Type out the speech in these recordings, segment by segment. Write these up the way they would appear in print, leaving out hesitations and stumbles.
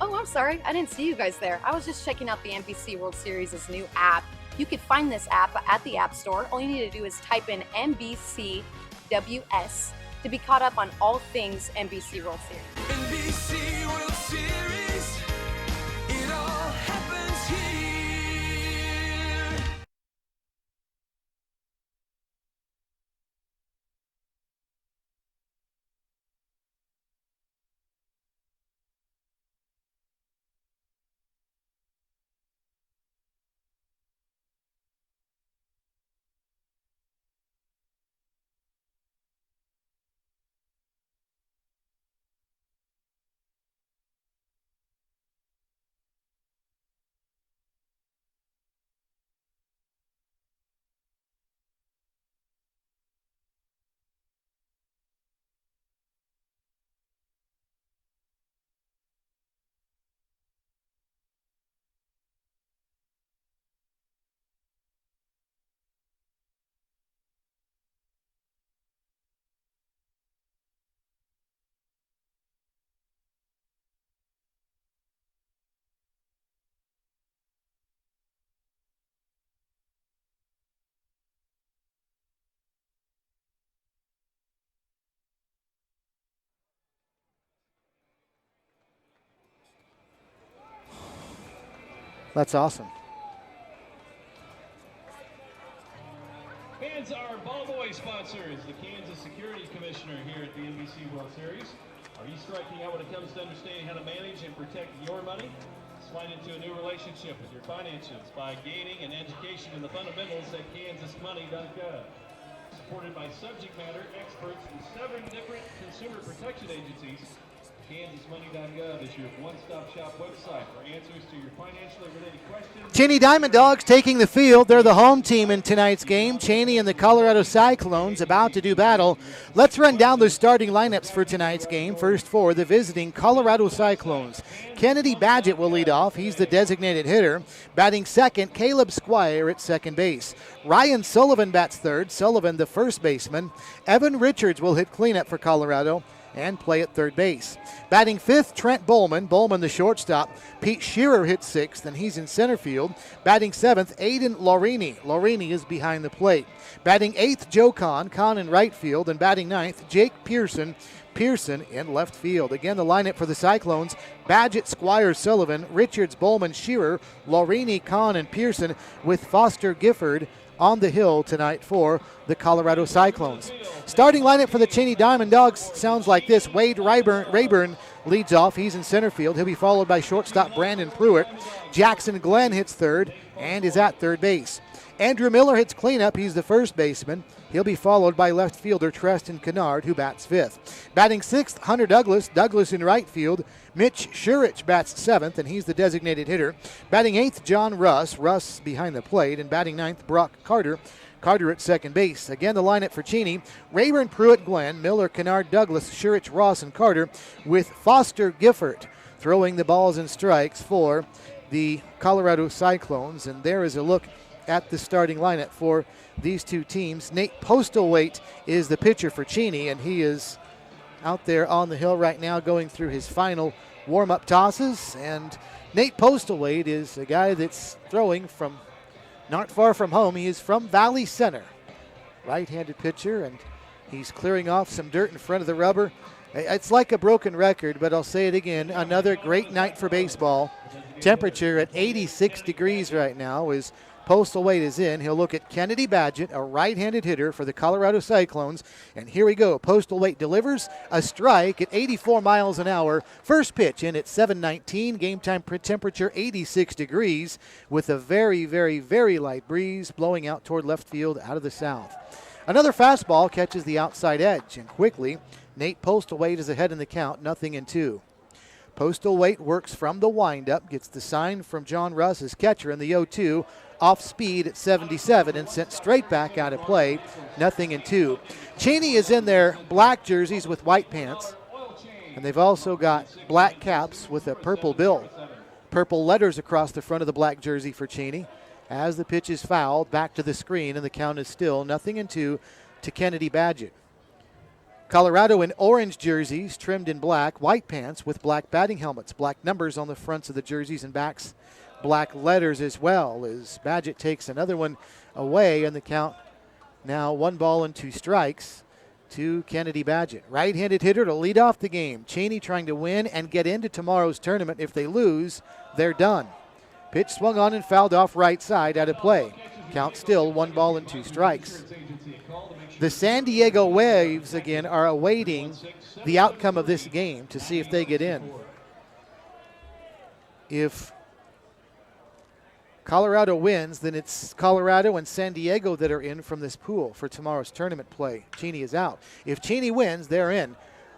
Oh, I'm sorry. I didn't see you guys there. I was just checking out the NBC World Series' new app. You can find this app at the App Store. All you need to do is type in NBCWS to be caught up on all things NBC World Series. NBC World Series, it all happens here. That's awesome. Fans are ball boy sponsors, the Kansas Security Commissioner here at the NBC World Series. Are you striking out when it comes to understanding how to manage and protect your money? Slide into a new relationship with your finances by gaining an education in the fundamentals at kansasmoney.gov. Supported by subject matter experts from 7 different consumer protection agencies, kansasmoney.gov is your one-stop shop website for answers to your financially related questions. Cheney Diamond Dogs taking the field. They're the home team in tonight's game. Cheney and the Colorado Cyclones about to do battle. Let's run down the starting lineups for tonight's game. First for the visiting Colorado Cyclones. Kennedy Badgett will lead off. He's the designated hitter. Batting second, Caleb Squire at second base. Ryan Sullivan bats third. Sullivan the first baseman. Evan Richards will hit cleanup for Colorado and play at third base. Batting fifth, Trent Bowman. Bowman the shortstop. Pete Shearer hits sixth, and he's in center field. Batting seventh, Aiden Laurini. Laurini is behind the plate. Batting eighth, Joe Kahn. Kahn in right field. And batting ninth, Jake Pearson. Pearson in left field. Again, the lineup for the Cyclones: Badgett, Squire, Sullivan, Richards, Bowman, Shearer, Laurini, Kahn, and Pearson, with Foster Gifford on the hill tonight for the Colorado Cyclones. Starting lineup for the Cheney Diamond Dogs sounds like this. Wade Rayburn leads off. He's in center field. He'll be followed by shortstop Brandon Pruitt. Jackson Glenn hits third and is at third base. Andrew Miller hits cleanup. He's the first baseman. He'll be followed by left fielder Treston Kennard, who bats fifth. Batting sixth, Hunter Douglas. Douglas in right field. Mitch Shurich bats seventh, and he's the designated hitter. Batting eighth, John Russ. Russ behind the plate. And batting ninth, Brock Carter. Carter at second base. Again, the lineup for Cheney: Rayburn, Pruitt, Glenn, Miller, Kennard, Douglas, Shurich, Ross, and Carter, with Foster Gifford throwing the balls and strikes for the Colorado Cyclones. And there is a look at the starting lineup for these two teams. Nate Postlethwaite is the pitcher for Cheney, and he is out there on the hill right now going through his final warm-up tosses. And Nate Postlethwaite is a guy that's throwing from not far from home. He is from Valley Center. Right-handed pitcher, and he's clearing off some dirt in front of the rubber. It's like a broken record, but I'll say it again. Another great night for baseball. Temperature at 86 degrees right now as Postlethwaite is in. He'll look at Kennedy Badgett, a right-handed hitter for the Colorado Cyclones. And here we go. Postlethwaite delivers a strike at 84 miles an hour. First pitch in at 7:19. Game time temperature 86 degrees with a very, very, very light breeze blowing out toward left field out of the south. Another fastball catches the outside edge, and quickly, Nate Postlethwaite is ahead in the count, 0-2. Postlethwaite works from the windup, gets the sign from John Russ, his catcher, in the 0-2, off speed at 77 and sent straight back out of play, 0-2. Cheney is in their black jerseys with white pants, and they've also got black caps with a purple bill. Purple letters across the front of the black jersey for Cheney. As the pitch is fouled, back to the screen, and the count is still 0-2 to Kennedy Badgett. Colorado in orange jerseys, trimmed in black, white pants with black batting helmets, black numbers on the fronts of the jerseys and backs, black letters as well, as Badgett takes another one away, and the count now 1-2 strikes to Kennedy Badgett. Right-handed hitter to lead off the game. Cheney trying to win and get into tomorrow's tournament. If they lose, they're done. Pitch swung on and fouled off right side out of play. Count still 1-2 strikes. The San Diego Waves, again, are awaiting the outcome of this game to see if they get in. If Colorado wins, then it's Colorado and San Diego that are in from this pool for tomorrow's tournament play. Cheney is out. If Cheney wins, they're in.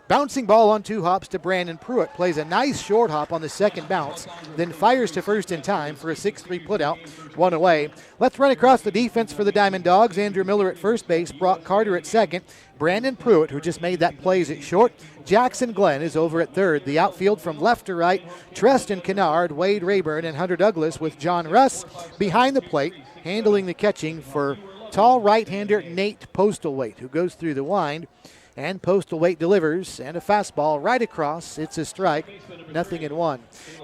Bouncing ball on 2 hops to Brandon Pruitt. Plays a nice short hop on the second bounce, then fires to first in time for a 6-3 putout, 1 away. Let's run across the defense for the Diamond Dogs. Andrew Miller at first base, Brock Carter at second. Brandon Pruitt, who just made that play, is at short. Jackson Glenn is over at third. The outfield from left to right, Treston Kennard, Wade Rayburn, and Hunter Douglas with John Russ behind the plate, handling the catching for tall right-hander Nate Postlethwaite, who goes through the wind. And Postlethwaite delivers, and a fastball right across. It's a strike, 0-1.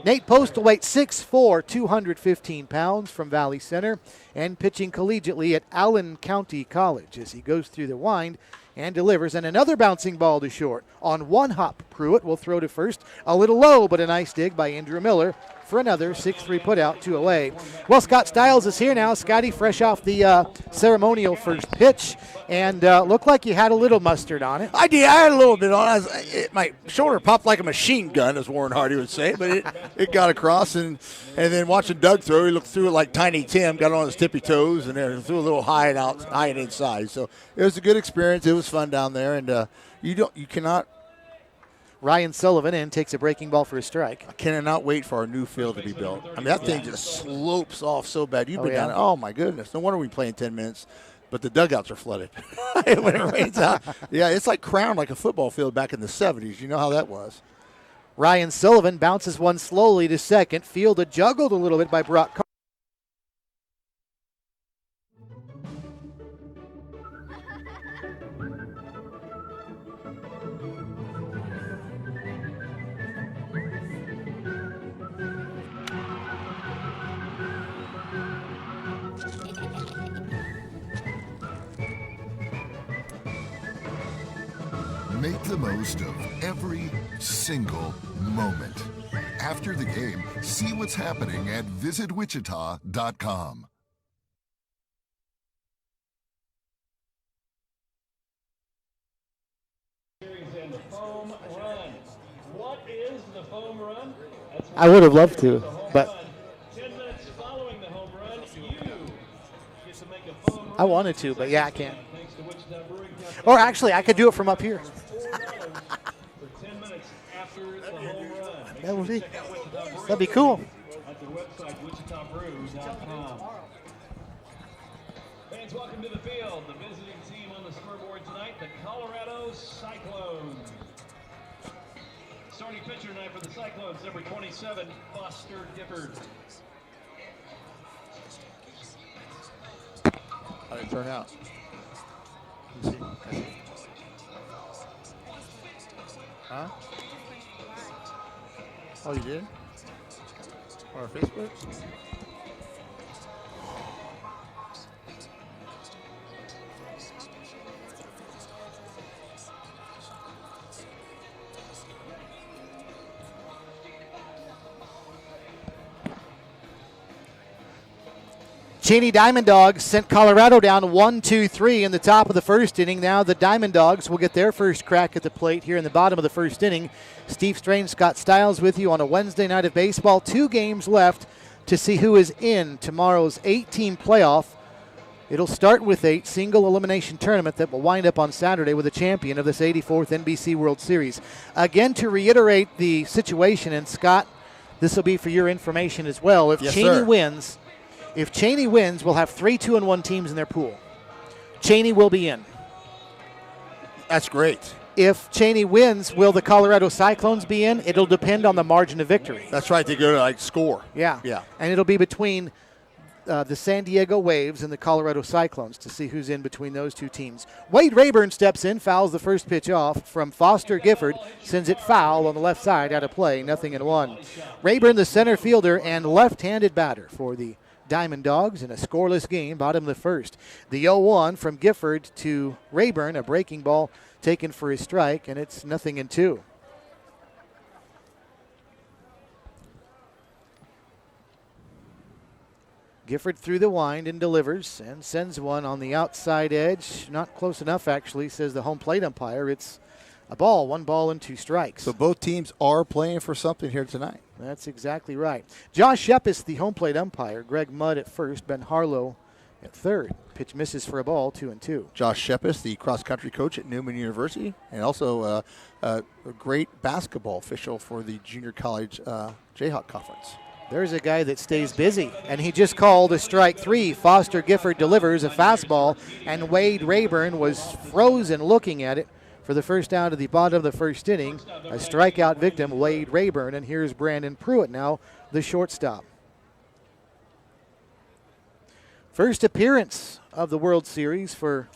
Nate Postlethwaite, 6'4", 215 pounds from Valley Center, and pitching collegiately at Allen County College as he goes through the wind and delivers. And another bouncing ball to short. On 1 hop, Pruitt will throw to first. A little low, but a nice dig by Andrew Miller for another 6-3 putout, 2 away. Well, Scott Stiles is here now. Scotty, fresh off the ceremonial first pitch, and looked like you had a little mustard on it. I did. I had a little bit on it. My shoulder popped like a machine gun, as Warren Hardy would say, but it got across. And then watching Doug throw, he looked through it like Tiny Tim, got on his tippy toes, and then threw a little high and inside. So it was a good experience. It was fun down there, and you cannot. Ryan Sullivan in takes a breaking ball for a strike. I cannot wait for our new field to be built. I mean, that thing just slopes off so bad. You've been down. Oh, my goodness. No wonder we play in 10 minutes. But the dugouts are flooded when it rains out. Yeah, it's like crowned like a football field back in the 70s. You know how that was. Ryan Sullivan bounces one slowly to second. Fielded, juggled a little bit by Brock Carter. Make the most of every single moment. After the game, see what's happening at visitwichita.com. And the foam run. What is the foam run? I would have loved to, but 10 minutes following the home run, you get to make a foam run. I wanted to, but yeah, I can't. Or actually, I could do it from up here. For 10 minutes after the home run. That'd be cool. At the website, wichitabrew.com. Fans, welcome to the field. The visiting team on the scoreboard tonight, the Colorado Cyclones. Starting pitcher tonight for the Cyclones, number 27, Foster Gifford. How did it turn out? Huh? Oh, you did? On our Facebook? Cheney Diamond Dogs sent Colorado down 1-2-3 in the top of the first inning. Now the Diamond Dogs will get their first crack at the plate here in the bottom of the first inning. Steve Strange, Scott Stiles with you on a Wednesday night of baseball. 2 games left to see who is in tomorrow's 8-team playoff It'll start with a single elimination tournament that will wind up on Saturday with a champion of this 84th NBC World Series. Again, to reiterate the situation, and Scott, this will be for your information as well. If Cheney wins, we'll have 3 2-1 teams in their pool. Cheney will be in. That's great. If Cheney wins, will the Colorado Cyclones be in? It'll depend on the margin of victory. That's right. They go to score. Yeah. And it'll be between the San Diego Waves and the Colorado Cyclones to see who's in between those two teams. Wade Rayburn steps in, fouls the first pitch off from Foster Gifford, sends it foul on the left side, out of play, 0-1. Rayburn, the center fielder and left-handed batter for the Diamond Dogs in a scoreless game, bottom of the first. The 0-1 from Gifford to Rayburn, a breaking ball taken for his strike, and it's 0-2. Gifford through the wind and delivers and sends one on the outside edge. Not close enough, actually, says the home plate umpire. It's a ball, 1 ball and 2 strikes. So both teams are playing for something here tonight. That's exactly right. Josh Shepis, the home plate umpire. Greg Mudd at first, Ben Harlow at third. Pitch misses for a ball, 2-2. Josh Shepis, the cross-country coach at Newman University, and also a great basketball official for the junior college Jayhawk Conference. There's a guy that stays busy, and he just called a strike 3. Foster Gifford delivers a fastball, and Wade Rayburn was frozen looking at it for the first out of the bottom of the first inning. A strikeout victim, Wade Rayburn, and here's Brandon Pruitt now, the shortstop. First appearance of the World Series for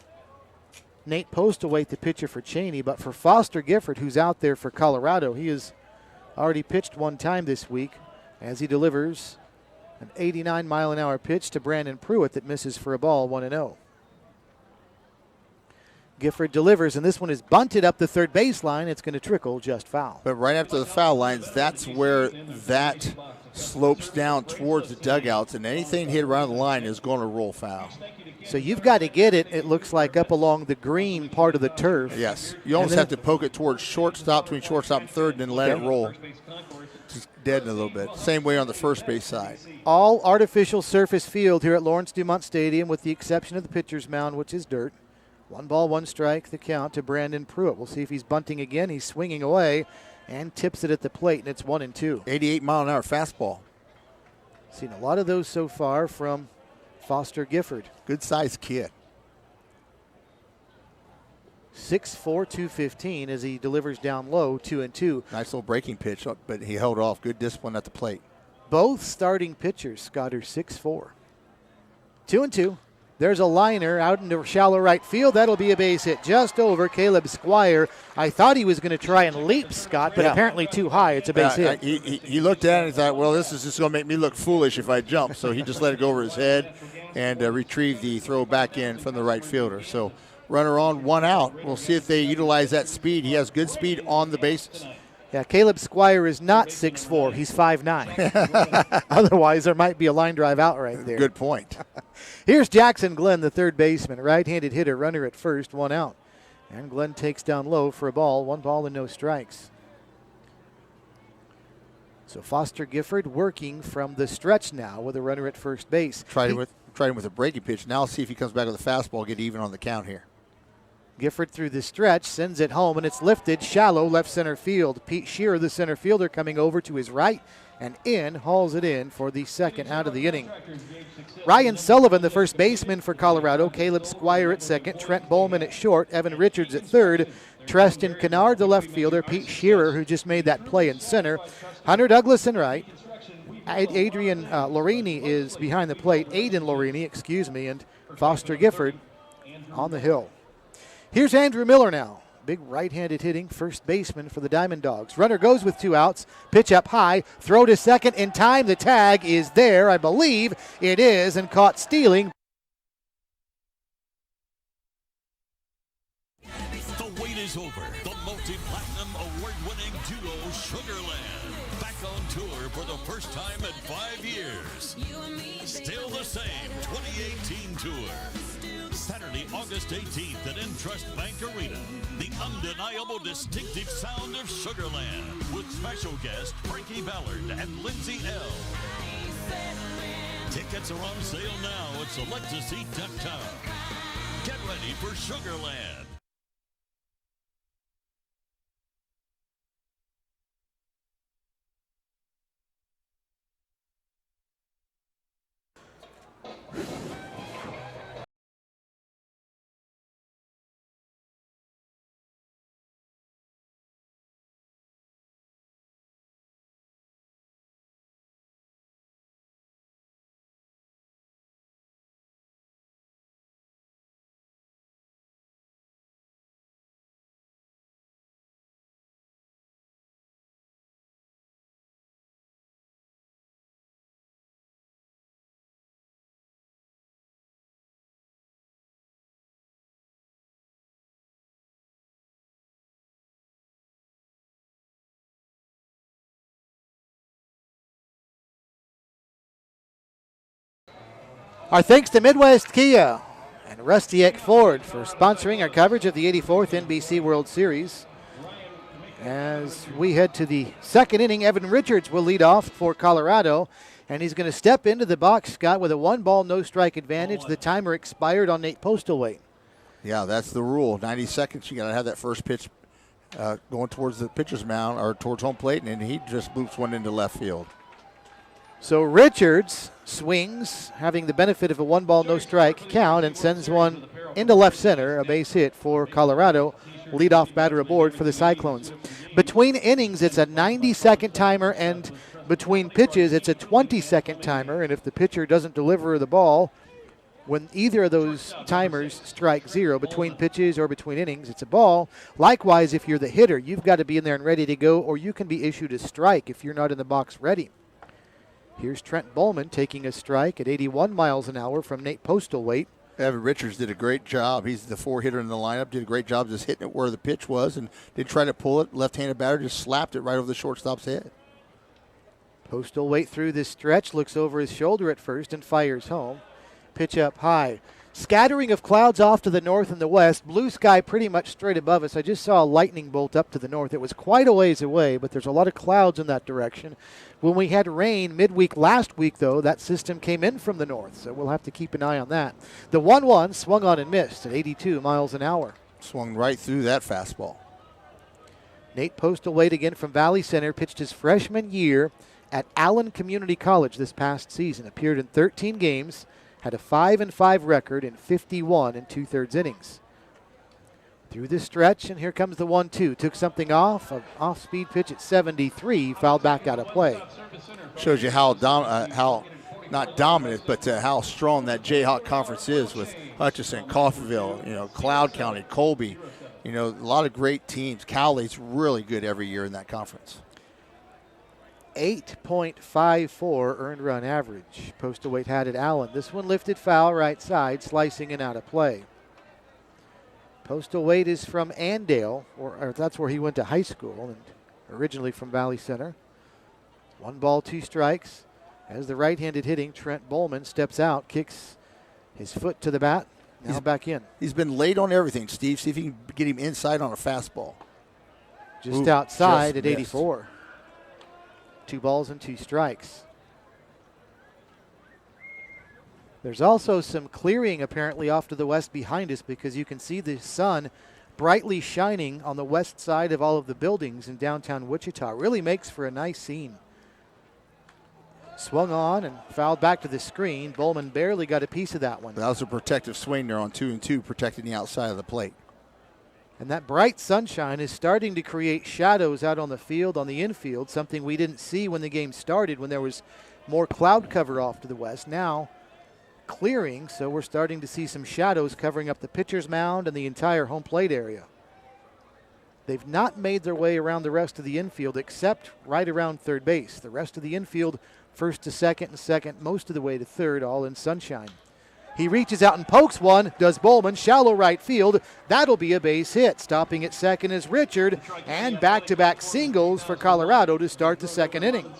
Nate Postlewaite, the pitcher for Cheney, but for Foster Gifford, who's out there for Colorado, he has already pitched 1 time this week, as he delivers an 89-mile-an-hour pitch to Brandon Pruitt that misses for a ball, 1-0. Gifford delivers, and this one is bunted up the third baseline. It's going to trickle just foul. But right after the foul lines, that's where that slopes down towards the dugouts, and anything hit around the line is going to roll foul. So you've got to get it, it looks like, up along the green part of the turf. Yes. You almost have to poke it towards shortstop, between shortstop and third, and then let it roll. Just deaden a little bit. Same way on the first base side. All artificial surface field here at Lawrence Dumont Stadium, with the exception of the pitcher's mound, which is dirt. 1 ball, 1 strike, the count to Brandon Pruitt. We'll see if he's bunting again. He's swinging away and tips it at the plate, and it's 1-2. 88-mile-an-hour fastball. Seen a lot of those so far from Foster Gifford. Good-sized kid. 6'4", 215 as he delivers down low, 2-2. Nice little breaking pitch, but he held off. Good discipline at the plate. Both starting pitchers, Scott, are 6'4". 2-2. There's a liner out into shallow right field. That'll be a base hit just over Caleb Squire. I thought he was going to try and leap, Scott, but apparently too high. It's a base hit. He looked at it and thought, well, this is just going to make me look foolish if I jump. So he just let it go over his head and retrieved the throw back in from the right fielder. So runner on, 1 out. We'll see if they utilize that speed. He has good speed on the bases. Yeah, Caleb Squire is not 6'4". He's 5'9". Otherwise, there might be a line drive out right there. Good point. Here's Jackson Glenn, the third baseman, right-handed hitter, runner at first, 1 out. And Glenn takes down low for a ball, 1 ball and no strikes. So Foster Gifford working from the stretch now with a runner at first base. Tried him with a breaking pitch. Now see if he comes back with a fastball, get even on the count here. Gifford through the stretch, sends it home, and it's lifted shallow left center field. Pete Shearer, the center fielder, coming over to his right and hauls it in for the second out of the inning. Ryan Sullivan, the first baseman for Colorado. Caleb Squire at second. Trent Bowman at short. Evan Richards at third. Treston Kennard, the left fielder. Pete Shearer, who just made that play in center. Hunter Douglas in right. Adrian Lorini is behind the plate. Aiden Lorini, and Foster Gifford on the hill. Here's Andrew Miller now. Big right-handed hitting first baseman for the Diamond Dogs. Runner goes with 2 outs. Pitch up high. Throw to second in time. The tag is there. I believe it is, and caught stealing. The wait is over. The multi-platinum award-winning duo Sugarland. Back on tour for the first time in 5 years. Still the same 2018 tour. Saturday, August 18th at Intrust Bank Arena. The undeniable distinctive sound of Sugarland with special guest Frankie Ballard and Lindsay L. Tickets are on sale now at selectaseat.com. Get ready for Sugarland. Our thanks to Midwest Kia and Rusty Eck Ford for sponsoring our coverage of the 84th NBC World Series. As we head to the second inning, Evan Richards will lead off for Colorado, and he's going to step into the box, Scott, with a 1-ball, no-strike advantage. The timer expired on Nate Postlethwaite. Yeah, that's the rule. 90 seconds, you got to have that first pitch going towards the pitcher's mound or towards home plate, and he just boots one into left field. So Richards swings, having the benefit of a 1-ball, no-strike count, and sends one into left center, a base hit for Colorado. Leadoff batter aboard for the Cyclones. Between innings, it's a 90-second timer, and between pitches, it's a 20-second timer. And if the pitcher doesn't deliver the ball, when either of those timers strike zero, between pitches or between innings, it's a ball. Likewise, if you're the hitter, you've got to be in there and ready to go, or you can be issued a strike if you're not in the box ready. Here's Trent Bowman taking a strike at 81 miles an hour from Nate Postlethwaite. Evan Richards did a great job. He's the 4-hitter in the lineup. Did a great job just hitting it where the pitch was, and did try to pull it. Left-handed batter just slapped it right over the shortstop's head. Postlethwaite through this stretch, looks over his shoulder at first and fires home. Pitch up high. Scattering of clouds off to the north and the west. Blue sky pretty much straight above us. I just saw a lightning bolt up to the north. It was quite a ways away, but there's a lot of clouds in that direction. When we had rain midweek last week, though, that system came in from the north, so we'll have to keep an eye on that. The 1-1 swung on and missed at 82 miles an hour. Swung right through that fastball. Nate Postlethwaite again from Valley Center, pitched his freshman year at Allen Community College this past season. Appeared in 13 games, had a 5-5 record in 51 2/3 innings. Through this stretch, and here comes the 1-2. Took something off, an off-speed pitch at 73, fouled back out of play. Shows you how not dominant, but how strong that Jayhawk conference is with Hutchinson, Coffeyville, Cloud County, Colby. A lot of great teams. Cowley's really good every year in that conference. 8.54 earned run average. Postlethwaite had at Allen. This one lifted foul right side, slicing and out of play. Postlethwaite is from Andale, or that's where he went to high school, and originally from Valley Center. 1-ball, 2 strikes. As the right-handed hitting, Trent Bowman steps out, kicks his foot to the bat. Now back in. He's been late on everything, Steve. See if you can get him inside on a fastball. Just outside at 84. 2 balls and 2 strikes. There's also some clearing apparently off to the west behind us, because you can see the sun brightly shining on the west side of all of the buildings in downtown Wichita. Really makes for a nice scene. Swung on and fouled back to the screen. Bowman barely got a piece of that one. That was a protective swing there on 2-2, protecting the outside of the plate. And that bright sunshine is starting to create shadows out on the field, on the infield, something we didn't see when the game started, when there was more cloud cover off to the west. Now clearing, so we're starting to see some shadows covering up the pitcher's mound and the entire home plate area. They've not made their way around the rest of the infield except right around third base. The rest of the infield, first to second and second, most of the way to third, all in sunshine. He reaches out and pokes one, does Bowman, shallow right field. That'll be a base hit. Stopping at second is Richard, and back-to-back singles for Colorado to start the second inning.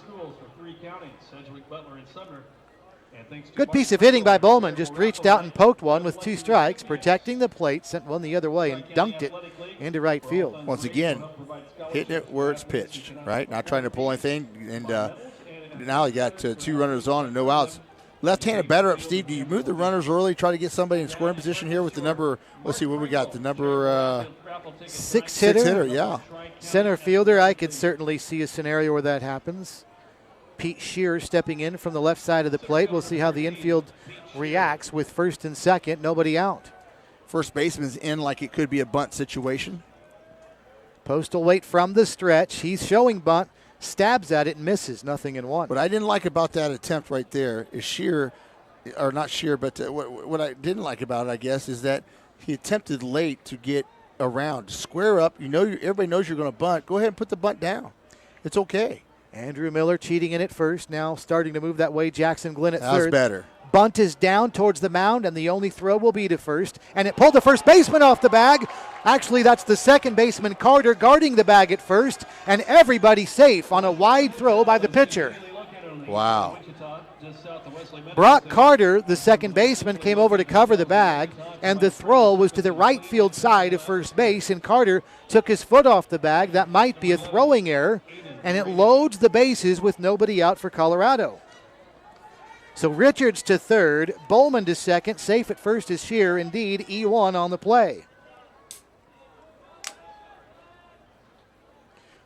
Good piece of hitting by Bowman. Just reached out and poked one with 2 strikes, protecting the plate, sent one the other way and dunked it into right field. Once again, hitting it where it's pitched, right? Not trying to pull anything. And now he got 2 runners on and no outs. left-handed batter up, Steve. Do you move the runners early, try to get somebody in scoring position here with the number? Let's see what we got. The number Six six hitter. hitter. Yeah. Center fielder, I could certainly see a scenario where that happens. Pete Shear stepping in from the left side of the plate. We'll see how the infield reacts with first and second, nobody out. First baseman's in like it could be a bunt situation. Postal Wait from the stretch. He's showing bunt, stabs at it, and misses. 0-1. What I didn't like about that attempt right there is Shear, or not Shear, but what I didn't like about it, I guess, is that he attempted late to get around, square up. Everybody knows you're going to bunt. Go ahead and put the bunt down. It's okay. Andrew Miller cheating in at first, now starting to move that way. Jackson Glenn at third. That's better. Bunt is down towards the mound, and the only throw will be to first. And it pulled the first baseman off the bag. Actually, that's the second baseman, Carter, guarding the bag at first. And everybody safe on a wide throw by the pitcher. Wow. Brock Carter, the second baseman, came over to cover the bag, and the throw was to the right field side of first base, and Carter took his foot off the bag. That might be a throwing error, and it loads the bases with nobody out for Colorado. So Richards to third, Bowman to second, safe at first is Shear. Indeed, E1 on the play.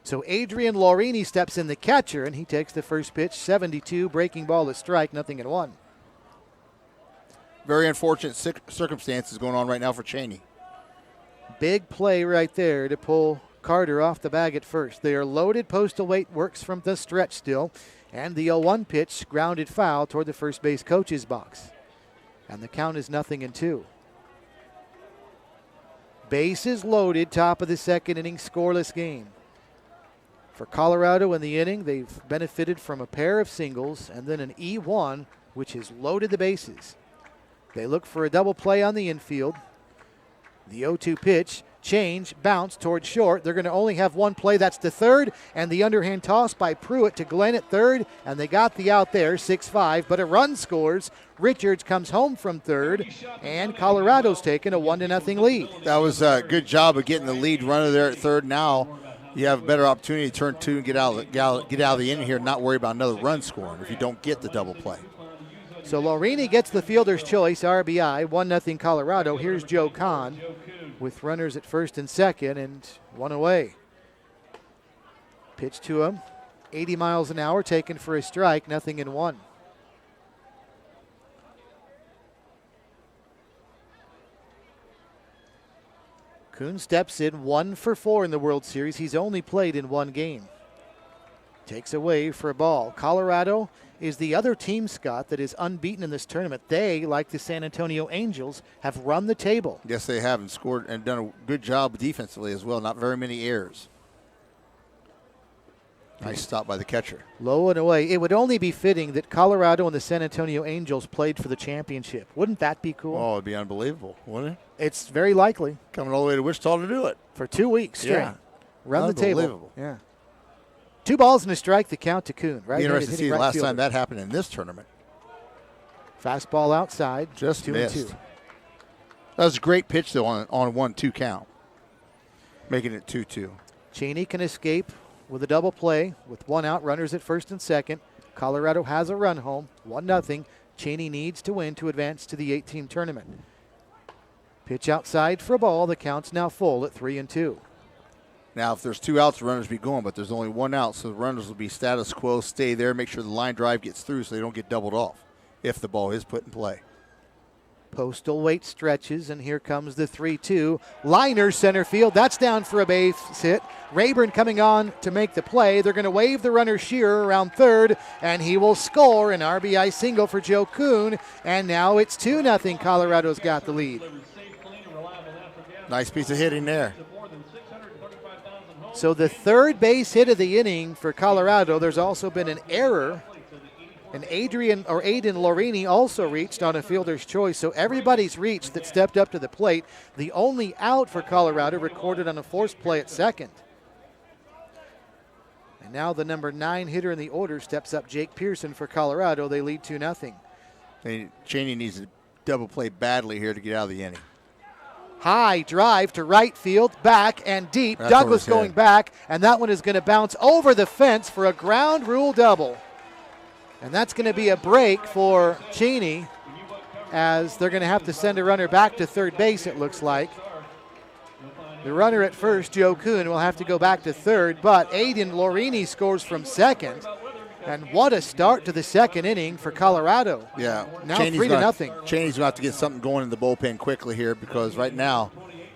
So Adrian Laurini steps in, the catcher, and he takes the first pitch, 72, breaking ball at strike, 0-1. Very unfortunate circumstances going on right now for Cheney. Big play right there to pull Carter off the bag at first. They are loaded. Postal Wait works from the stretch still. And the 0-1 pitch, grounded foul toward the first base coach's box. And the count is 0-2. Bases loaded, top of the second inning, scoreless game. For Colorado in the inning, they've benefited from a pair of singles and then an E1, which has loaded the bases. They look for a double play on the infield. The 0-2 pitch, change, bounce towards short. They're going to only have one play. That's the third, and the underhand toss by Pruitt to Glenn at third, and they got the out there, 6-5, but a run scores. Richards comes home from third, and Colorado's taken a 1-0 lead. That was a good job of getting the lead runner there at third. Now you have a better opportunity to turn two and get out of the inning here and not worry about another run scoring if you don't get the double play. So Laurini gets the fielder's choice, RBI, 1-0 Colorado. Here's Joe Kahn with runners at first and second and one away. Pitch to him, 80 miles an hour, taken for a strike, 0-1. Kuhn steps in 1 for 4 in the World Series. He's only played in one game. Takes away for a ball. Colorado is the other team, Scott, that is unbeaten in this tournament. They, like the San Antonio Angels, have run the table. Yes, they have, and scored and done a good job defensively as well. Not very many errors. Nice stop by the catcher. Low and away. It would only be fitting that Colorado and the San Antonio Angels played for the championship. Wouldn't that be cool? Oh, it'd be unbelievable, wouldn't it? It's very likely. Coming all the way to Wichita to do it. For 2 weeks straight. Yeah. Run the table. Unbelievable. Yeah. 2 balls and a strike, the count to Kuhn. Right. Be interesting to see the right last fielder. time that happened in this tournament. Fastball outside. Just 2-2. missed. That was a great pitch, though, on 1-2 count. Making it 2-2. Cheney can escape with a double play with one out, runners at first and second. Colorado has a run home, 1-0. Cheney needs to win to advance to the 8-team tournament. Pitch outside for a ball. The count's now full at 3-2. Now, if there's 2 outs, the runners be going, but there's only 1 out, so the runners will be status quo, stay there, make sure the line drive gets through so they don't get doubled off if the ball is put in play. Postal Wait stretches, and here comes the 3-2. Liner center field. That's down for a base hit. Rayburn coming on to make the play. They're going to wave the runner Shearer around third, and he will score an RBI single for Joe Kuhn. And now it's 2-0. Colorado's got the lead. Nice piece of hitting there. So the third base hit of the inning for Colorado. There's also been an error. And Aiden Laurini also reached on a fielder's choice. So everybody's reached that stepped up to the plate. The only out for Colorado recorded on a forced play at second. And now the number 9 hitter in the order steps up, Jake Pearson for Colorado. They lead 2-0. Cheney needs a double play badly here to get out of the inning. High drive to right field, back and deep. That's Douglas over his going head. back, and that one is going to bounce over the fence for a ground rule double. And that's going to be a break for Cheney, as they're going to have to send a runner back to third base, it looks like. The runner at first, Joe Kuhn, will have to go back to third, but Aiden Lorini scores from second. And what a start to the second inning for Colorado. Yeah. Now 3-0. Cheney's about to get something going in the bullpen quickly here, because right now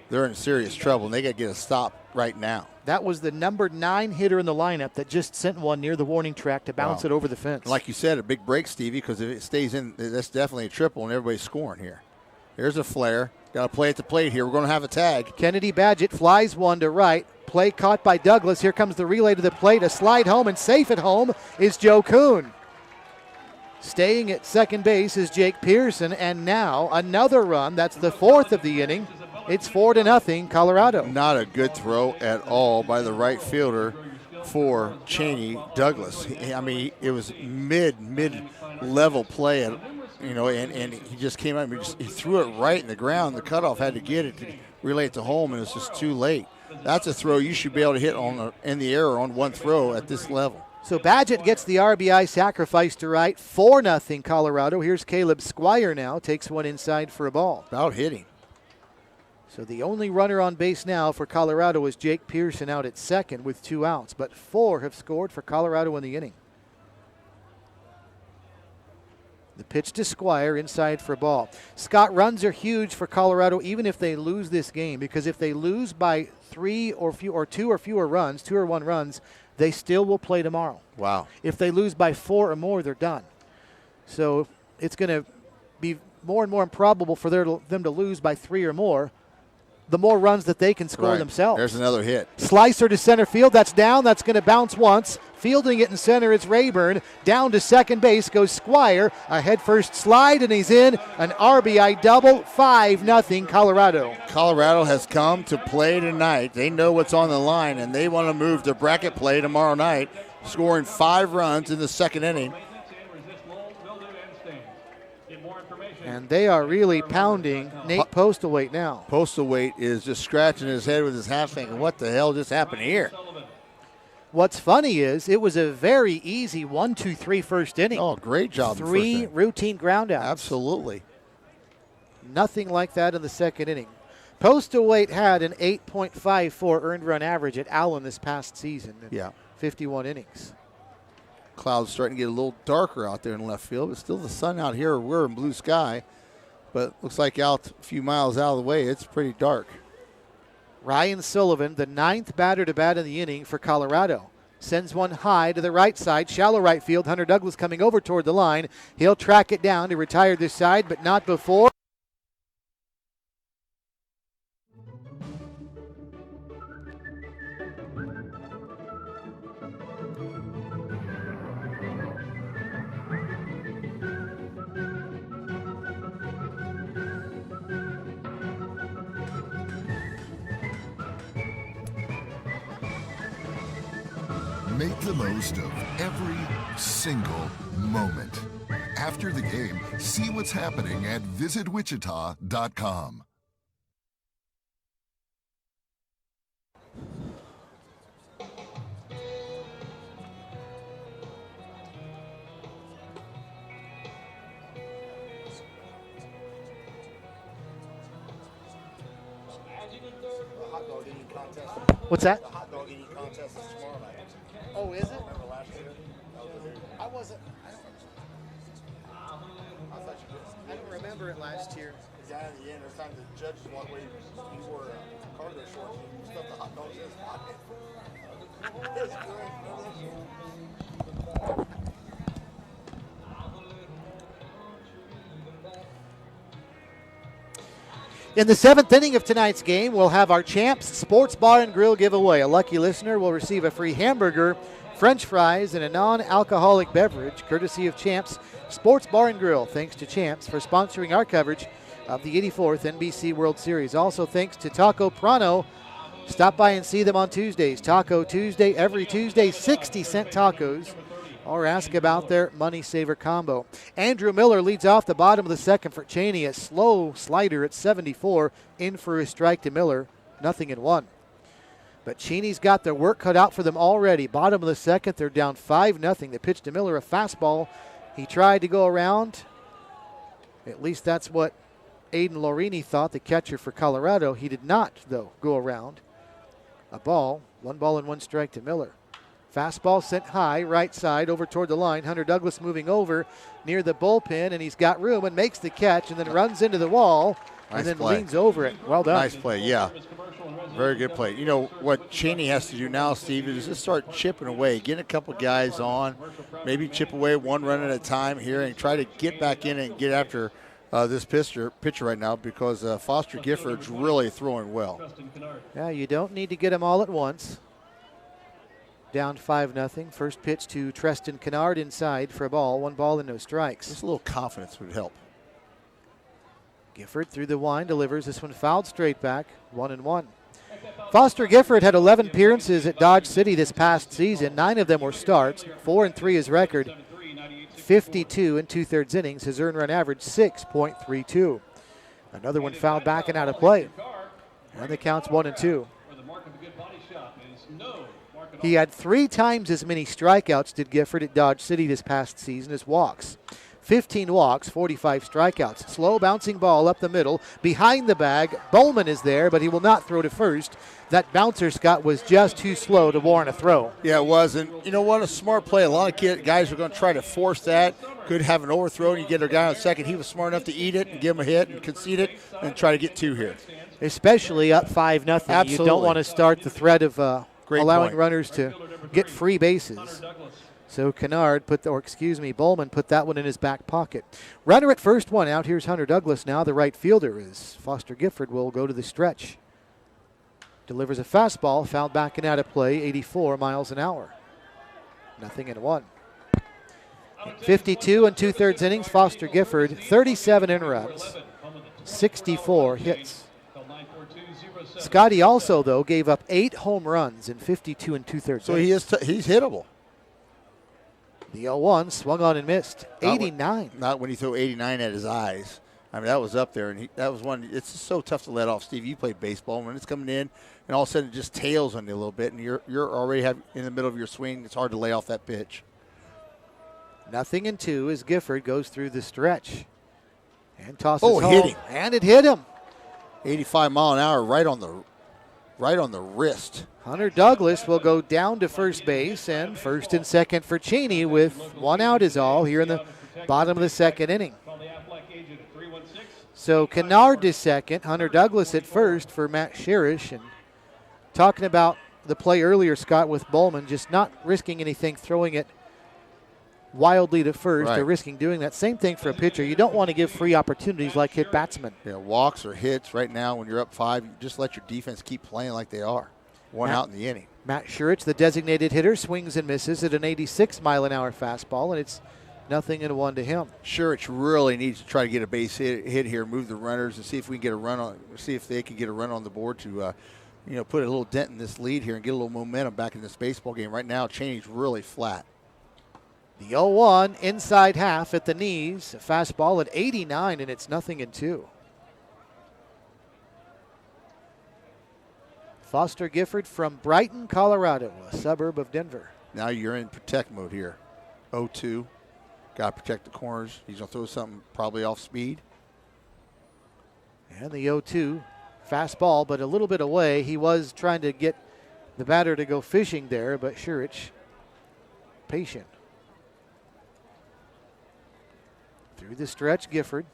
they're in serious trouble, and they got to get a stop right now. That was the number 9 hitter in the lineup that just sent one near the warning track to bounce it over the fence. Like you said, a big break, Stevie, because if it stays in, that's definitely a triple, and everybody's scoring here. Here's a flare. Got to play at the plate here. We're going to have a tag. Kennedy Badgett flies one to right. Play caught by Douglas. Here comes the relay to the plate. A slide home, and safe at home is Joe Kuhn. Staying at second base is Jake Pearson, and now another run. That's the 4th of the inning. It's 4-0 Colorado. Not a good throw at all by the right fielder for Cheney Douglas. I mean, it was mid-level play, and he just came out and he threw it right in the ground. The cutoff had to get it to relay it to home, and it's just too late. That's a throw you should be able to hit in the air on one throw at this level. So Badgett gets the RBI sacrifice to right. 4-0 Colorado. Here's Caleb Squire now. Takes one inside for a ball. About hitting. So the only runner on base now for Colorado is Jake Pearson out at second with 2 outs. But 4 have scored for Colorado in the inning. The pitch to Squire inside for a ball. Scott, runs are huge for Colorado even if they lose this game, because if they lose by 3 or 2 or fewer runs, 2 or 1 runs, they still will play tomorrow. Wow. If they lose by 4 or more, they're done. So it's going to be more and more improbable for them to lose by 3 or more, the more runs that they can score themselves. There's another hit. Slicer to center field. That's down. That's going to bounce once. Fielding it in center is Rayburn. Down to second base goes Squire. A head first slide, and he's in. An RBI double. 5-0 Colorado. Colorado has come to play tonight. They know what's on the line, and they want to move to bracket play tomorrow night, scoring 5 runs in the second inning. And they are really pounding Nate Postlethwaite now. Postlethwaite is just scratching his head with his hat thinking, what the hell just happened here? What's funny is it was a very easy 1-2-3 first inning. Oh, great job. 3 routine groundouts. Absolutely. Nothing like that in the second inning. Postlethwaite had an 8.54 earned run average at Allen this past season. Yeah. 51 innings. Clouds starting to get a little darker out there in left field, but still the sun out here. We're in blue sky, but looks like out a few miles out of the way, it's pretty dark. Ryan Sullivan, the 9th batter to bat in the inning for Colorado. Sends one high to the right side, shallow right field. Hunter Douglas coming over toward the line. He'll track it down to retire this side, but not before. Make the most of every single moment. After the game, see what's happening at visitwichita.com. What's that? The hot dog eating contest is tomorrow night. Oh, is it? Remember last year? I wasn't. I don't remember it last year. The guy in the end, every time the judges walk away, he wore cargo shorts and stuffed the hot dogs in his pocket. It's great. In the 7th inning of tonight's game, we'll have our Champs Sports Bar and Grill giveaway. A lucky listener will receive a free hamburger, French fries, and a non-alcoholic beverage, courtesy of Champs Sports Bar and Grill. Thanks to Champs for sponsoring our coverage of the 84th NBC World Series. Also thanks to Taco Prano. Stop by and see them on Tuesdays. Taco Tuesday, every Tuesday, 60-cent tacos. Or ask about their Money Saver combo. Andrew Miller leads off the bottom of the second for Cheney. A slow slider at 74. In for a strike to Miller. 0-1. But Cheney's got their work cut out for them already. Bottom of the second, they're down 5-0. They pitch to Miller a fastball He tried to go around. At least that's what Aiden Lorini thought, the catcher for Colorado. He did not, though, go around. A ball, 1 ball and 1 strike to Miller. Fastball sent high, right side, over toward the line. Hunter Douglas moving over near the bullpen, and he's got room and makes the catch and then runs into the wall and then leans over it. Well done. Nice play, yeah. Very good play. You know, what Cheney has to do now, Steve, is just start chipping away, getting a couple guys on, maybe chip away 1 run at a time here and try to get back in and get after this pitcher right now because Foster Gifford's really throwing well. Yeah, you don't need to get them all at once. Down 5-0. First pitch to Treston Kennard inside for a ball. 1 ball and no strikes. Just a little confidence would help. Gifford through the wind, delivers. This one fouled straight back. 1-1. Foster Gifford had 11 appearances at Dodge City this past season. 9 of them were starts. 4-3 his record. 52 2/3 innings. His earned run average 6.32. Another one fouled back and out of play. And the count's 1-2. He had 3 times as many strikeouts did Gifford at Dodge City this past season as walks. 15 walks, 45 strikeouts. Slow bouncing ball up the middle, behind the bag. Bowman is there, but he will not throw to first. That bouncer, Scott, was just too slow to warrant a throw. Yeah, it was. And you know what? A smart play. A lot of guys are going to try to force that. Could have an overthrow, and you get a guy on second. He was smart enough to eat it and give him a hit and concede it and try to get 2 here. Especially up 5-0. Absolutely. You don't want to start the threat of allowing point. runners to get free bases. So Bowman put that one in his back pocket. Runner at first, 1 out. Here's Hunter Douglas now, the right fielder, as Foster Gifford will go to the stretch. Delivers a fastball, fouled back and out of play, 84 miles an hour. 0-1. 52 2/3 innings, Foster Gifford, 37 in runs, 64 hits. Scotty also, though, gave up 8 home runs in 52 2/3 So innings. he's hittable. The 0-1 swung on and missed. 89. Not when he threw 89 at his eyes. I mean, that was up there, and that was one. It's just so tough to let off, Steve. You played baseball. When it's coming in, and all of a sudden it just tails on you a little bit, and you're already in the middle of your swing. It's hard to lay off that pitch. 0-2 as Gifford goes through the stretch. And tosses home. Hit him. And it hit him. 85 mile an hour right on the wrist. Hunter Douglas will go down to first base, and first and second for Cheney with 1 out is all here in the bottom of the second inning. So Kennard to second, Hunter Douglas at first for Matt Shirish. And talking about the play earlier, Scott, with Bowman, just not risking anything, throwing it wildly to first, right, or risking doing that. Same thing for a pitcher. You don't want to give free opportunities like hit batsmen. Yeah, walks or hits right now when you're up 5, you just let your defense keep playing like they are. 1 out in the inning. Matt Shurich, the designated hitter, swings and misses at an 86 mile an hour fastball, and it's 0-1 to him. Shurich really needs to try to get a base hit here, move the runners, and see if we can get a run on. See if they can get a run on the board to, put a little dent in this lead here and get a little momentum back in this baseball game. Right now, Cheney's really flat. The 0-1 inside half at the knees, a fastball at 89, and it's 0-2. Foster Gifford from Brighton, Colorado, a suburb of Denver. Now you're in protect mode here. 0-2. Got to protect the corners. He's going to throw something probably off speed. And the 0-2 fastball, but a little bit away. He was trying to get the batter to go fishing there, but Shurich patient. Through the stretch, Gifford.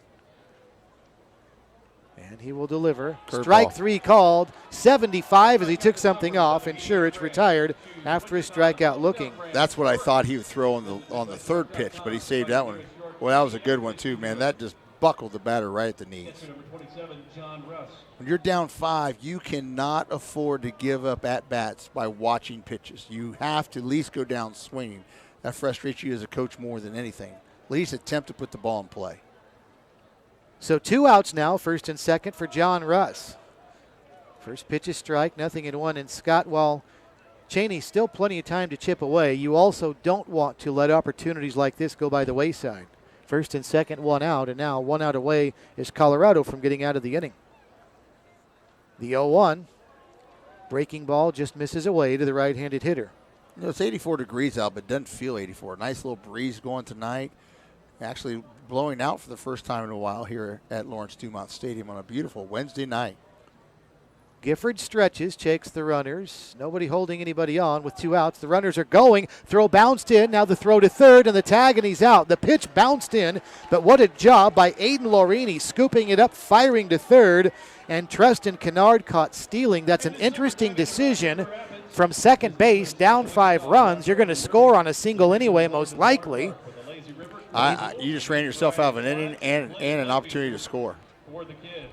And he will deliver. Curve Strike ball. 3 called. 75 as he took something off, and Shurich retired after his strikeout looking. That's what I thought he would throw on the third pitch, but he saved that one. Well, that was a good one too, man. That just buckled the batter right at the knees. When you're down 5, you cannot afford to give up at-bats by watching pitches. You have to at least go down swinging. That frustrates you as a coach more than anything. At least attempt to put the ball in play. So 2 outs now, first and second for John Russ. First pitch is strike, 0-1. And Scott, while Cheney's still plenty of time to chip away, you also don't want to let opportunities like this go by the wayside. First and second, 1 out, and now 1 out away is Colorado from getting out of the inning. The 0-1, breaking ball just misses away to the right-handed hitter. It's 84 degrees out, but it doesn't feel 84. Nice little breeze going tonight. actually blowing out for the first time in a while here at Lawrence Dumont Stadium on a beautiful Wednesday night. Gifford stretches, checks the runners. Nobody holding anybody on with 2 outs. The runners are going. Throw bounced in. Now the throw to third and the tag, and he's out. The pitch bounced in, but what a job by Aiden Lorini, scooping it up, firing to third, and Treston Kennard caught stealing. That's an interesting decision from second base, down 5 runs. You're going to score on a single anyway, most likely. You just ran yourself out of an inning and an opportunity to score.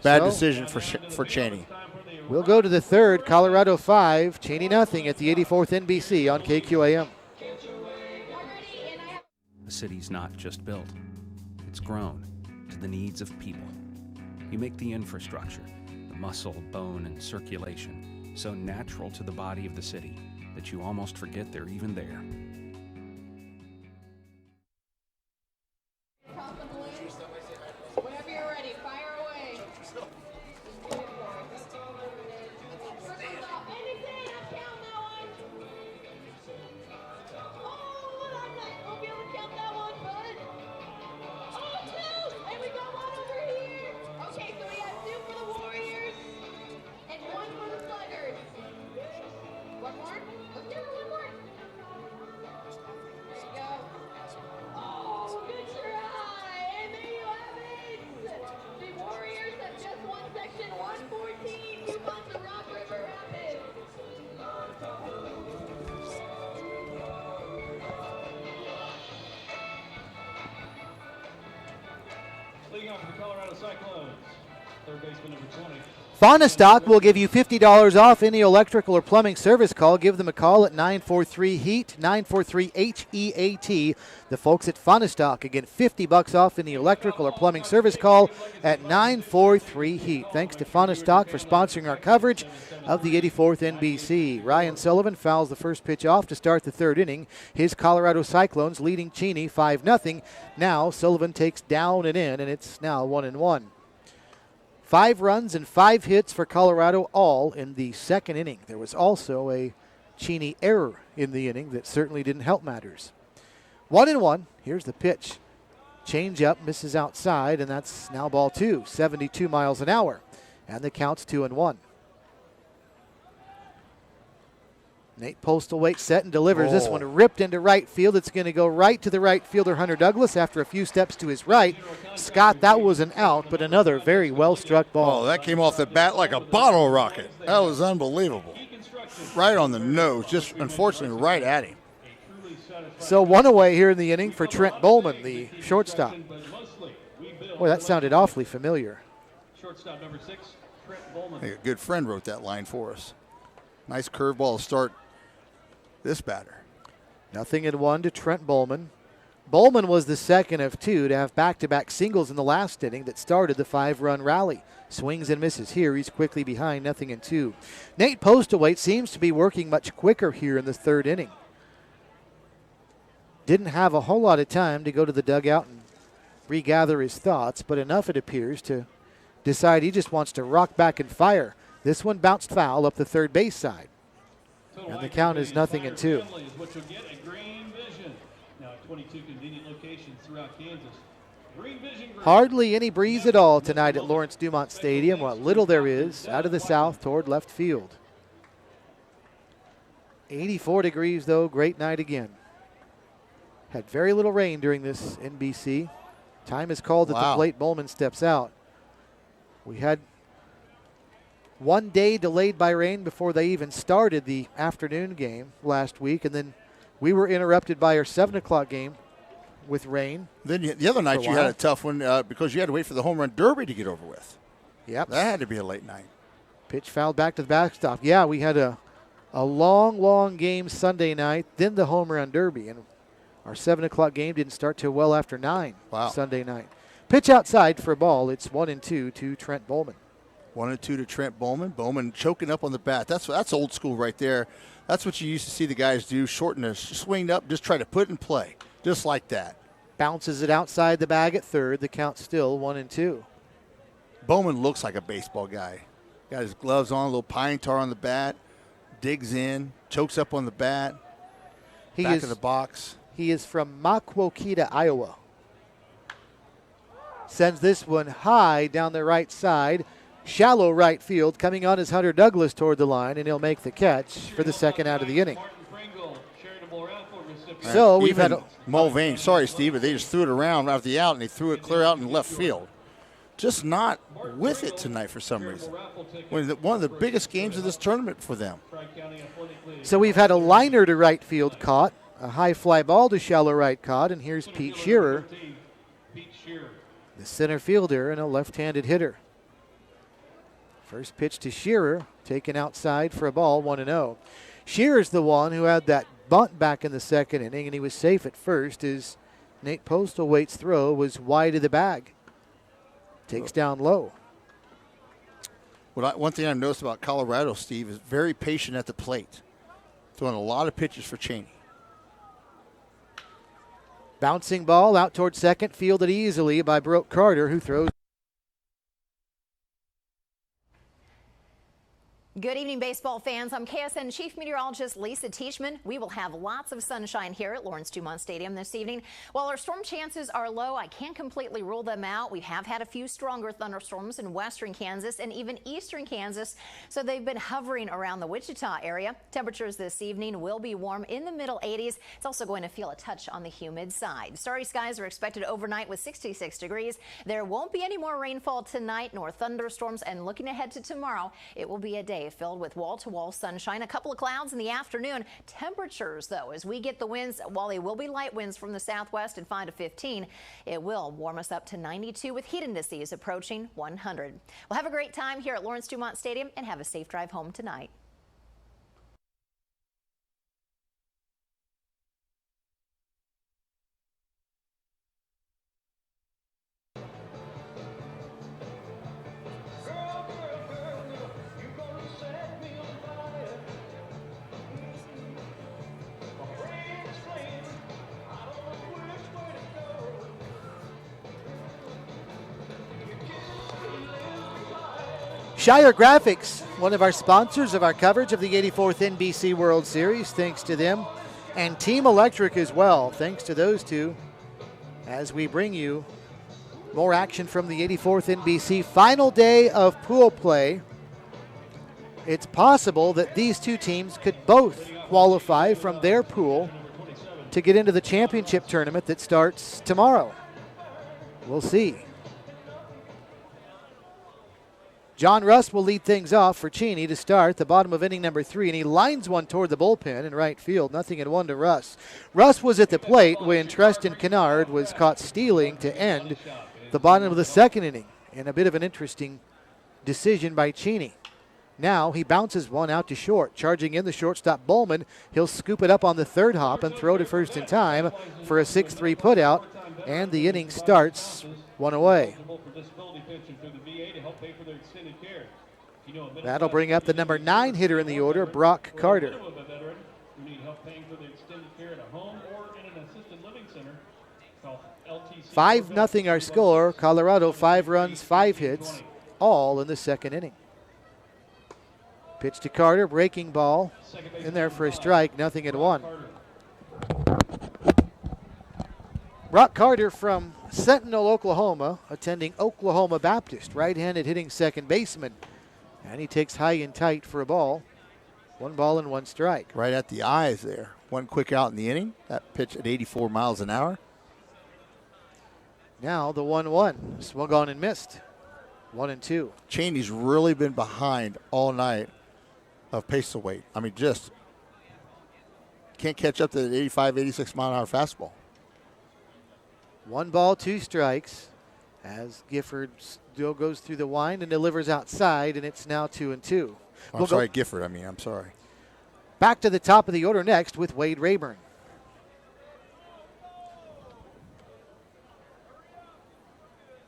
Bad decision for Cheney. We'll go to the third. Colorado 5, Cheney nothing at the 84th NBC on KQAM. The city's not just built, it's grown to the needs of people. You make the infrastructure, the muscle, bone, and circulation so natural to the body of the city that you almost forget they're even there. Whenever you're ready, fire away. Leading off for the Colorado Cyclones, third baseman number 20. Faunastock will give you $50 off any electrical or plumbing service call. Give them a call at 943-HEAT, 943-HEAT. The folks at Faunastock, again, $50 off any electrical or plumbing service call at 943-HEAT. Thanks to Faunastock for sponsoring our coverage of the 84th NBC. Ryan Sullivan fouls the first pitch off to start the third inning. His Colorado Cyclones leading Cheney 5-0. Now Sullivan takes down and in, and it's now 1-1. 5 runs and 5 hits for Colorado, all in the second inning. There was also a Cheney error in the inning that certainly didn't help matters. 1-1. Here's the pitch. Change up, misses outside, and that's now ball 2, 72 miles an hour. And the count's 2-1. Nate Postlethwaite set and delivers this one, ripped into right field. It's going to go right to the right fielder, Hunter Douglas, after a few steps to his right. Scott, that was an out, but another very well-struck ball. Oh, that came off the bat like a bottle rocket. That was unbelievable. Right on the nose, just unfortunately right at him. So 1 away here in the inning for Trent Bowman, the shortstop. Boy, that sounded awfully familiar. Shortstop number 6, Trent Bowman. I think a good friend wrote that line for us. Nice curveball to start this batter. 0-1 to Trent Bowman. Bowman was the second of 2 to have back-to-back singles in the last inning that started the 5-run rally. Swings and misses here. He's quickly behind 0-2. Nate Postlethwaite seems to be working much quicker here in the third inning. Didn't have a whole lot of time to go to the dugout and regather his thoughts, but enough, it appears, to decide he just wants to rock back and fire. This one bounced foul up the third base side. And the count is 0-2. Hardly any breeze at all tonight at Lawrence Dumont Stadium. What little there is out of the south toward left field. 84 degrees, though. Great night again. Had very little rain during this NBC. Time is called at the plate. Bowman steps out. We had 1 day delayed by rain before they even started the afternoon game last week, and then we were interrupted by our 7 o'clock game with rain. Then the other night you had a tough one because you had to wait for the home run derby to get over with. Yep. That had to be a late night. Pitch fouled back to the backstop. Yeah, we had a long game Sunday night, then the home run derby, and our 7 o'clock game didn't start till well after 9 Sunday night. Pitch outside for a ball. It's 1-2 to Trent Bowman. 1-2 to Trent Bowman. Bowman choking up on the bat. That's old school right there. That's what you used to see the guys do. Shorten the swing up, just try to put in play, just like that. Bounces it outside the bag at third. The count's still 1-2. Bowman looks like a baseball guy. Got his gloves on, a little pine tar on the bat, digs in, chokes up on the bat, back of the box. He is from Maquoketa, Iowa. Sends this one high down the right side. Shallow right field. Coming on is Hunter Douglas toward the line, and he'll make the catch for the second out of the inning. So we've had Mulvaney, sorry, Steve, but they just threw it around out the out, and they threw it clear out in left field. Just not with it tonight for some reason. One of the biggest games of this tournament for them. So we've had a liner to right field caught, a high fly ball to shallow right caught, and here's Pete Shearer, the center fielder and a left-handed hitter. First pitch to Shearer, taken outside for a ball, 1-0. Shearer's the one who had that bunt back in the second inning, and he was safe at first as Nate Postlethwaite's throw was wide of the bag. Takes down low. One thing I've noticed about Colorado, Steve, is very patient at the plate. Throwing a lot of pitches for Cheney. Bouncing ball out toward second, fielded easily by Broke Carter, who throws. Good evening, baseball fans. I'm KSN Chief Meteorologist Lisa Teachman. We will have lots of sunshine here at Lawrence Dumont Stadium this evening. While our storm chances are low, I can't completely rule them out. We have had a few stronger thunderstorms in western Kansas and even eastern Kansas, so they've been hovering around the Wichita area. Temperatures this evening will be warm in the middle 80s. It's also going to feel a touch on the humid side. Starry skies are expected overnight with 66 degrees. There won't be any more rainfall tonight nor thunderstorms, and looking ahead to tomorrow, it will be a day filled with wall-to-wall sunshine, a couple of clouds in the afternoon. Temperatures, though, as we get the winds, while they will be light winds from the southwest at 5 to 15, it will warm us up to 92 with heat indices approaching 100. Well, have a great time here at Lawrence Dumont Stadium and have a safe drive home tonight. Shire Graphics, one of our sponsors of our coverage of the 84th NBC World Series. Thanks to them. And Team Electric as well. Thanks to those two as we bring you more action from the 84th NBC. Final day of pool play. It's possible that these two teams could both qualify from their pool to get into the championship tournament that starts tomorrow. We'll see. John Russ will lead things off for Cheney to start the bottom of inning number 3, and he lines one toward the bullpen in right field. 0-1 to Russ. Russ was at the plate when Tristan Kennard was caught stealing to end the bottom of the second inning, and a bit of an interesting decision by Cheney. Now he bounces one out to short. Charging in the shortstop Bowman. He'll scoop it up on the third hop and throw to first in time for a 6-3 putout, and the inning starts one away. That'll bring up the number 9 hitter in the order, Brock Carter. 5-0 our score. Colorado 5 runs, 5 hits, all in the second inning. Pitch to Carter, breaking ball in there for a strike, 0-1. Brock Carter from Sentinel, Oklahoma, attending Oklahoma Baptist, right-handed hitting second baseman. And he takes high and tight for a ball. 1 ball and 1 strike. Right at the eyes there. One quick out in the inning. That pitch at 84 miles an hour. Now the 1-1. Swung on and missed. 1-2. Cheney's really been behind all night of Postlethwaite. I mean, just can't catch up to the 85, 86 mile an hour fastball. 1 ball, 2 strikes. As Gifford still goes through the wind and delivers outside, and it's now 2-2. I'm sorry, Gifford. I'm sorry. Back to the top of the order next with Wade Rayburn.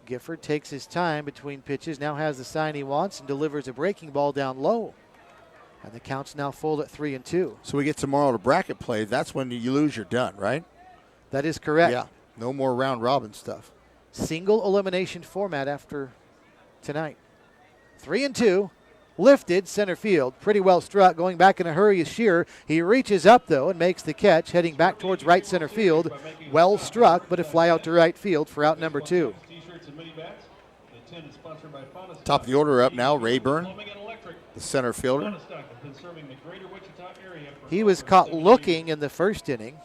Gifford takes his time between pitches, now has the sign he wants, and delivers a breaking ball down low. And the count's now full at 3-2. So we get tomorrow to bracket play. That's when you lose, you're done, right? That is correct. Yeah, no more round robin stuff. Single elimination format after tonight. 3-2, lifted center field. Pretty well struck. Going back in a hurry is Shearer. He reaches up, though, and makes the catch, heading back towards right center field. Well struck, but a fly out to right field for out number 2. bats. The 10 is sponsored by Fauna Top of the order up now, Rayburn, the center fielder. He was caught looking in the first inning.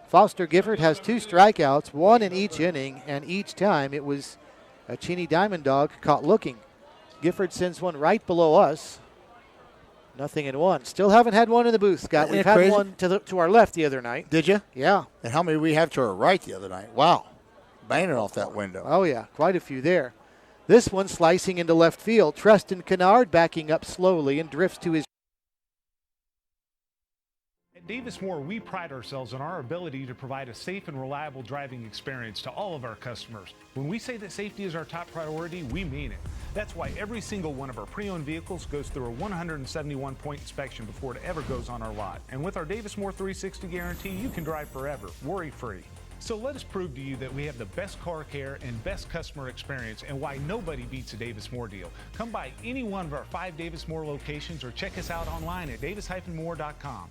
Foster Gifford has 2 strikeouts, 1 in each inning, and each time it was a Cheney Diamond Dog caught looking. Gifford sends one right below us. 0-1. Still haven't had one in the booth, Scott. We've had one to our left the other night. Did you? Yeah. And how many did we have to our right the other night? Wow. Banging off that window. Oh, yeah. Quite a few there. This one slicing into left field. Treston Kennard backing up slowly and drifts to his. At Davis Moore, we pride ourselves on our ability to provide a safe and reliable driving experience to all of our customers. When we say that safety is our top priority, we mean it. That's why every single one of our pre-owned vehicles goes through a 171-point inspection before it ever goes on our lot. And with our Davis Moore 360 guarantee, you can drive forever, worry-free. So let us prove to you that we have the best car care and best customer experience, and why nobody beats a Davis Moore deal. Come by any one of our 5 Davis Moore locations or check us out online at davis-moore.com.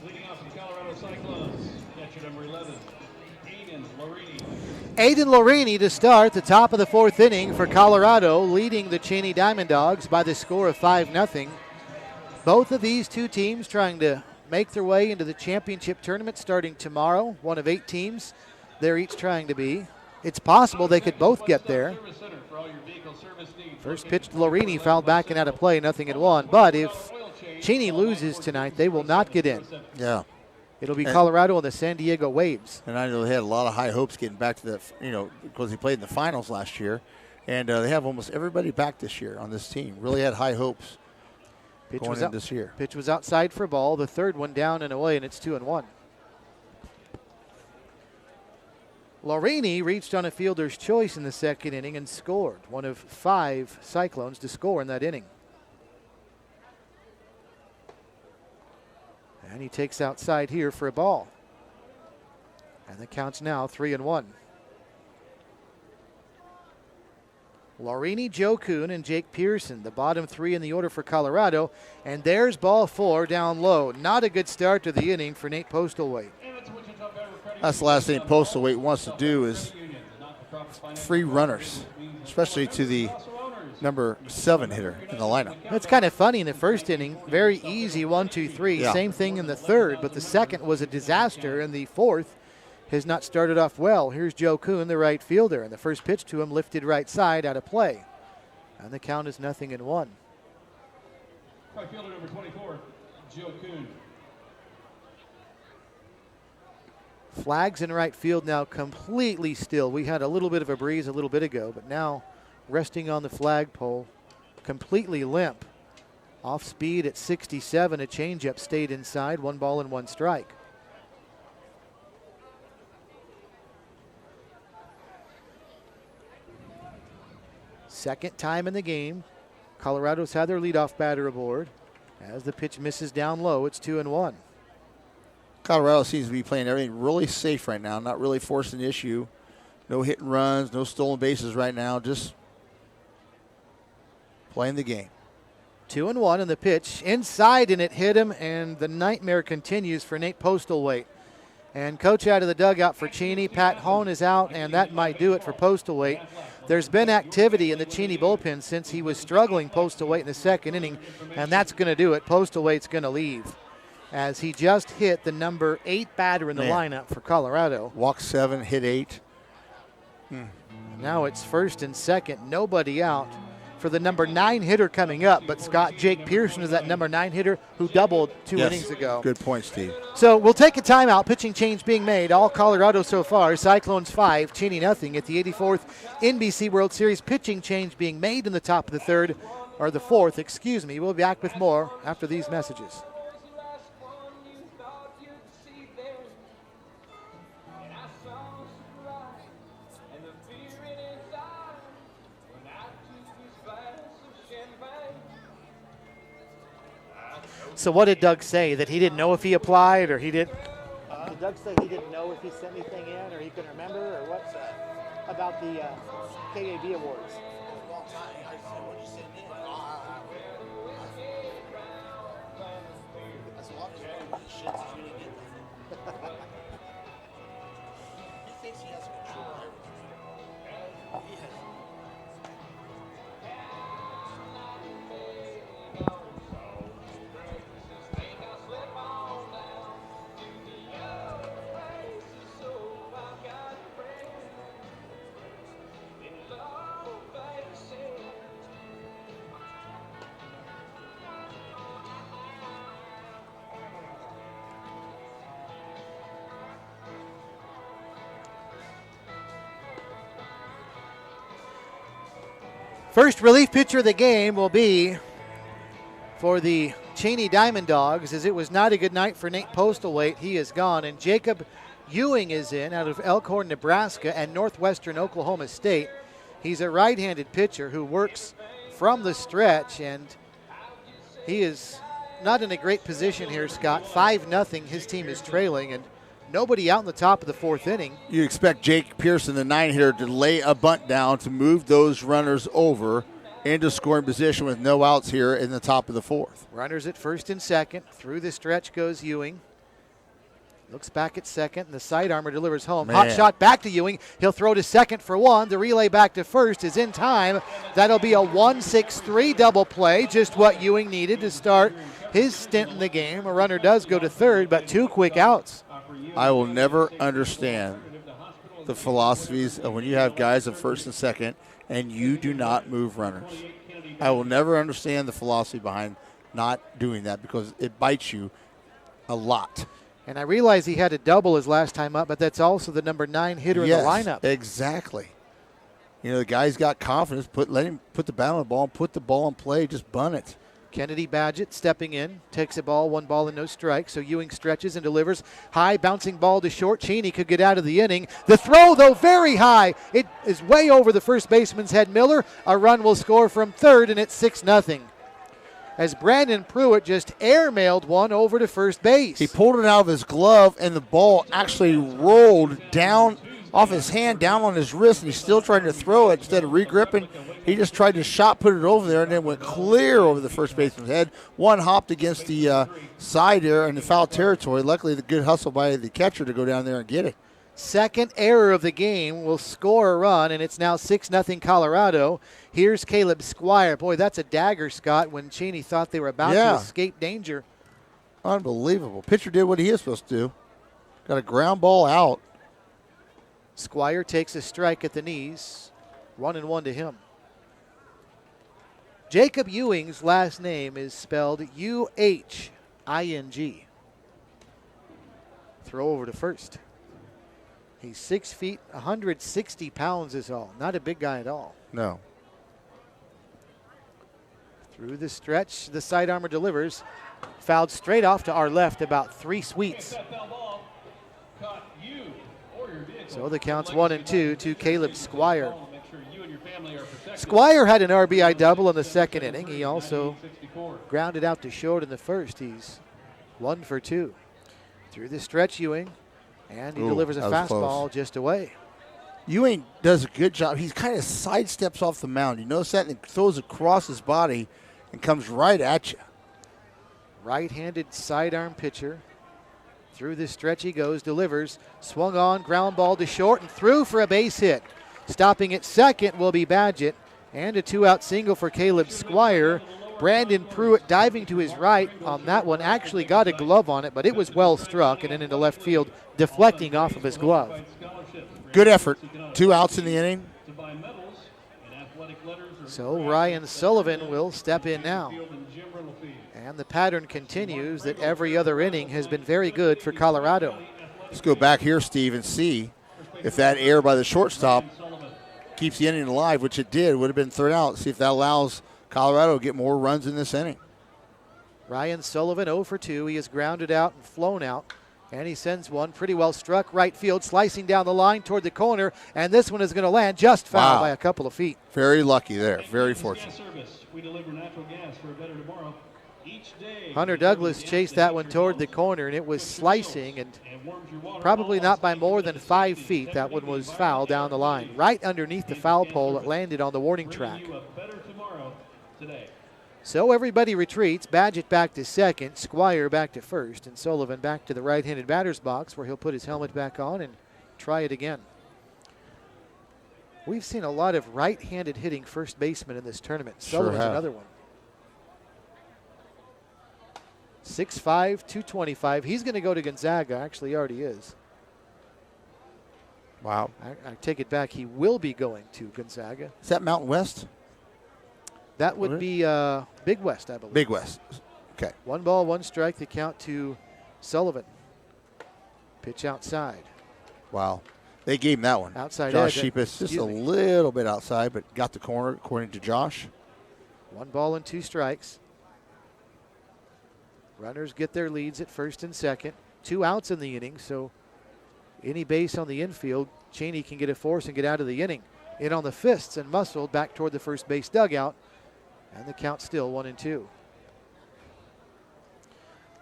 Leading off the Colorado Cyclones, catcher number 11, Aiden Lorini. Aiden Lorini to start the top of the 4th inning for Colorado, leading the Cheney Diamond Dogs by the score of 5-0. Both of these 2 teams trying to make their way into the championship tournament starting tomorrow. One of 8 teams they're each trying to be. It's possible they could both get there. First pitch to Lorini, fouled back and out of play, 0-1. But if Cheney loses tonight, they will not get in. Yeah. It'll be Colorado and the San Diego Waves. And I know they had a lot of high hopes getting back to the, because he played in the finals last year. And they have almost everybody back this year on this team. Really had high hopes going in this year. Pitch was outside for a ball. The third one down and away, and it's 2-1. Lorini reached on a fielder's choice in the second inning and scored. One of 5 Cyclones to score in that inning. And he takes outside here for a ball. And the count's now 3-1. Lorini, Joe Kuhn, and Jake Pearson, the bottom 3 in the order for Colorado. And there's ball 4 down low. Not a good start to the inning for Nate Postlethwaite. That's the last thing Postlethwaite wants to do is free runners, especially to the number 7 hitter in the lineup. That's kind of funny in the first inning. Very easy 1, 2, 3. Yeah. Same thing in the third, but the second was a disaster, and the fourth has not started off well. Here's Joe Kuhn, the right fielder, and the first pitch to him lifted right side out of play. And the count is 0-1. Right fielder number 24, Joe Kuhn. Flags in right field now completely still. We had a little bit of a breeze a little bit ago, but now resting on the flagpole, completely limp. Off speed at 67, a changeup stayed inside, 1 ball and 1 strike. Second time in the game, Colorado's had their leadoff batter aboard. As the pitch misses down low, it's 2-1. Colorado seems to be playing everything really safe right now, not really forcing the issue. No hit and runs, no stolen bases right now, just playing the game. 2-1 in the pitch. Inside, and it hit him, and the nightmare continues for Nate Postlethwaite. And coach out of the dugout for Cheney. Pat Hone is out, and that might do it for Postlethwaite. There's been activity in the Cheney bullpen since he was struggling, Postlethwaite, in the second inning, and that's going to do it. Postlethwaite's going to leave as he just hit the number 8 batter in the lineup for Colorado. Walked 7, hit 8. Now it's first and second, nobody out. for the number 9 hitter coming up. But Scott, Jake Pearson is that number 9 hitter who doubled 2 innings ago. Good point, Steve. So we'll take a timeout. Pitching change being made. All Colorado so far. Cyclones 5, Cheney nothing at the 84th NBC World Series. Pitching change being made in the top of the third, or the fourth, excuse me. We'll be back with more after these messages. So what did Doug say? That he didn't know if he applied, or he did? Did Doug say he didn't know if he sent anything in, or he couldn't remember, or what? About the KAB awards? First relief pitcher of the game will be for the Cheney Diamond Dogs, as it was not a good night for Nate Postlethwaite. He is gone, and Jacob Ewing is in out of Elkhorn, Nebraska, and Northwestern Oklahoma State. He's a right-handed pitcher who works from the stretch, and he is not in a great position here, Scott. 5-0, his team is trailing, and nobody out in the top of the fourth inning. You expect Jake Pearson, the 9 hitter, to lay a bunt down to move those runners over into scoring position with no outs here in the top of the fourth. Runners at first and second. Through the stretch goes Ewing. Looks back at second, and the side armor delivers home. Man. Hot shot back to Ewing. He'll throw to second for one. The relay back to first is in time. That'll be a 1-6-3 double play, just what Ewing needed to start his stint in the game. A runner does go to third, but 2 quick outs. I will never understand the philosophies of when you have guys at first and second and you do not move runners. I will never understand the philosophy behind not doing that, because it bites you a lot. And I realize he had a double his last time up, but that's also the number 9 hitter in the lineup. Exactly. You know, the guy's got confidence. Let him put the bat on the ball and put the ball in play. Just bunt it. Kennedy Badgett stepping in, takes a ball, 1 ball and no strike. So Ewing stretches and delivers. High bouncing ball to short. Cheney could get out of the inning. The throw, though, very high. It is way over the first baseman's head, Miller. A run will score from third, and it's 6-0. As Brandon Pruitt just airmailed one over to first base. He pulled it out of his glove, and the ball actually rolled down off his hand, down on his wrist, and he's still trying to throw it. Instead of regripping, he just tried to shot put it over there, and then went clear over the first baseman's head. One hopped against the side there in the foul territory. Luckily, the good hustle by the catcher to go down there and get it. Second error of the game will score a run, and it's now 6-0 Colorado. Here's Caleb Squire. Boy, that's a dagger, Scott, when Cheney thought they were about to escape danger. Unbelievable. Pitcher did what he is supposed to do. Got a ground ball out. Squire takes a strike at the knees. 1-1 to him. Jacob Ewing's last name is spelled U-H-I-N-G. Throw over to first. He's 6 feet, 160 pounds is all. Not a big guy at all. No. Through the stretch, the side armor delivers. Fouled straight off to our left, about 3 sweets. So the count's 1-2 to Caleb Squire. Squire had an RBI double in the second inning. He also grounded out to short in the first. He's 1 for 2. Through the stretch, Ewing. And he delivers a fastball just away. Ewing does a good job. He kind of sidesteps off the mound. You notice that, and throws across his body and comes right at you. Right-handed sidearm pitcher. Through the stretch he goes, delivers. Swung on, ground ball to short, and through for a base hit. Stopping at second will be Badgett. And a 2-out single for Caleb Squire. Brandon Pruitt diving to his right on that one. Actually got a glove on it, but it was well struck and then into left field, deflecting off of his glove. Good effort. 2 outs in the inning. So Ryan Sullivan will step in now. And the pattern continues that every other inning has been very good for Colorado. Let's go back here, Steve, and see if that error by the shortstop keeps the inning alive, which it did. Would have been third out. See if that allows Colorado to get more runs in this inning. Ryan Sullivan 0 for 2. He is grounded out and flown out. And he sends one pretty well struck right field, slicing down the line toward the corner. And this one is going to land just foul by a couple of feet. Very lucky there. Very fortunate. Hunter Douglas chased that one toward the corner, and it was slicing, and probably not by more than 5 feet. That one was foul down the line. Right underneath the foul pole, it landed on the warning track. So everybody retreats. Badgett back to second, Squire back to first, and Sullivan back to the right-handed batter's box where he'll put his helmet back on and try it again. We've seen a lot of right-handed hitting first basemen in this tournament. Sullivan's another one. 6'5", 225. He's going to go to Gonzaga. Actually, he already is. Wow. I take it back. He will be going to Gonzaga. Is that Mountain West? That would be Big West, I believe. Big West. Okay. 1 ball, 1 strike. The count to Sullivan. Pitch outside. Wow. They gave him that one. Outside Josh edge. Sheepus just a little bit outside, but got the corner, according to Josh. 1 ball and 2 strikes. Runners get their leads at first and second. 2 outs in the inning, so any base on the infield, Cheney can get a force and get out of the inning. In on the fists and muscled back toward the first base dugout, and the count still 1-2.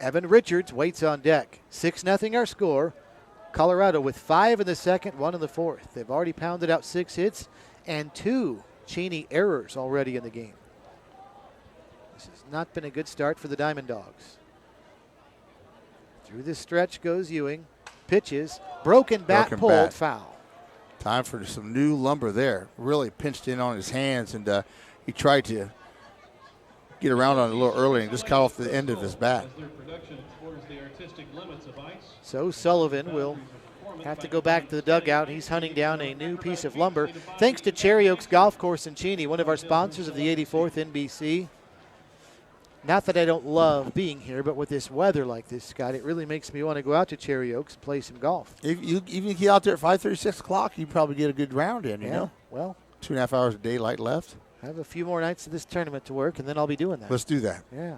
Evan Richards waits on deck. 6-0 our score. Colorado with 5 in the second, 1 in the fourth. They've already pounded out 6 hits and 2 Cheney errors already in the game. This has not been a good start for the Diamond Dogs. Through this stretch goes Ewing. Pitches. Broken bat pulled. Foul. Time for some new lumber there. Really pinched in on his hands, and he tried to get around on it a little early and just cut off the end of his bat. So Sullivan will have to go back to the dugout. He's hunting down a new piece of lumber. Thanks to Cherry Oaks Golf Course in Cheney, one of our sponsors of the 84th NBC. Not that I don't love being here, but with this weather like this, Scott, it really makes me want to go out to Cherry Oaks and play some golf. Even if you get out there at 5:30, 6 o'clock, you probably get a good round in, you know? Well, 2.5 hours of daylight left. I have a few more nights of this tournament to work, and then I'll be doing that. Let's do that. Yeah.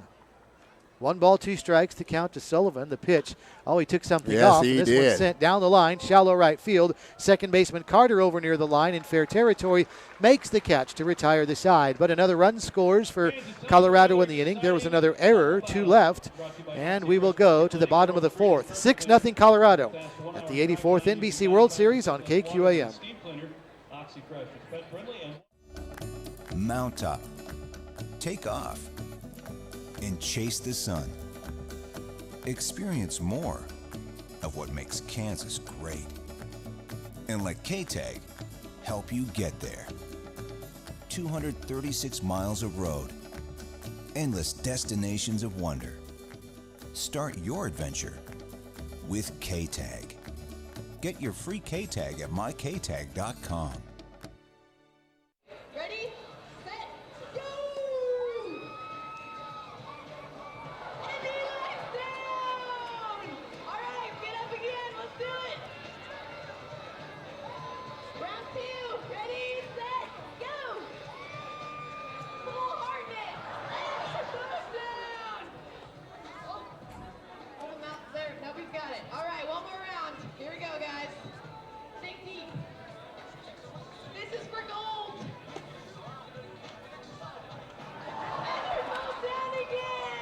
1 ball, 2 strikes to count to Sullivan. The pitch. Oh, he took something yes, off. He this did. one sent down the line, shallow right field. Second baseman Carter over near the line in fair territory makes the catch to retire the side. But another run scores for Colorado in the inning. There was another error, 2 left, and we will go to the bottom of the fourth. 6-0 Colorado at the 84th NBC World Series on KQAM. Mount up, take off, and chase the sun. Experience more of what makes Kansas great. And let K-Tag help you get there. 236 miles of road, endless destinations of wonder. Start your adventure with K-Tag. Get your free K-Tag at myktag.com. Ready, set, go! And the lights down! All right, get up again. Let's do it. Round 2. Ready, set, go! Full hardness. Touchdown! Oh, hold him out there. Nobody's got it. All right, one more round. Here we go, guys. Think deep. This is for gold.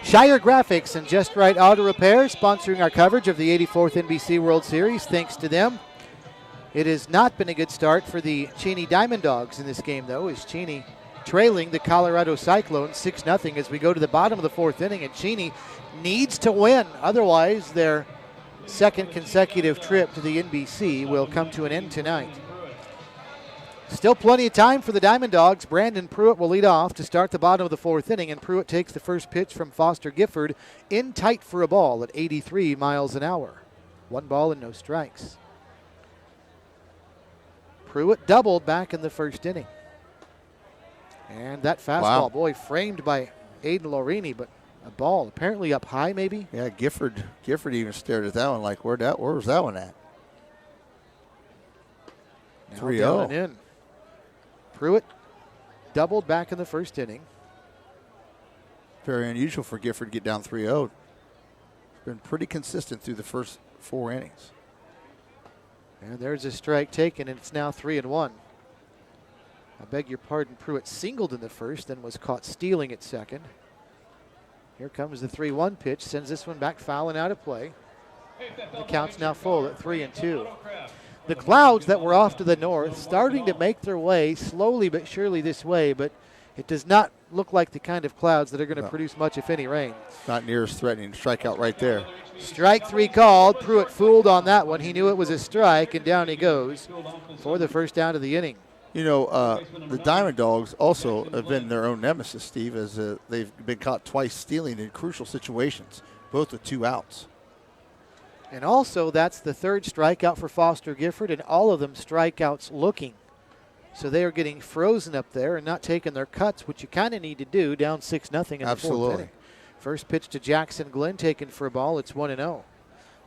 Shire Graphics and Just Right Auto Repair sponsoring our coverage of the 84th NBC World Series. Thanks to them. It has not been a good start for the Cheney Diamond Dogs in this game, though, as Cheney trailing the Colorado Cyclones 6-0 as we go to the bottom of the fourth inning, and Cheney needs to win. Otherwise, their second consecutive trip to the NBC will come to an end tonight. Still plenty of time for the Diamond Dogs. Brandon Pruitt will lead off to start the bottom of the fourth inning, and Pruitt takes the first pitch from Foster Gifford in tight for a ball at 83 miles an hour. 1 ball and no strikes. Pruitt doubled back in the first inning. And that fastball, Wow. boy, framed by Aiden Lorini, but a ball apparently up high maybe. Yeah, Gifford even stared at that one like, where was that one at? Now 3-0. down and in. Pruitt doubled back in the first inning. Very unusual for Gifford to get down 3-0. Been pretty consistent through the first 4 innings. And there's a strike taken, and it's now 3-1. I beg your pardon, Pruitt singled in the first, then was caught stealing at second. Here comes the 3-1 pitch, sends this one back foul and out of play. The count's now full at 3-2. The clouds that were off to the north starting to make their way slowly but surely this way, but it does not look like the kind of clouds that are going to produce much, if any, rain. Not near as threatening. Strikeout right there. Strike 3 called. Pruitt fooled on that one. He knew it was a strike, and down he goes for the first down of the inning. You know, the Diamond Dogs also have been their own nemesis, Steve, as they've been caught twice stealing in crucial situations, both with 2 outs. And also, that's the third strikeout for Foster Gifford, and all of them strikeouts looking. So they are getting frozen up there and not taking their cuts, which you kind of need to do, down 6-0 in the fourth inning. First pitch to Jackson Glenn, taken for a ball. It's 1-0.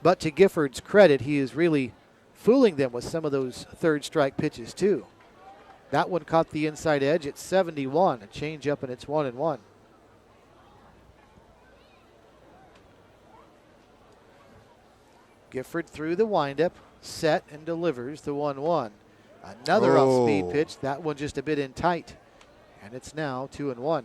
But to Gifford's credit, he is really fooling them with some of those third strike pitches, too. That one caught the inside edge at 71, a changeup, and it's 1-1. Gifford through the windup, set, and delivers the 1-1. Another off-speed pitch. That one just a bit in tight. And it's now 2-1.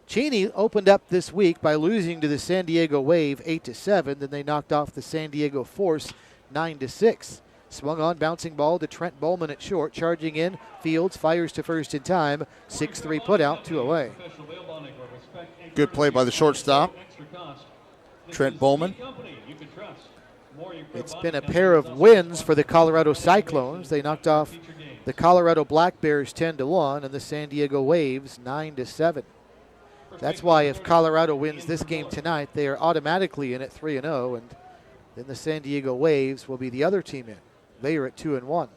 Cheney opened up this week by losing to the San Diego Wave 8-7. Then they knocked off the San Diego Force 9-6. Swung on, bouncing ball to Trent Bowman at short. Charging in, Fields fires to first in time. 6-3 put out, 2 away. Good play by the shortstop, Trent Bowman. It's been a pair of wins for the Colorado Cyclones. They knocked off the Colorado Black Bears 10-1 and the San Diego Waves 9-7. That's why if Colorado wins this game tonight, they are automatically in at 3-0, and then the San Diego Waves will be the other team in. They are at 2-1.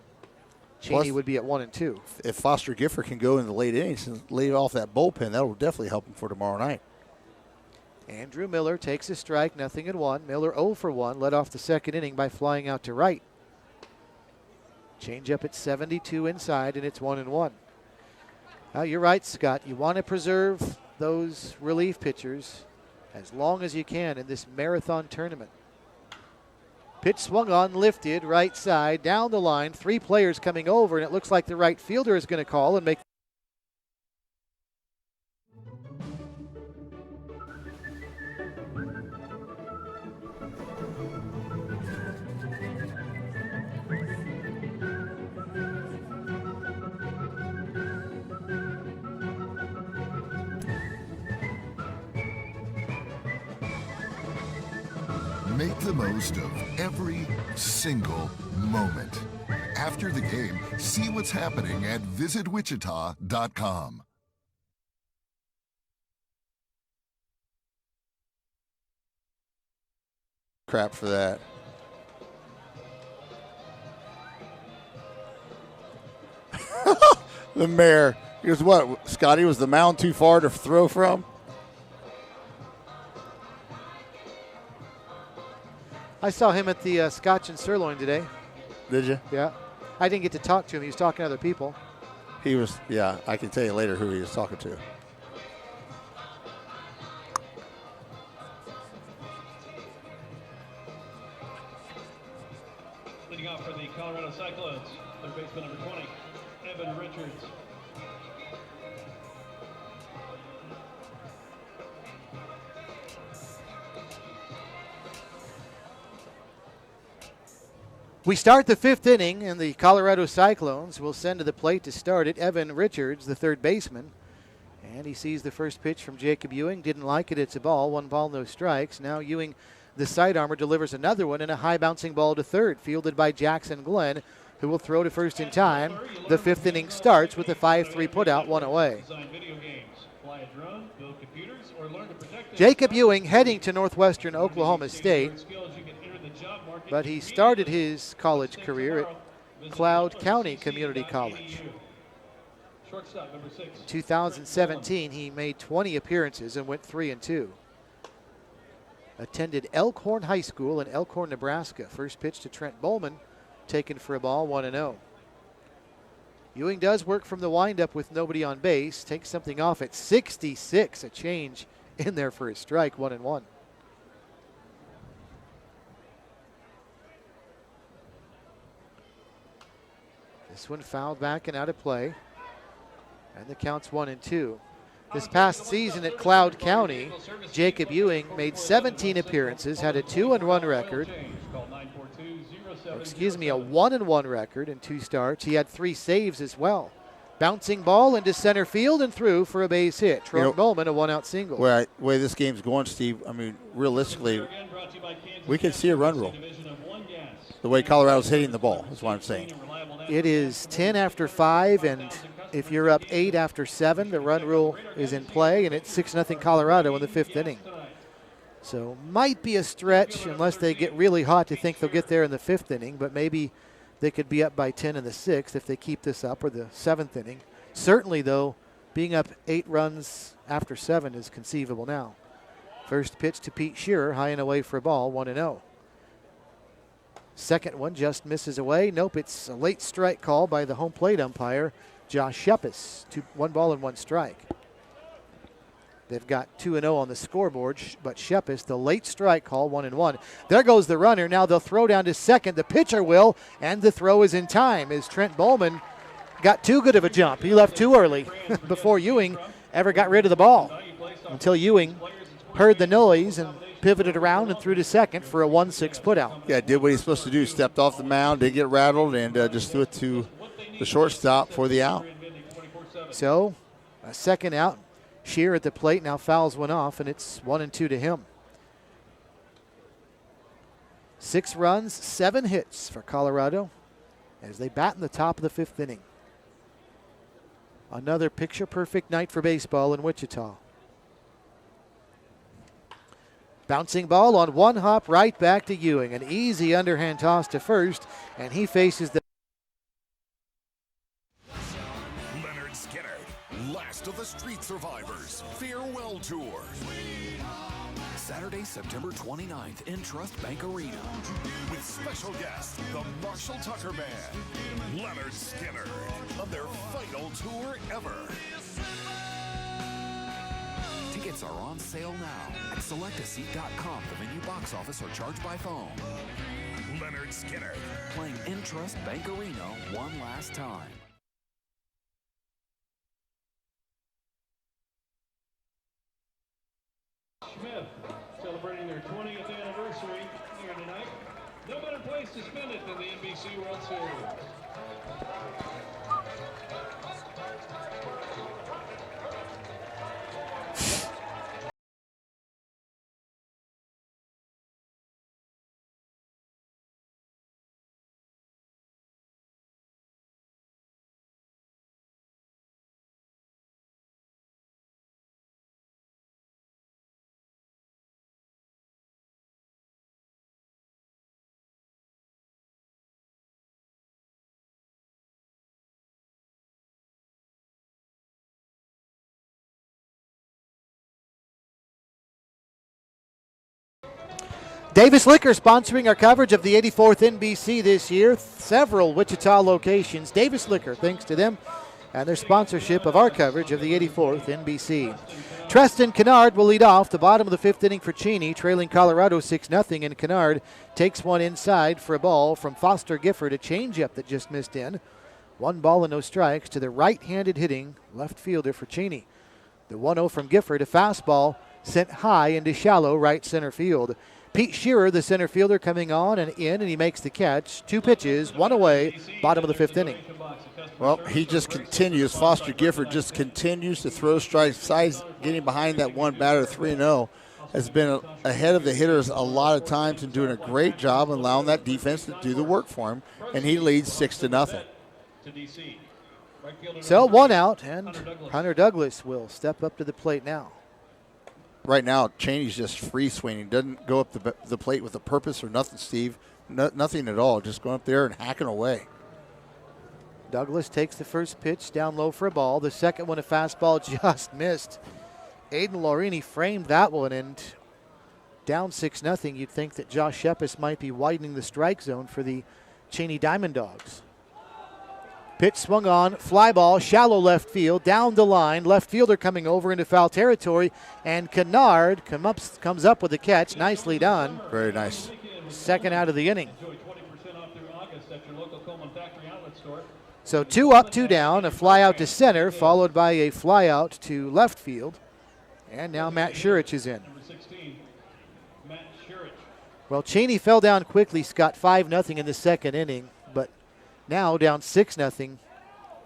Cheney would be at 1-2. If Foster Gifford can go in the late innings and lay off that bullpen, that will definitely help him for tomorrow night. Andrew Miller takes a strike, 0-1. Miller 0 for 1, led off the second inning by flying out to right. Change up at 72 inside, and it's 1-1. Now, you're right, Scott. You want to preserve those relief pitchers as long as you can in this marathon tournament. Pitch swung on, lifted, right side, down the line. 3 players coming over, and it looks like the right fielder is going to call and make. Make the most of every single moment. After the game, see what's happening at visitwichita.com. Crap for that. The mayor. He goes, what, Scotty, was the mound too far to throw from? I saw him at the Scotch and Sirloin today. Did you? Yeah. I didn't get to talk to him. He was talking to other people. He was, yeah, I can tell you later who he was talking to. Leading off for the Colorado Cyclones, third baseman number 20, Evan Richards. We start the 5th inning, and the Colorado Cyclones will send to the plate to start it Evan Richards, the third baseman. And he sees the first pitch from Jacob Ewing. Didn't like it. It's a ball. 1 ball, no strikes. Now Ewing, the sidearmer, delivers another one and a high bouncing ball to third, fielded by Jackson Glenn, who will throw to first in time. The 5th inning starts with a 5-3 putout, 1 away. Jacob Ewing heading to Northwestern Oklahoma State, but he started his college career at Cloud County Community College. Shortstop, number 6. In 2017, he made 20 appearances and went 3-2. Attended Elkhorn High School in Elkhorn, Nebraska. First pitch to Trent Bowman, taken for a ball, 1-0. Ewing does work from the windup with nobody on base. Takes something off at 66. A change in there for a strike, 1-1. This one fouled back and out of play. And the count's 1-2. This past season at Cloud County, Jacob Ewing made 17 appearances, had a 2-1 record. Excuse me, a 1-1 record in 2 starts. He had 3 saves as well. Bouncing ball into center field and through for a base hit. Trent Bowman, a 1-out single. Way this game's going, Steve, I mean, realistically, we can see a run rule. The way Colorado's hitting the ball is what I'm saying. It is 10 after 5, and if you're up 8 after 7, the run rule is in play, and it's 6-0 Colorado in the 5th inning. So might be a stretch unless they get really hot to think they'll get there in the 5th inning, but maybe they could be up by 10 in the 6th if they keep this up, or the 7th inning. Certainly, though, being up 8 runs after 7 is conceivable now. First pitch to Pete Shearer, high and away for a ball, 1-0. Second one just misses away. Nope, it's a late strike call by the home plate umpire, Josh Shepis. 1 ball and 1 strike. They've got 2-0 on the scoreboard, but Shepis, the late strike call, 1-1. There goes the runner. Now they'll throw down to second. The pitcher will, and the throw is in time as Trent Bowman got too good of a jump. He left too early before Ewing ever got rid of the ball, until Ewing heard the noise and pivoted around and threw to second for a 1-6 putout. Yeah, did what he's supposed to do. Stepped off the mound, didn't get rattled, and just threw it to the shortstop for the out. So a second out. Shear at the plate now fouls one off, and it's 1-2 to him. 6 runs, 7 hits for Colorado as they bat in the top of the 5th inning. Another picture-perfect night for baseball in Wichita. Bouncing ball on one hop right back to Ewing. An easy underhand toss to first, and he faces the Leonard Skinner, last of the street survivors, farewell tour. Saturday, September 29th in Trust Bank Arena. With special guest, the Marshall Tucker Band, Leonard Skinner, on their final tour ever. Tickets are on sale now at selectaseat.com, the venue box office, or charged by phone. Leonard Skinner, playing in Trust Bank Arena one last time. Smith celebrating their 20th anniversary here tonight. No better place to spend it than the NBC World Series. Davis Liquor sponsoring our coverage of the 84th NBC this year. Several Wichita locations. Davis Liquor, thanks to them and their sponsorship of our coverage of the 84th NBC. Treston Kennard will lead off the bottom of the 5th inning for Cheney, trailing Colorado 6-0, and Kennard takes one inside for a ball from Foster Gifford, a changeup that just missed in. 1 ball and no strikes to the right-handed hitting left fielder for Cheney. The 1-0 from Gifford, a fastball sent high into shallow right center field. Pete Shearer, the center fielder, coming on and in, and he makes the catch. 2 pitches, 1 away, bottom of the 5th inning. Well, he just continues. Foster Gifford just continues to throw strikes. Besides getting behind that one batter, 3-0, has been ahead of the hitters a lot of times and doing a great job allowing that defense to do the work for him, and he leads 6-0. So 1 out, and Hunter Douglas will step up to the plate now. Right now, Cheney's just free swinging. Doesn't go up the plate with a purpose or nothing, Steve. Nothing at all. Just going up there and hacking away. Douglas takes the first pitch down low for a ball. The second one, a fastball, just missed. Aiden Lorini framed that one, and down 6-0. You'd think that Josh Shepis might be widening the strike zone for the Cheney Diamond Dogs. Pitch swung on, fly ball, shallow left field, down the line. Left fielder coming over into foul territory, and Kennard comes up with the catch. Nicely done. Very nice. Second out of the inning. So 2 up, 2 down, a fly out to center, followed by a fly out to left field. And now Matt Shurich is in. Well, Cheney fell down quickly, Scott, 5-0 in the second inning, but now down 6-0.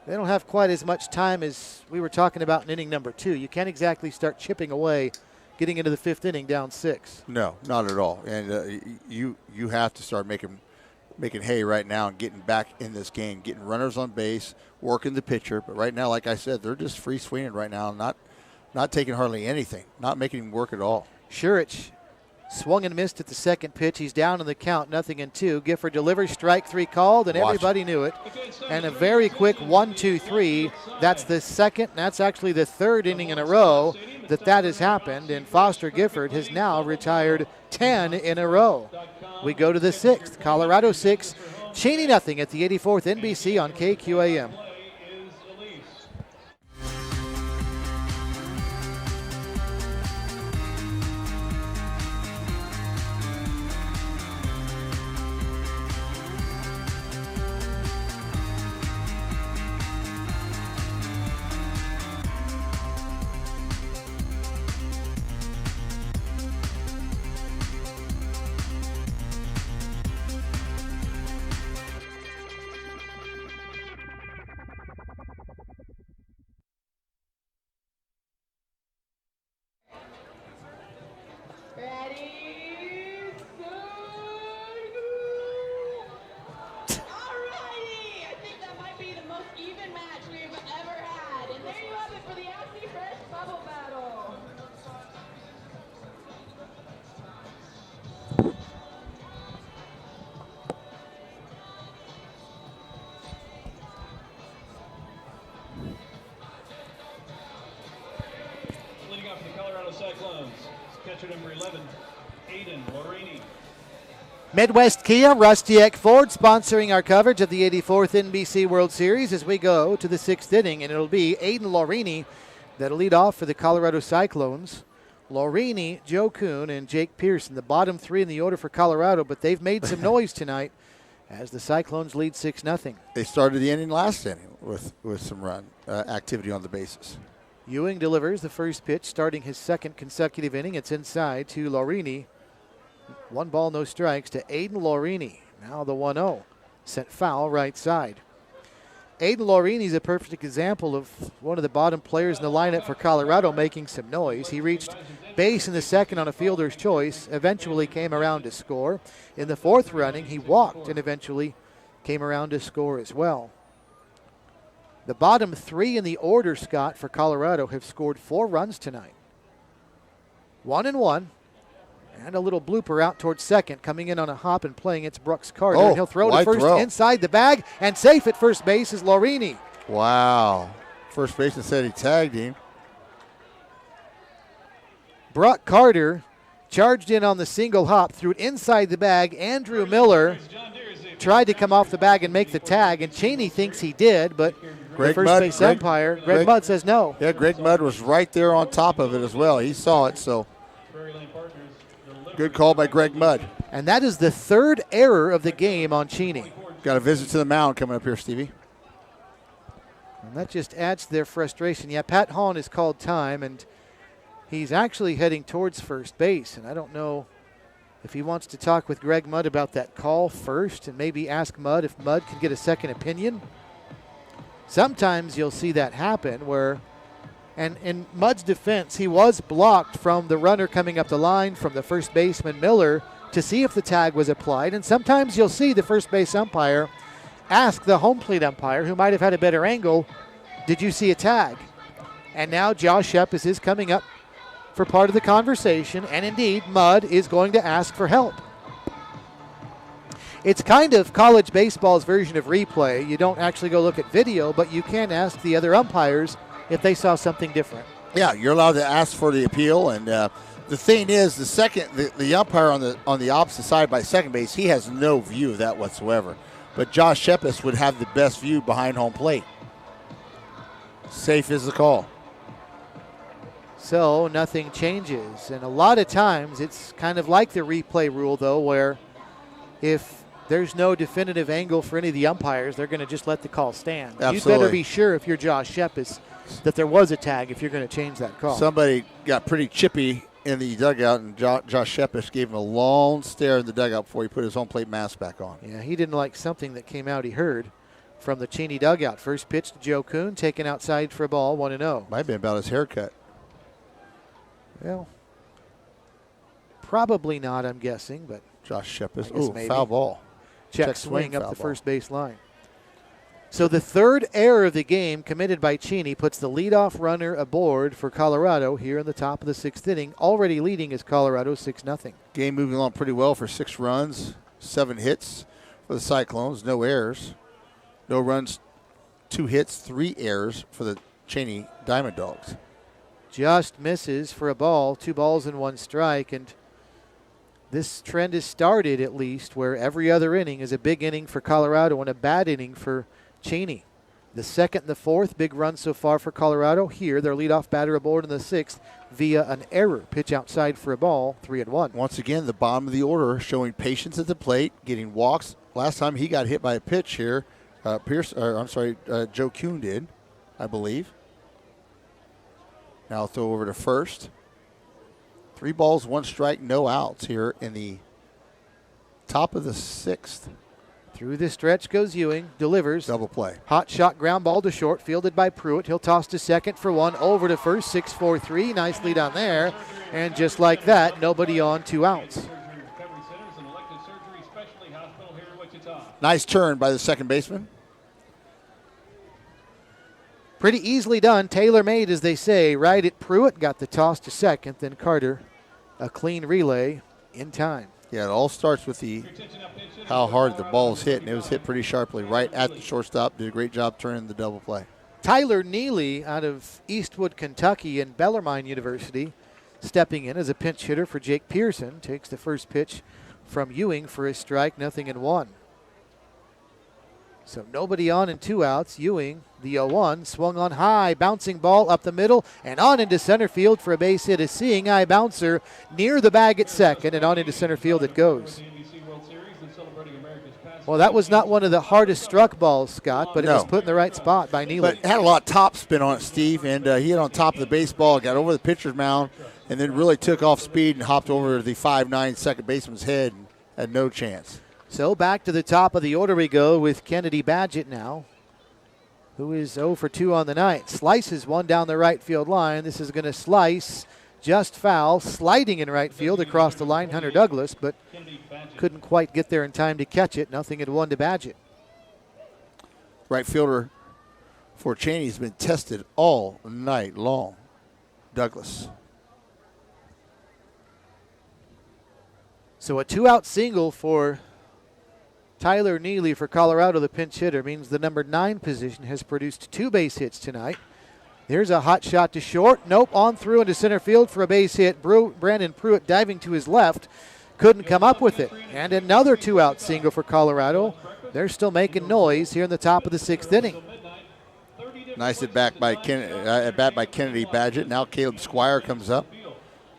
They don't have quite as much time as we were talking about in inning number 2. You can't exactly start chipping away, getting into the 5th inning down 6. No, not at all. And you have to start making hay right now and getting back in this game, getting runners on base, working the pitcher. But right now, like I said, they're just free swinging right now, not taking hardly anything, not making him work at all. Shurich swung and missed at the second pitch. He's down in the count, 0-2. Gifford delivers, strike 3 called, and everybody knew it. And a very quick 1-2-3. That's the second, that's actually the third inning in a row that has happened, and Foster Gifford has now retired 10 in a row. We go to the 6th. Colorado 6, Cheney 0 at the 84th NBC on KQAM. Leading off for the Colorado Cyclones, catcher number 11, Aiden Lorini. Midwest Kia, Rustiek Ford sponsoring our coverage of the 84th NBC World Series as we go to the 6th inning, and it'll be Aiden Lorini that'll lead off for the Colorado Cyclones. Lorini, Joe Kuhn, and Jake Pearson, the bottom 3 in the order for Colorado, but they've made some noise tonight as the Cyclones lead 6-0. They started the inning last inning with some run activity on the bases. Ewing delivers the first pitch, starting his second consecutive inning. It's inside to Lorini. 1 ball, no strikes to Aiden Lorini. Now the 1-0. Sent foul right side. Aiden Lorini is a perfect example of one of the bottom players in the lineup for Colorado making some noise. He reached base in the second on a fielder's choice, eventually came around to score. In the 4th running, he walked and eventually came around to score as well. The bottom 3 in the order, Scott, for Colorado have scored 4 runs tonight. 1-1. And a little blooper out towards second. Coming in on a hop and playing, it's Brooks Carter. And he'll throw to first inside the bag. And safe at first base is Lorini. Wow. First baseman said he tagged him. Brock Carter charged in on the single hop, threw it inside the bag. Andrew Miller tried to come off the bag and make the tag, and Cheney thinks he did, but the first base umpire, Greg Mudd, says no. Yeah, Greg Mudd was right there on top of it as well. He saw it, so good call by Greg Mudd. And that is the 3rd error of the game on Cheney. Got a visit to the mound coming up here, Stevie. And that just adds to their frustration. Yeah, Pat Hahn has called time, and he's actually heading towards first base, and I don't know if he wants to talk with Greg Mudd about that call first and maybe ask Mudd if Mudd can get a second opinion. Sometimes you'll see that happen where, and in Mudd's defense, he was blocked from the runner coming up the line from the first baseman Miller to see if the tag was applied. And sometimes you'll see the first base umpire ask the home plate umpire, who might have had a better angle, did you see a tag? And now Josh Shepis is coming up for part of the conversation, and indeed, Mudd is going to ask for help. It's kind of college baseball's version of replay. You don't actually go look at video, but you can ask the other umpires if they saw something different. Yeah, you're allowed to ask for the appeal, and the thing is, the umpire on the opposite side by second base, he has no view of that whatsoever. But Josh Shepis would have the best view behind home plate. Safe is the call. So nothing changes, and a lot of times it's kind of like the replay rule, though, where if there's no definitive angle for any of the umpires, they're going to just let the call stand. Absolutely. You better be sure if you're Josh Shepis that there was a tag if you're going to change that call. Somebody got pretty chippy in the dugout, and Josh Shepis gave him a long stare in the dugout before he put his home plate mask back on. Yeah, he didn't like something that came out he heard from the Cheney dugout. First pitch to Joe Kuhn, taken outside for a ball, 1-0. Might have been about his haircut. Well, probably not, I'm guessing, but Josh Shepis. Maybe. Foul ball. Check swing up the ball. first base line. So the third error of the game committed by Cheney puts the leadoff runner aboard for Colorado here in the top of the sixth inning. Already leading is Colorado 6-0. Game moving along pretty well for 6 runs, 7 hits for the Cyclones, no errors. No runs, 2 hits, 3 errors for the Cheney Diamond Dogs. Just misses for a ball, 2 balls and 1 strike, and this trend has started at least where every other inning is a big inning for Colorado and a bad inning for Cheney. The second and the fourth, big run so far for Colorado. Here, their leadoff batter aboard in the sixth via an error. Pitch outside for a ball, 3-1. Once again, the bottom of the order showing patience at the plate, getting walks. Last time he got hit by a pitch here, Joe Kuhn did, I believe. Now throw over to first. 3 balls, 1 strike, no outs here in the top of the sixth. Through the stretch goes Ewing, delivers. Double play. Hot shot ground ball to short, fielded by Pruitt. He'll toss to second for 1, over to first, 6-4-3. Nicely down there. And just like that, nobody on, 2 outs. Nice turn by the second baseman. Pretty easily done, tailor-made as they say. Right at Pruitt, got the toss to second, then Carter, a clean relay in time. Yeah, it all starts with how hard the ball's hit, and it was hit pretty sharply right at the shortstop. Did a great job turning the double play. Tyler Neely out of Eastwood, Kentucky, and Bellarmine University, stepping in as a pinch hitter for Jake Pearson. Takes the first pitch from Ewing for a strike, 0-1. So nobody on and 2 outs. Ewing, the 0-1, swung on high, bouncing ball up the middle and on into center field for a base hit. A seeing eye bouncer near the bag at second, and on into center field it goes. Well, that was not one of the hardest struck balls, Scott, but it was put in the right spot by Neely. But it had a lot of top spin on it, Steve, and he hit on top of the baseball, got over the pitcher's mound, and then really took off speed and hopped over the 5'9" second baseman's head and had no chance. So back to the top of the order we go with Kennedy Badgett now, who is 0 for 2 on the night. Slices one down the right field line. This is going to slice just foul, sliding in right field across the line, Hunter Douglas, but couldn't quite get there in time to catch it. 0-1 to Badgett. Right fielder for Cheney has been tested all night long. Douglas. So a 2-out single for Tyler Neely for Colorado, the pinch hitter, means the number 9 position has produced 2 base hits tonight. There's a hot shot to short. Nope, on through into center field for a base hit. Brandon Pruitt diving to his left. Couldn't come up with it. And another 2-out single for Colorado. They're still making noise here in the top of the 6th inning. Nice at bat by Kennedy Badgett. Now Caleb Squire comes up.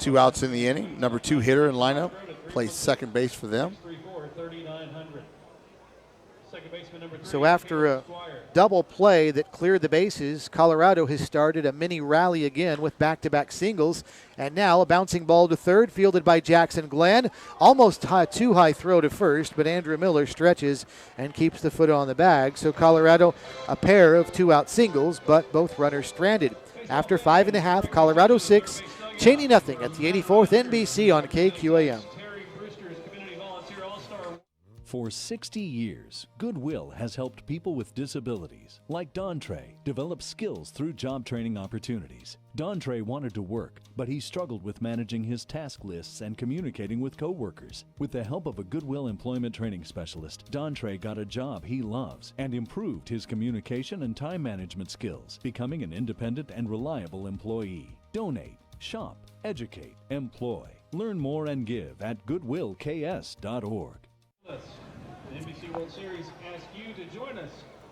2 outs in the inning. Number 2 hitter in lineup. Plays second base for them. So after a double play that cleared the bases, Colorado has started a mini rally again with back-to-back singles. And now a bouncing ball to third, fielded by Jackson Glenn. Almost too high throw to first, but Andrew Miller stretches and keeps the foot on the bag. So Colorado, a pair of 2-out singles, but both runners stranded. After 5.5, Colorado 6, Cheney nothing at the 84th NBC on KQAM. For 60 years, Goodwill has helped people with disabilities, like Dontre, develop skills through job training opportunities. Dontre wanted to work, but he struggled with managing his task lists and communicating with coworkers. With the help of a Goodwill employment training specialist, Dontre got a job he loves and improved his communication and time management skills, becoming an independent and reliable employee. Donate, shop, educate, employ. Learn more and give at goodwillks.org. The NBC World Series asks you to join us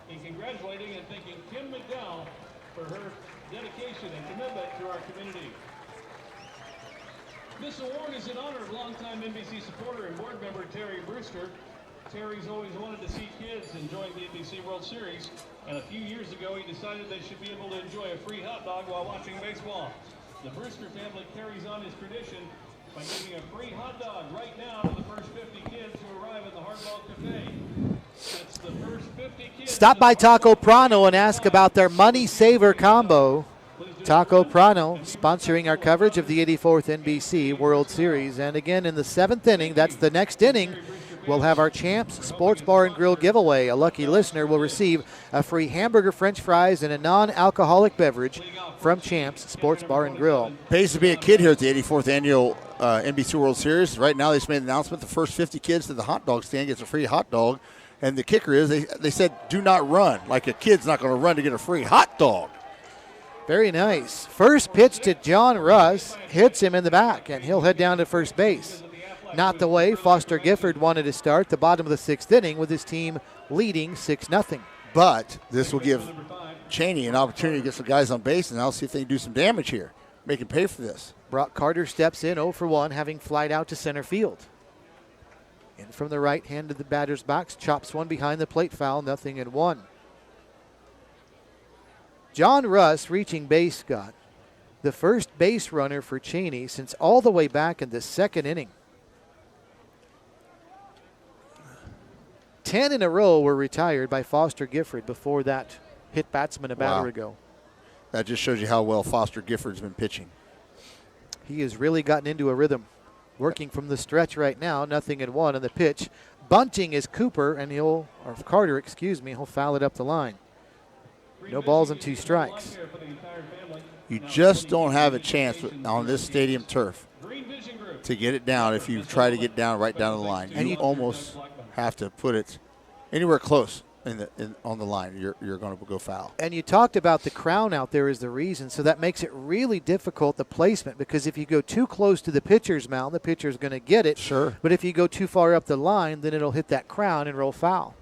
in congratulating and thanking Kim McDowell for her dedication and commitment to our community. This award is in honor of longtime NBC supporter and board member Terry Brewster. Terry's always wanted to see kids enjoying the NBC World Series, and a few years ago he decided they should be able to enjoy a free hot dog while watching baseball. The Brewster family carries on his tradition by giving a free hot dog right now to the first 50 kids who arrive at the Hardball Cafe. That's the first 50 kids. Stop by Taco Prano and ask about their Money Saver combo. Taco Prano sponsoring our coverage of the 84th NBC World Series. And again, in the 7th inning, that's the next inning, we'll have our Champs Sports Bar and Grill giveaway. A lucky listener will receive a free hamburger, french fries, and a non-alcoholic beverage from Champs Sports Bar and Grill. Pays to be a kid here at the 84th Annual NBC World Series. Right now, they just made an announcement. The first 50 kids to the hot dog stand gets a free hot dog. And the kicker is they said do not run. Like a kid's not going to run to get a free hot dog. Very nice. First pitch to John Russ. Hits him in the back, and he'll head down to first base. Not the way Foster Gifford wanted to start the bottom of the 6th inning with his team leading 6-0. But this will give Cheney an opportunity to get some guys on base, and I'll see if they can do some damage here. Make him pay for this. Brock Carter steps in 0 for 1, having flied out to center field. In from the right hand of the batter's box, chops one behind the plate, foul, 0-1. John Russ reaching base, Scott. The first base runner for Cheney since all the way back in the 2nd inning. 10 in a row were retired by Foster Gifford before that hit batsman a batter ago. That just shows you how well Foster Gifford's been pitching. He has really gotten into a rhythm. Working from the stretch right now, 0-1 on the pitch. Bunting is Cooper, and Carter, he'll foul it up the line. No balls and 2 strikes. You just don't have a chance on this stadium turf to get it down if you try to get down right down the line. And you almost have to put it anywhere close on the line. You're going to go foul. And you talked about the crown out there as the reason, so that makes it really difficult, the placement, because if you go too close to the pitcher's mound, the pitcher's going to get it. Sure. But if you go too far up the line, then it'll hit that crown and roll foul.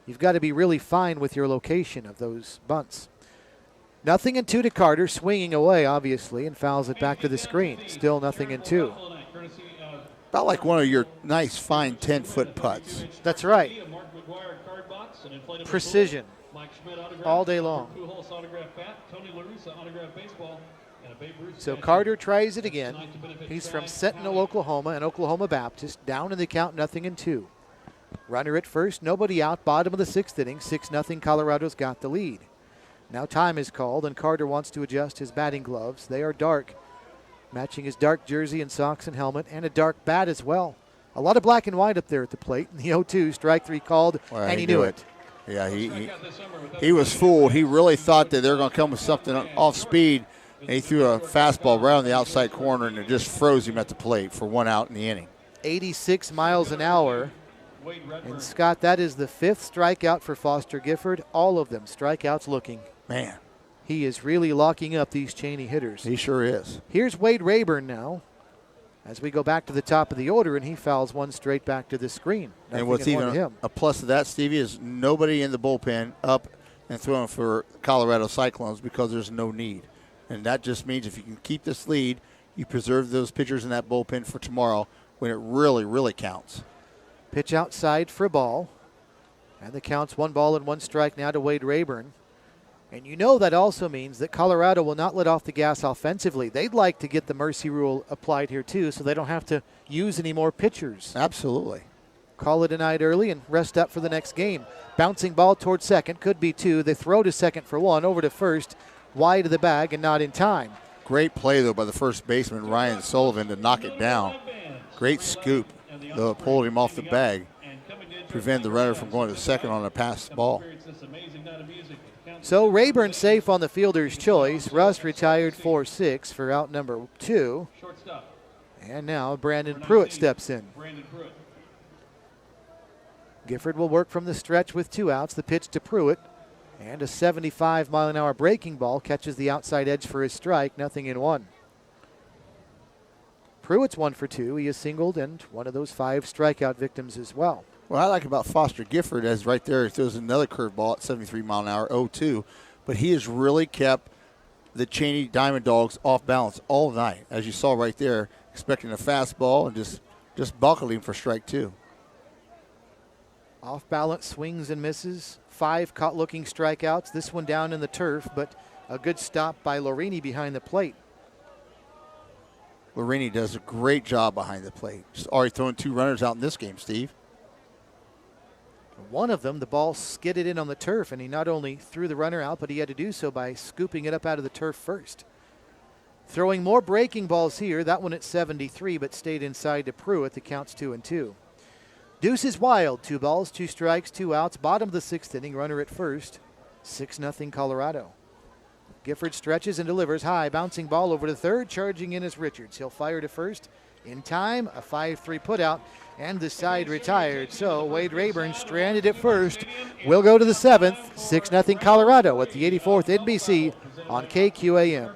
You've got to be really fine with your location of those bunts. 0-2 to Carter, swinging away, obviously, and fouls it back to the screen. Still 0-2. About like one of your nice, fine 10-foot putts. That's right. Precision. All day long. So Carter tries it again. He's from Sentinel, Oklahoma, and Oklahoma Baptist. Down in the count, 0-2. Runner at first, nobody out, bottom of the 6th inning. 6-0, Colorado's got the lead. Now time is called, and Carter wants to adjust his batting gloves. They are dark, matching his dark jersey and socks and helmet, and a dark bat as well. A lot of black and white up there at the plate. The 0-2, strike 3 called, and he knew it. Yeah, he was fooled. He really thought that they were going to come with something off speed, and he threw a fastball right on the outside corner, and it just froze him at the plate for 1 out in the inning. 86 miles an hour. And, Scott, that is the 5th strikeout for Foster Gifford. All of them strikeouts looking. Man. He is really locking up these Cheney hitters. He sure is. Here's Wade Rayburn now as we go back to the top of the order, and he fouls one straight back to the screen. And what's even a plus of that, Stevie, is nobody in the bullpen up and throwing for Colorado Cyclones because there's no need. And that just means if you can keep this lead, you preserve those pitchers in that bullpen for tomorrow when it really, really counts. Pitch outside for a ball. And the count's 1 ball and 1 strike now to Wade Rayburn. And you know that also means that Colorado will not let off the gas offensively. They'd like to get the mercy rule applied here too so they don't have to use any more pitchers. Absolutely. Call it a night early and rest up for the next game. Bouncing ball towards second, could be 2. They throw to second for 1, over to first, wide of the bag and not in time. Great play, though, by the first baseman, Ryan Sullivan, to knock it down. Great scoop, though it pulled him off the bag. prevent the runner from going to second on a pass ball. So Rayburn safe on the fielder's choice. Russ retired 4-6 for out number 2. And now Brandon Pruitt steps in. Gifford will work from the stretch with 2 outs. The pitch to Pruitt. And a 75-mile-an-hour breaking ball catches the outside edge for his strike. 0-1. Pruitt's 1 for 2. He is singled and one of those 5 strikeout victims as well. What I like about Foster Gifford is right there, he throws another curveball at 73 mile an hour, 0-2. But he has really kept the Cheney Diamond Dogs off balance all night. As you saw right there, expecting a fastball and just buckling for strike 2. Off balance swings and misses. 5 caught-looking strikeouts. This one down in the turf, but a good stop by Lorini behind the plate. Lorini does a great job behind the plate. Just already throwing 2 runners out in this game, Steve. One of them, the ball skidded in on the turf, and he not only threw the runner out, but he had to do so by scooping it up out of the turf first. Throwing more breaking balls here. That one at 73, but stayed inside to Pruitt. The count's 2-2. Deuce is wild. 2 balls, 2 strikes, 2 outs. Bottom of the 6th inning. Runner at first. 6-0 Colorado. Gifford stretches and delivers high. Bouncing ball over to third. Charging in is Richards. He'll fire to first. In time, a 5-3 putout. And the side retired. So Wade Rayburn stranded at first. Will go to the 7th. 6-0 Colorado at the 84th NBC on KQAM.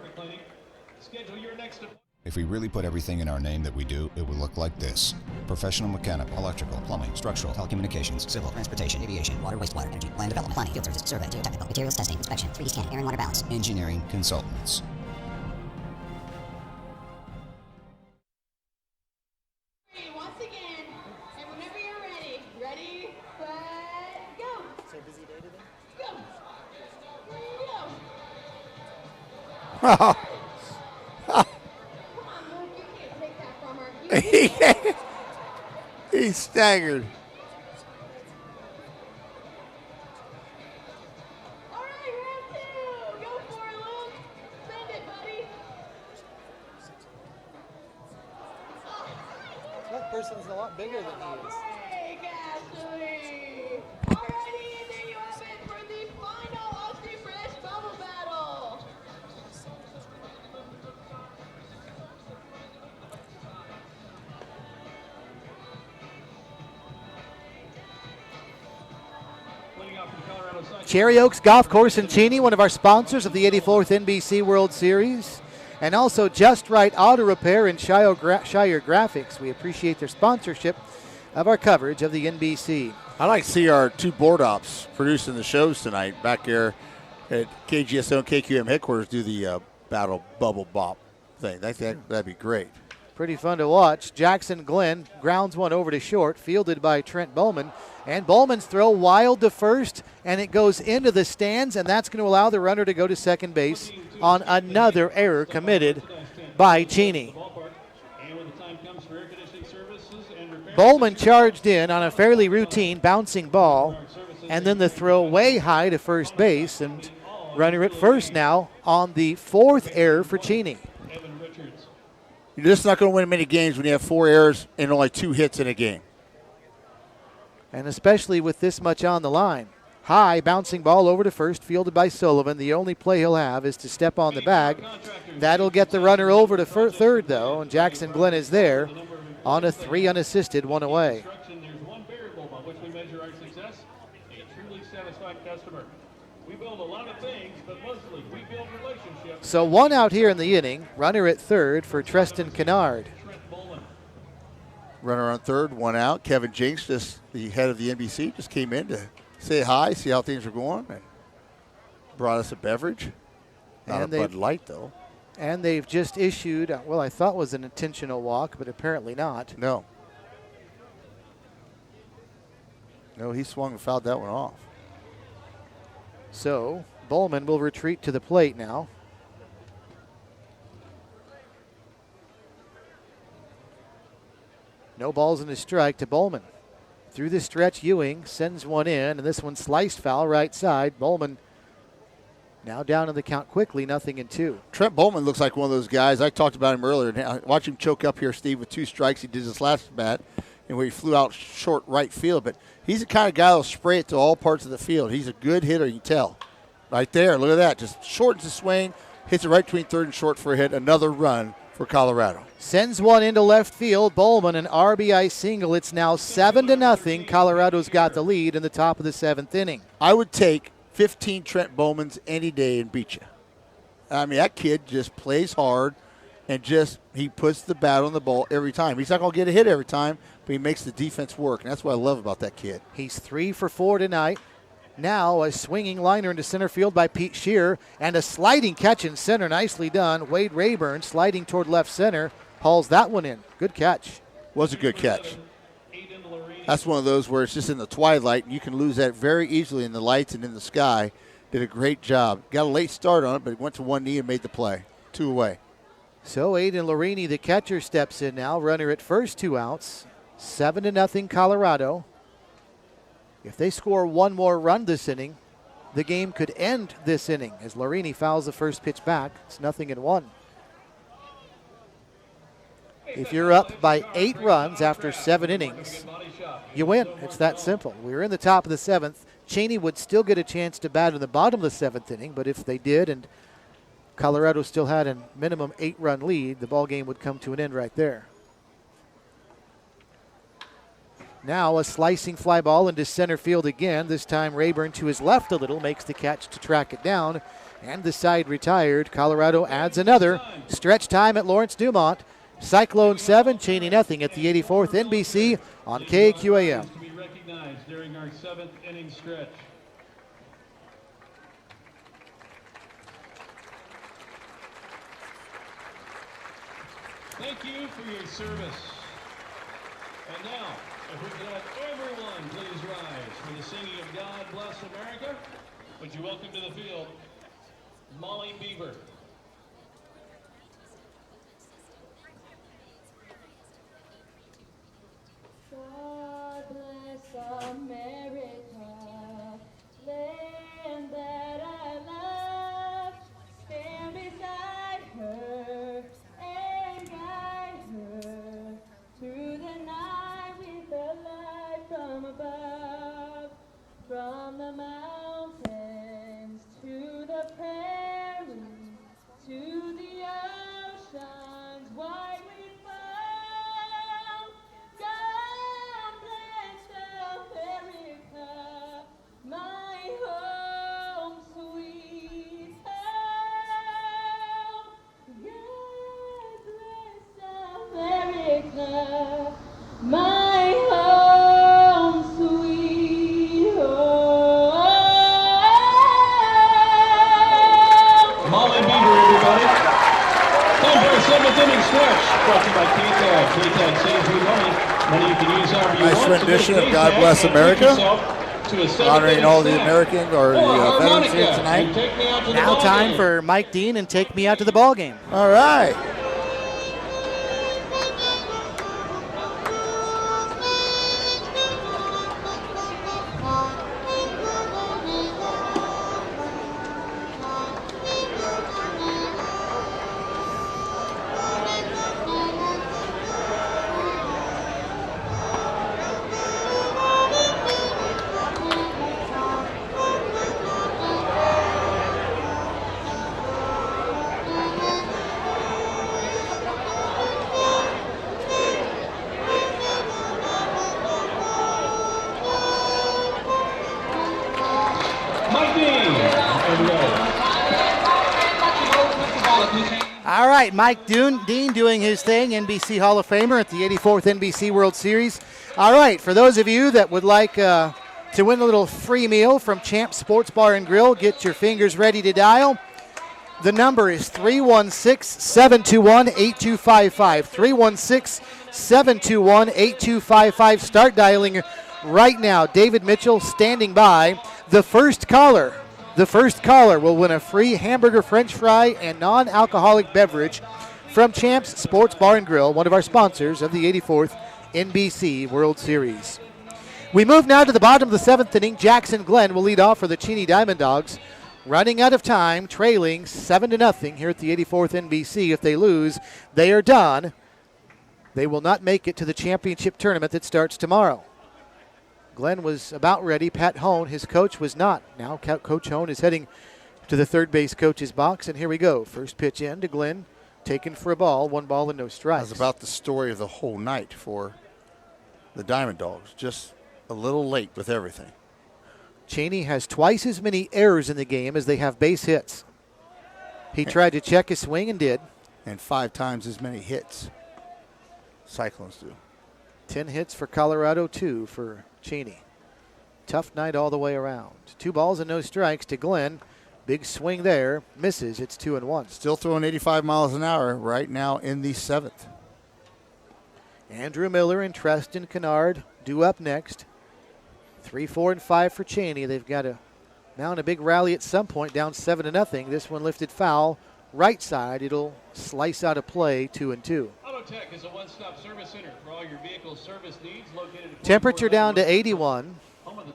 If we really put everything in our name that we do, it would look like this. Professional mechanical, electrical, plumbing, structural, telecommunications, civil, transportation, aviation, water, wastewater, energy, land development, planning, field services, survey, geotechnical, materials testing, inspection, 3D scanning, air and water balance, engineering consultants. Once again, and whenever you're ready. Ready, set, go. So busy day today? Go. Go. He staggered. All right, round 2. Go for it, Luke. Send it, buddy. That person's a lot bigger than he is. Hey, Ashley. All righty, and there you have it for the final Aussie Fresh Bubble Battle. Cherry Oaks Golf Course in Cheney, one of our sponsors of the 84th NBC World Series. And also Just Right Auto Repair and Shire Graphics. We appreciate their sponsorship of our coverage of the NBC. I like to see our 2 board ops producing the shows tonight back there at KGSO and KQM headquarters do the Battle Bubble Bop thing. I think that'd be great. Pretty fun to watch. Jackson Glenn grounds one over to short, fielded by Trent Bowman. And Bowman's throw wild to first, and it goes into the stands, and that's going to allow the runner to go to second base on another error committed by Cheney. Bowman charged in on a fairly routine bouncing ball, and then the throw way high to first base, and runner at first now on the 4th error for Cheney. You're just not going to win many games when you have 4 errors and only 2 hits in a game. And especially with this much on the line. High bouncing ball over to first, fielded by Sullivan. The only play he'll have is to step on the bag. That'll get the runner over to third, though, and Jackson Glenn is there on a 3 unassisted, 1 away. There's one variable by which we measure our success, a truly satisfied customer. We build a lot of things, but mostly we build relationships. So 1 out here in the inning. Runner at third for Treston Kennard. Runner on third, 1 out. Kevin Jinks, just the head of the NBC, just came in to say hi, see how things are going, and brought us a beverage. Not a Bud Light, though. And they've just issued, well, I thought was an intentional walk, but apparently not. No. No, he swung and fouled that one off. So Bowman will retreat to the plate now. No balls in a strike to Bowman. Through the stretch, Ewing sends one in, and this one sliced foul right side. Bowman now down in the count quickly, 0-2. Trent Bowman looks like one of those guys. I talked about him earlier. Now, watch him choke up here, Steve, with 2 strikes. He did his last bat. and where he flew out short right field. But he's the kind of guy that'll spray it to all parts of the field. He's a good hitter, you can tell. Right there, look at that. Just shortens the swing, hits it right between third and short for a hit. Another run for Colorado. Sends one into left field. Bowman, an RBI single. It's now 7-0. Colorado's got the lead in the top of the 7th inning. I would take 15 Trent Bowmans any day and beat you. I mean, that kid just plays hard and he puts the bat on the ball every time. He's not going to get a hit every time, but he makes the defense work, and that's what I love about that kid. He's 3 for 4 tonight. Now a swinging liner into center field by Pete Shear, and a sliding catch in center. Nicely done. Wade Rayburn sliding toward left center. Hauls that one in. Good catch. Was a good catch. That's one of those where it's just in the twilight, and you can lose that very easily in the lights and in the sky. Did a great job. Got a late start on it, but he went to one knee and made the play. 2 away. So Aiden Larini, the catcher, steps in now. Runner at first, 2 outs. 7-0 Colorado. If they score one more run this inning, the game could end this inning as Larini fouls the first pitch back. It's 0-1. If you're up by 8 runs after 7 innings, you win. It's that simple. We're in the top of the 7th. Cheney would still get a chance to bat in the bottom of the 7th inning, but if they did and Colorado still had a minimum 8-run lead, the ball game would come to an end right there. Now a slicing fly ball into center field again. This time Rayburn to his left a little, makes the catch to track it down. And the side retired. Colorado adds another. Stretch time at Lawrence Dumont. Cyclone 7, Cheney nothing at the 84th NBC on KQAM. To be recognized during our 7th inning stretch. Thank you for your service. And now, if we could have everyone please rise for the singing of God Bless America, would you welcome to the field Molly Bieber. God bless America, land that I love. Stand beside her and guide her through the night with the light from above. From the mountains to the prairies, to the oceans wide we found. God bless America, my home sweet home. God bless America, my home sweet home. Molly Bieber, everybody. Time for a 7th inning stretch. Brought to you by KTAG. KTAG saves you money. Money you can use however you want. Nice rendition of God Bless America. Honoring all the American or the veterans here tonight. Now time for Mike Dean and Take Me Out to the Ball Game. All right. All right, Mike Dean doing his thing, NBC Hall of Famer at the 84th NBC World Series. All right, for those of you that would like to win a little free meal from Champs Sports Bar and Grill, get your fingers ready to dial. The number is 316-721-8255. 316-721-8255. Start dialing right now. David Mitchell standing by. The first caller will win a free hamburger, french fry, and non-alcoholic beverage from Champs Sports Bar and Grill, one of our sponsors of the 84th NBC World Series. We move now to the bottom of the 7th inning. Jackson Glenn will lead off for the Cheney Diamond Dogs. Running out of time, trailing 7-0 here at the 84th NBC. If they lose, they are done. they will not make it to the championship tournament that starts tomorrow. Glenn was about ready. Pat Hone, his coach, was not. Now Coach Hone is heading to the third base coach's box, and here we go. First pitch in to Glenn, taken for a ball, 1 ball and no strikes. That's about the story of the whole night for the Diamond Dogs. Just a little late with everything. Cheney has twice as many errors in the game as they have base hits. He tried to check his swing and did. And 5 times as many hits. Cyclones do. 10 hits for Colorado, 2 for Cheney. Tough night all the way around. 2 balls and no strikes to Glenn. Big swing there. Misses. It's 2-1. Still throwing 85 miles an hour right now in the 7th. Andrew Miller and Treston Kennard due up next. 3, 4, and 5 for Cheney. They've got to mount a big rally at some point, down 7-0. This one lifted foul. Right side, it'll slice out of play, 2-2. Autotech is a one-stop service center for all your vehicle service needs. Located at Temperature down to 81.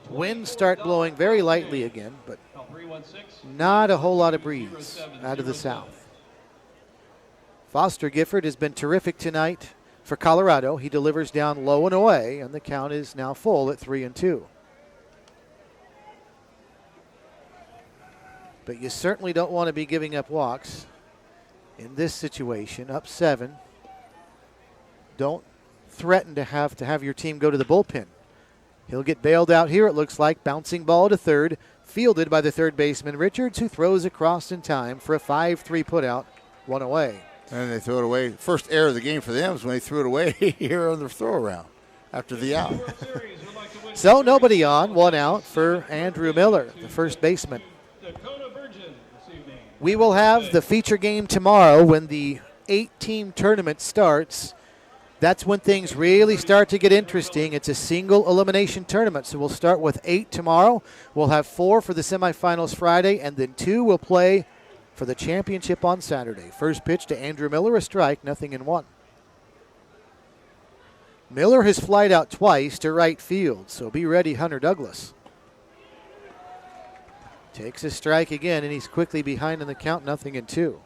Winds start blowing very lightly again, but not a whole lot of breeze out of the south. Foster Gifford has been terrific tonight for Colorado. He delivers down low and away, and the count is now full at 3-2. But you certainly don't want to be giving up walks in this situation. Up 7. Don't threaten to have your team go to the bullpen. He'll get bailed out here, it looks like. Bouncing ball to third, fielded by the third baseman Richards, who throws across in time for a 5-3 putout, 1 away. And they throw it away. First error of the game for them is when they threw it away here on the throw around after the out. So nobody on, 1 out for Andrew Miller, the first baseman. We will have the feature game tomorrow when the 8-team tournament starts. That's when things really start to get interesting. It's a single elimination tournament, so we'll start with 8 tomorrow. We'll have 4 for the semifinals Friday, and then 2 will play for the championship on Saturday. First pitch to Andrew Miller, a strike, 0-1. Miller has flied out twice to right field, so be ready, Hunter Douglas. Takes a strike again, and he's quickly behind in the count, 0-2.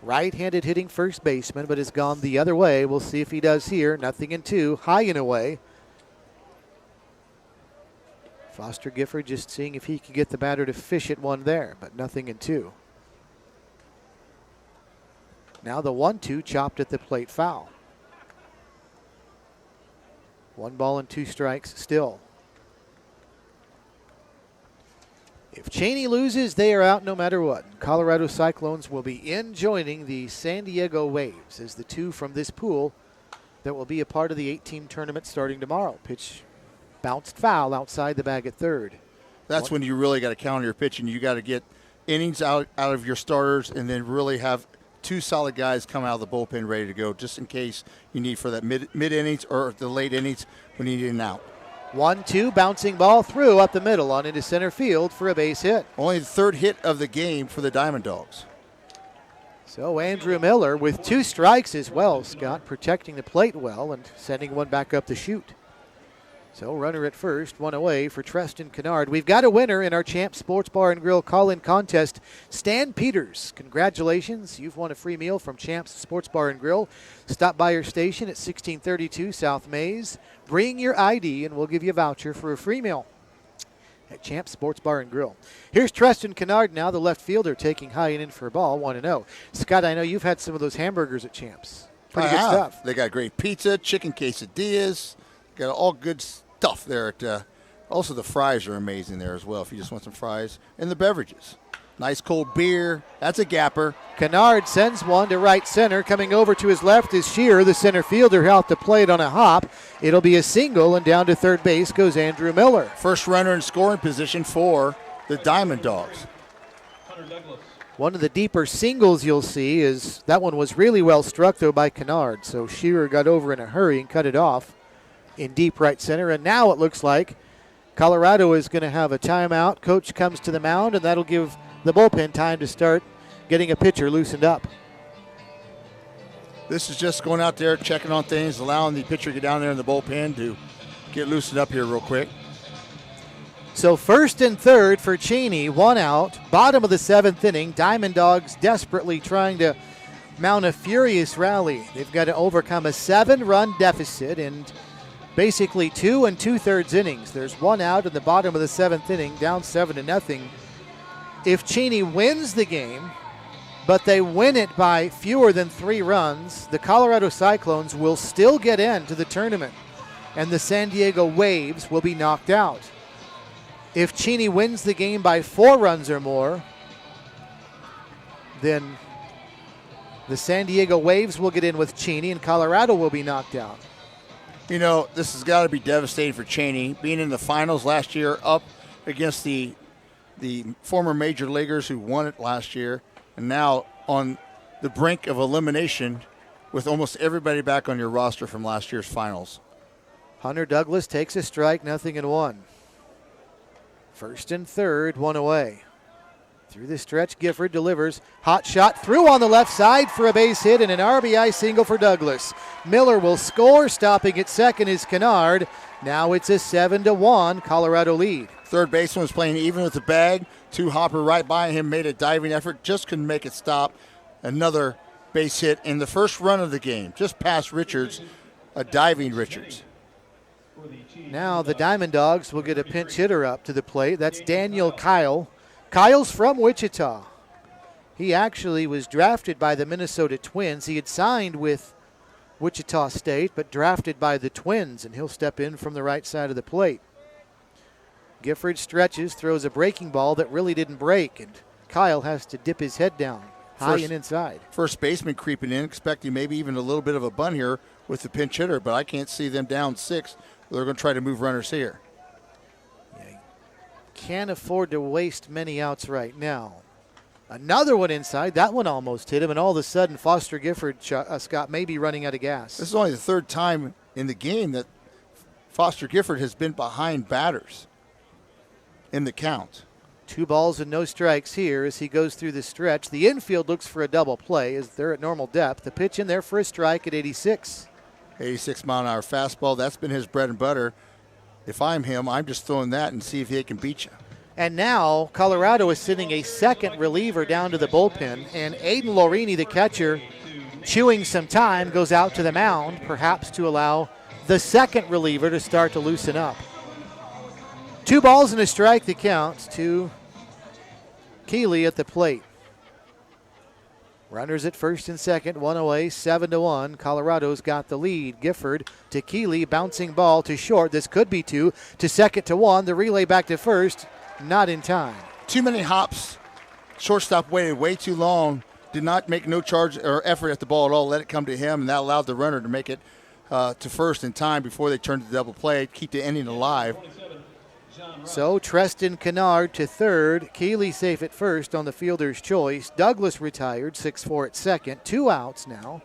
Right-handed hitting first baseman, but has gone the other way. We'll see if he does here. 0-2, high and away. Foster Gifford just seeing if he can get the batter to fish at one there, but 0-2. Now the 1-2 chopped at the plate, foul. 1 ball and 2 strikes still. If Cheney loses, they are out no matter what. Colorado Cyclones will be in joining the San Diego Waves as the 2 from this pool that will be a part of the 8-team tournament starting tomorrow. Pitch bounced foul outside the bag at third. That's when you really got to counter your pitching. You got to get innings out of your starters and then really have 2 solid guys come out of the bullpen ready to go just in case you need for that mid innings or the late innings when you need an out. 1-2, bouncing ball through up the middle on into center field for a base hit. Only the 3rd hit of the game for the Diamond Dogs. So Andrew Miller with 2 strikes as well, Scott, protecting the plate well and sending one back up the chute. So runner at first, 1 away for Treston Kennard. We've got a winner in our Champ Sports Bar and Grill call-in contest. Stan Peters, congratulations. You've won a free meal from Champ's Sports Bar and Grill. Stop by your station at 1632 South Mays. Bring your ID and we'll give you a voucher for a free meal at Champ Sports Bar and Grill. Here's Treston Kennard now, the left fielder, taking high and in for a ball, 1-0. Scott, I know you've had some of those hamburgers at Champ's. Pretty good stuff. They got great pizza, chicken quesadillas, got all good stuff there. Also, the fries are amazing there as well if you just want some fries. And the beverages. Nice cold beer. That's a gapper. Kennard sends one to right center. Coming over to his left is Shearer, the center fielder, out to plate on a hop. It'll be a single, and down to third base goes Andrew Miller. First runner in scoring position for the Diamond Dogs. One of the deeper singles you'll see is that one was really well struck, though, by Kennard. So Shearer got over in a hurry and cut it off in deep right center. And now it looks like Colorado is going to have a timeout. Coach comes to the mound, and that'll give the bullpen time to start getting a pitcher loosened up. This is just going out there, checking on things, allowing the pitcher to get down there in the bullpen to get loosened up here real quick. So first and third for Cheney, 1 out. Bottom of the 7th inning. Diamond Dogs desperately trying to mount a furious rally. They've got to overcome a 7-run deficit in basically 2 2/3 innings. There's one out in the bottom of the 7th inning, down 7-0. If Cheney wins the game, but they win it by fewer than 3 runs, the Colorado Cyclones will still get into the tournament, and the San Diego Waves will be knocked out. If Cheney wins the game by 4 runs or more, then the San Diego Waves will get in with Cheney, and Colorado will be knocked out. You know, this has got to be devastating for Cheney, being in the finals last year up against the former major leaguers who won it last year, and now on the brink of elimination with almost everybody back on your roster from last year's finals. Hunter Douglas takes a strike, 0-1. First and third, 1 away. Through the stretch, Gifford delivers. Hot shot through on the left side for a base hit and an RBI single for Douglas. Miller will score. Stopping at second is Kennard. Now it's a 7-1 Colorado lead. Third baseman was playing even with the bag. 2 hopper right by him, made a diving effort, just couldn't make it stop. Another base hit in the first run of the game, just past Richards, a diving Richards. Now the Diamond Dogs will get a pinch hitter up to the plate. That's Daniel Kyle. Kyle's from Wichita. He actually was drafted by the Minnesota Twins. He had signed with Wichita State, but drafted by the Twins, and he'll step in from the right side of the plate. Gifford stretches, throws a breaking ball that really didn't break, and Kyle has to dip his head down, high and inside. First baseman creeping in, expecting maybe even a little bit of a bunt here with the pinch hitter, but I can't see them down 6. They're going to try to move runners here. Can't afford to waste many outs right now. Another one inside. That one almost hit him, and all of a sudden Foster Gifford, Scott, may be running out of gas. This is only the 3rd time in the game that Foster Gifford has been behind batters in the count. 2 balls and no strikes here as he goes through the stretch. The infield looks for a double play as they're at normal depth. The pitch in there for a strike at 86. 86-mile-an-hour fastball. That's been his bread and butter. If I'm him, I'm just throwing that and see if he can beat you. And now Colorado is sending a second reliever down to the bullpen, and Aiden Lorini, the catcher, chewing some time, goes out to the mound, perhaps to allow the second reliever to start to loosen up. 2 balls and a strike the count to Keeley at the plate. Runners at first and second, 1 away, 7-1. Colorado's got the lead. Gifford to Keeley, bouncing ball to short. This could be 2 to second to 1. The relay back to first, not in time. Too many hops. Shortstop waited way too long. Did not make no charge or effort at the ball at all. Let it come to him, and that allowed the runner to make it to first in time before they turned to the double play, keep the inning alive. So Treston Kennard to third. Keeley safe at first on the fielder's choice. Douglas retired, 6-4 at second. 2 outs now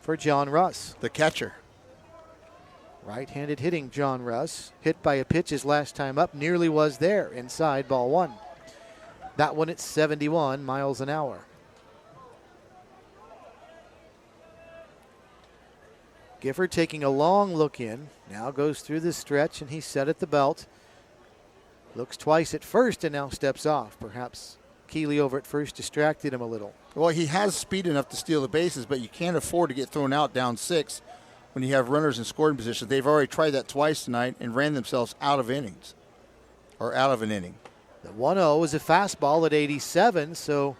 for John Russ. The catcher. Right-handed hitting John Russ. Hit by a pitch his last time up. Nearly was there. Inside, ball 1. That one at 71 miles an hour. Gifford taking a long look in. Now goes through the stretch, and he's set at the belt. Looks twice at first and now steps off. Perhaps Keeley over at first distracted him a little. Well, he has speed enough to steal the bases, but you can't afford to get thrown out down 6 when you have runners in scoring position. They've already tried that twice tonight and ran themselves out of innings, or out of an inning. The 1-0 is a fastball at 87, so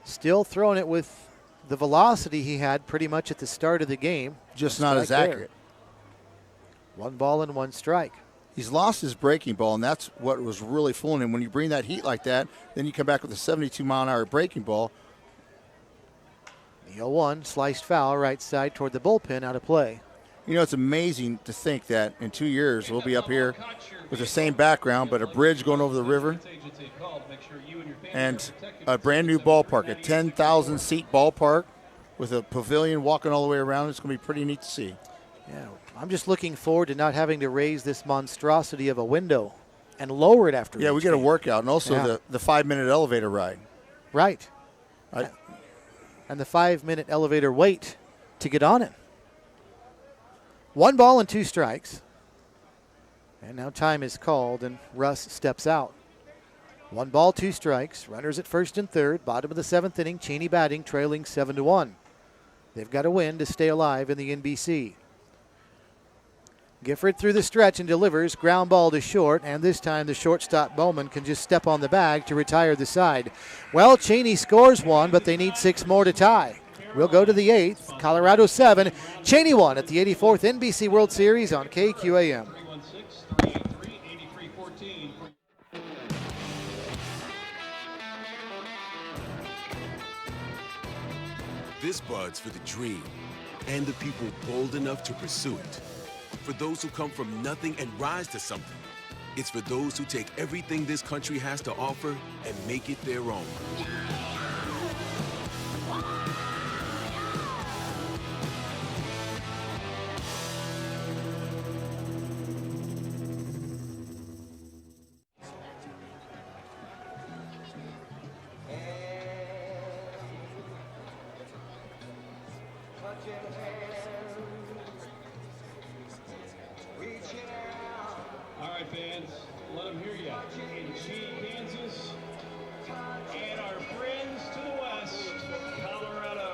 still throwing it with the velocity he had pretty much at the start of the game. Just not as accurate. 1 ball and 1 strike. He's lost his breaking ball, and that's what was really fooling him. When you bring that heat like that, then you come back with a 72-mile-an-hour breaking ball. The 0-1 sliced foul right side toward the bullpen, out of play. You know, it's amazing to think that in 2 years we'll be up here with the same background, but a bridge going over the river and a brand-new ballpark, a 10,000-seat ballpark with a pavilion walking all the way around. It's going to be pretty neat to see. Yeah, I'm just looking forward to not having to raise this monstrosity of a window and lower it after. Yeah, we get a workout, and also the 5-minute elevator ride. Right. And the 5-minute elevator wait to get on it. 1 ball and 2 strikes. And now time is called, and Russ steps out. 1 ball, 2 strikes. Runners at first and third. Bottom of the 7th inning. Cheney batting, trailing 7-1. They've got to win to stay alive in the NBC. Gifford through the stretch and delivers. Ground ball to short, and this time the shortstop Bowman can just step on the bag to retire the side. Well, Cheney scores 1, but they need 6 more to tie. We'll go to the 8th. Colorado 7, Cheney 1 at the 84th NBC World Series on KQAM. This bud's for the dream and the people bold enough to pursue it. For those who come from nothing and rise to something. It's for those who take everything this country has to offer and make it their own. All right, fans, let them hear you. In Cheney, Kansas, and our friends to the west, Colorado.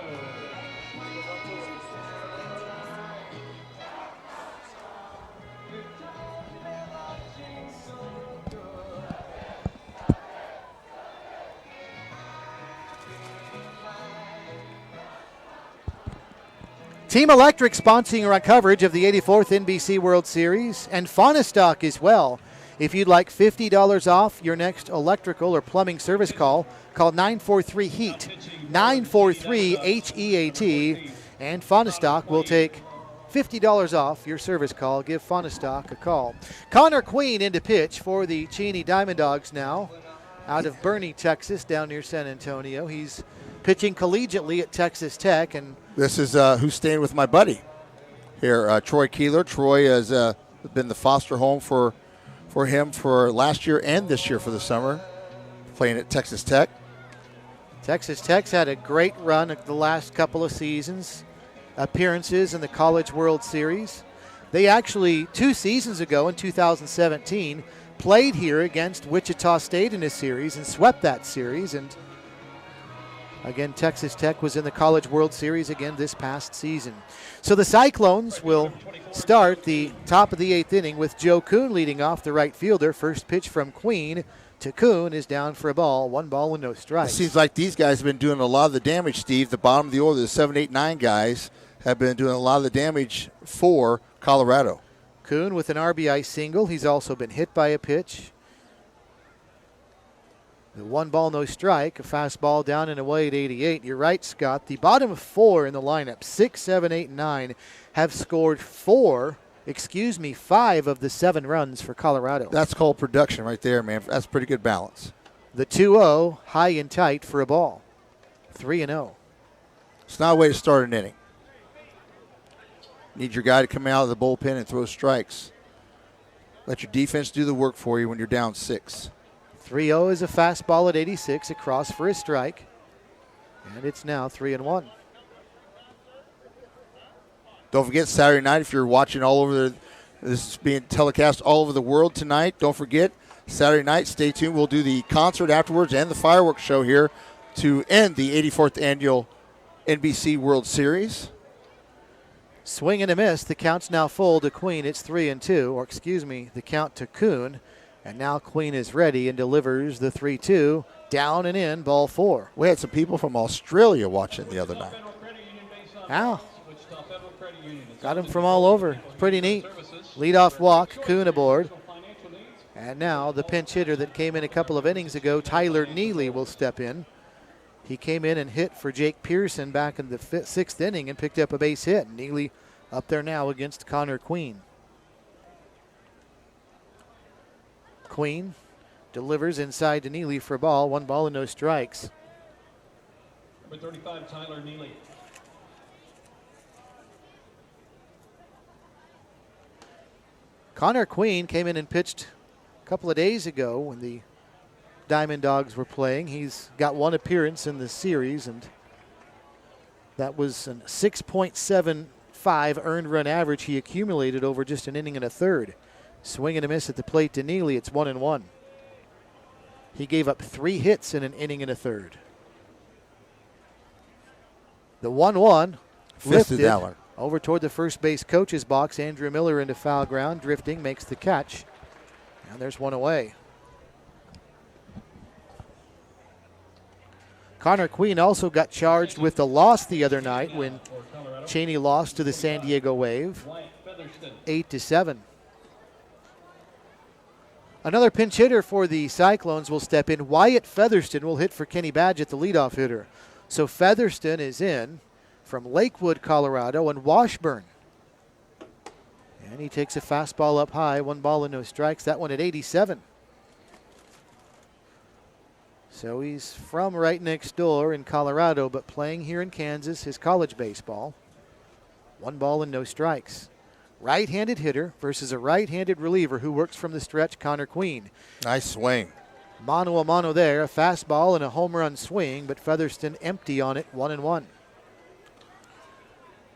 Team Electric sponsoring our coverage of the 84th NBC World Series, and Faunastock as well. If you'd like $50 off your next electrical or plumbing service call 943-HEAT, 943-HEAT, and Faunastock will take $50 off your service call. Give Faunastock a call. Connor Queen into pitch for the Cheney Diamond Dogs now, out of Boerne, Texas, down near San Antonio. He's pitching collegiately at Texas Tech, and this is who's staying with my buddy here, Troy Keeler. Troy has been the foster home for him for last year and this year for the summer, playing at Texas Tech. Texas Tech's had a great run the last couple of seasons, appearances in the College World Series. They actually, 2 seasons ago in 2017, played here against Wichita State in a series and swept that series. And again, Texas Tech was in the College World Series again this past season. So the Cyclones will start the top of the 8th inning with Joe Kuhn leading off, the right fielder. First pitch from Queen to Kuhn is down for a ball. 1 ball with no strikes. It seems like these guys have been doing a lot of the damage, Steve. The bottom of the order, the 7, 8, 9 guys have been doing a lot of the damage for Colorado. Kuhn with an RBI single. He's also been hit by a pitch. The 1 ball, no strike, a fastball down and away at 88. You're right, Scott. The bottom 4 in the lineup, 6, 7, 8, 9, have scored 5 of the 7 runs for Colorado. That's called production right there, man. That's pretty good balance. The 2-0, high and tight for a ball. 3-0. It's not a way to start an inning. Need your guy to come out of the bullpen and throw strikes. Let your defense do the work for you when you're down 6. 3-0 is a fastball at 86, across for a strike. And it's now 3-1. Don't forget Saturday night, if you're watching all over this is being telecast all over the world tonight. Don't forget Saturday night, stay tuned. We'll do the concert afterwards and the fireworks show here to end the 84th annual NBC World Series. Swing and a miss. The count's now full to Queen. It's 3-2, or the count to Kuhn. And now Queen is ready and delivers the 3-2. Down and in, ball 4. We had some people from Australia watching the other night. Wow. Got him from all over. Pretty neat. Leadoff walk, Kuhn aboard. And now the pinch hitter that came in a couple of innings ago, Tyler Neely, will step in. He came in and hit for Jake Pearson back in the 6th inning and picked up a base hit. Neely up there now against Connor Queen. Queen delivers inside to Neely for a ball. 1 ball and no strikes. Number 35, Tyler Neely. Connor Queen came in and pitched a couple of days ago when the Diamond Dogs were playing. He's got 1 appearance in the series, and that was a 6.75 earned run average he accumulated over just an inning and a third. Swing and a miss at the plate to Neely. It's 1-1. He gave up 3 hits in an inning and a third. The 1-1 Fisted that one. over toward the first base coach's box. Andrew Miller into foul ground, drifting, makes the catch. And there's one away. Connor Queen also got charged with the loss the other night when Cheney lost to the San Diego Wave, 8-7. Another pinch hitter for the Cyclones will step in. Wyatt Featherston will hit for Kenny Badgett, the leadoff hitter. So Featherston is in from Lakewood, Colorado, and Washburn. And he takes a fastball up high, 1 ball and no strikes. That one at 87. So he's from right next door in Colorado, but playing here in Kansas, his college baseball. 1 ball and no strikes. Right-handed hitter versus a right-handed reliever who works from the stretch, Connor Queen. Nice swing. Mano a mano there, a fastball and a home run swing, but Featherston empty on it, 1-1.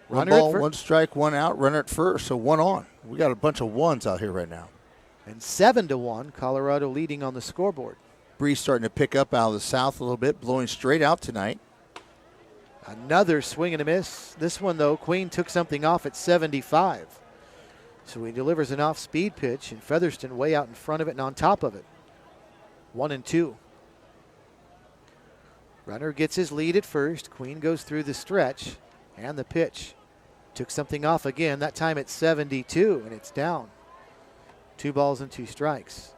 One ball, 1 strike, 1 out, runner at first, so 1 on. We got a bunch of ones out here right now. And 7-1, Colorado leading on the scoreboard. Breeze starting to pick up out of the south a little bit, blowing straight out tonight. Another swing and a miss. This one, though, Queen took something off at 75. So he delivers an off-speed pitch, and Featherston way out in front of it and on top of it. 1-2. Runner gets his lead at first. Queen goes through the stretch, and the pitch. Took something off again, that time at 72, and it's down. 2 balls and 2 strikes.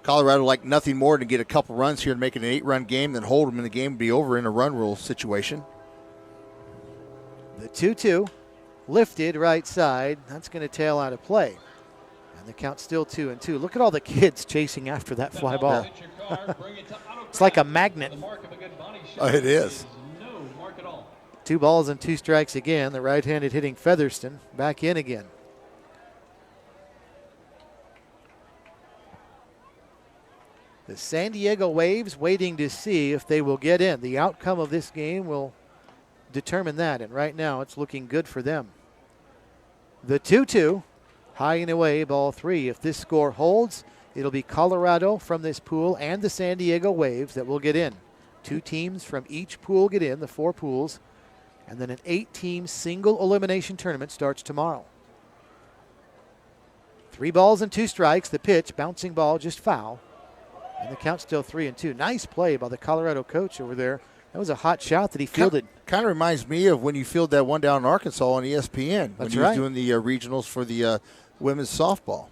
Colorado like nothing more to get a couple runs here and make it an 8-run game, then hold them in the game and be over in a run rule situation. The 2-2, lifted right side. That's going to tail out of play. And the count's still 2-2. Look at all the kids chasing after that fly ball. It's like a magnet. Oh, it is. 2 balls and 2 strikes again. The right-handed hitting Featherston back in again. The San Diego Waves waiting to see if they will get in. The outcome of this game will determine that, and right now it's looking good for them. The 2-2, high and away, ball 3. If this score holds, it'll be Colorado from this pool and the San Diego Waves that will get in. 2 teams from each pool get in, the 4 pools, and then an 8-team single elimination tournament starts tomorrow. 3 balls and 2 strikes. The pitch, bouncing ball, just foul. And the count's still 3-2. Nice play by the Colorado coach over there. That was a hot shot that he fielded. Kind of reminds me of when you fielded that one down in Arkansas on ESPN. That's when you right. was doing the regionals for the women's softball.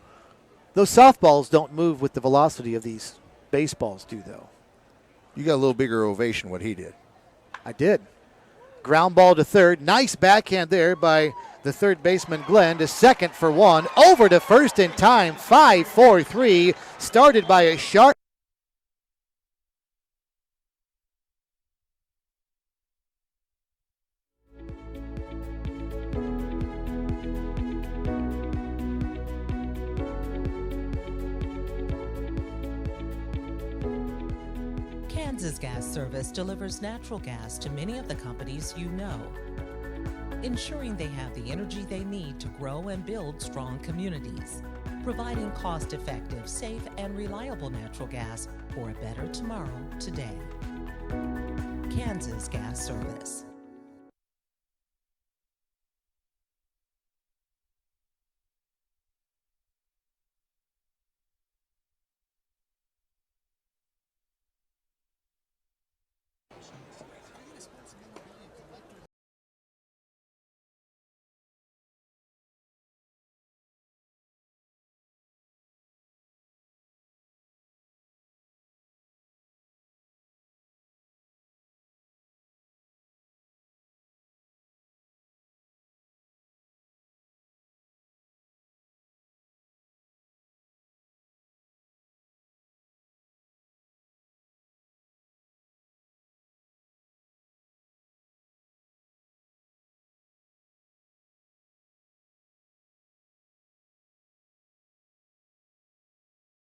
Those softballs don't move with the velocity of these baseballs do, though. You got a little bigger ovation what he did. I did. Ground ball to third. Nice backhand there by the third baseman, Glenn, to second for 1. Over to first in time. 5-4-3. Started by a sharp. Kansas Gas Service delivers natural gas to many of the companies you know, ensuring they have the energy they need to grow and build strong communities, providing cost-effective, safe, and reliable natural gas for a better tomorrow today. Kansas Gas Service.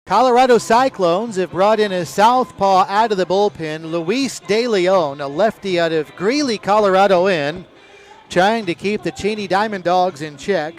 Colorado Cyclones have brought in a southpaw out of the bullpen, Luis De Leon, a lefty out of Greeley, Colorado, in, trying to keep the Cheney Diamond Dogs in check.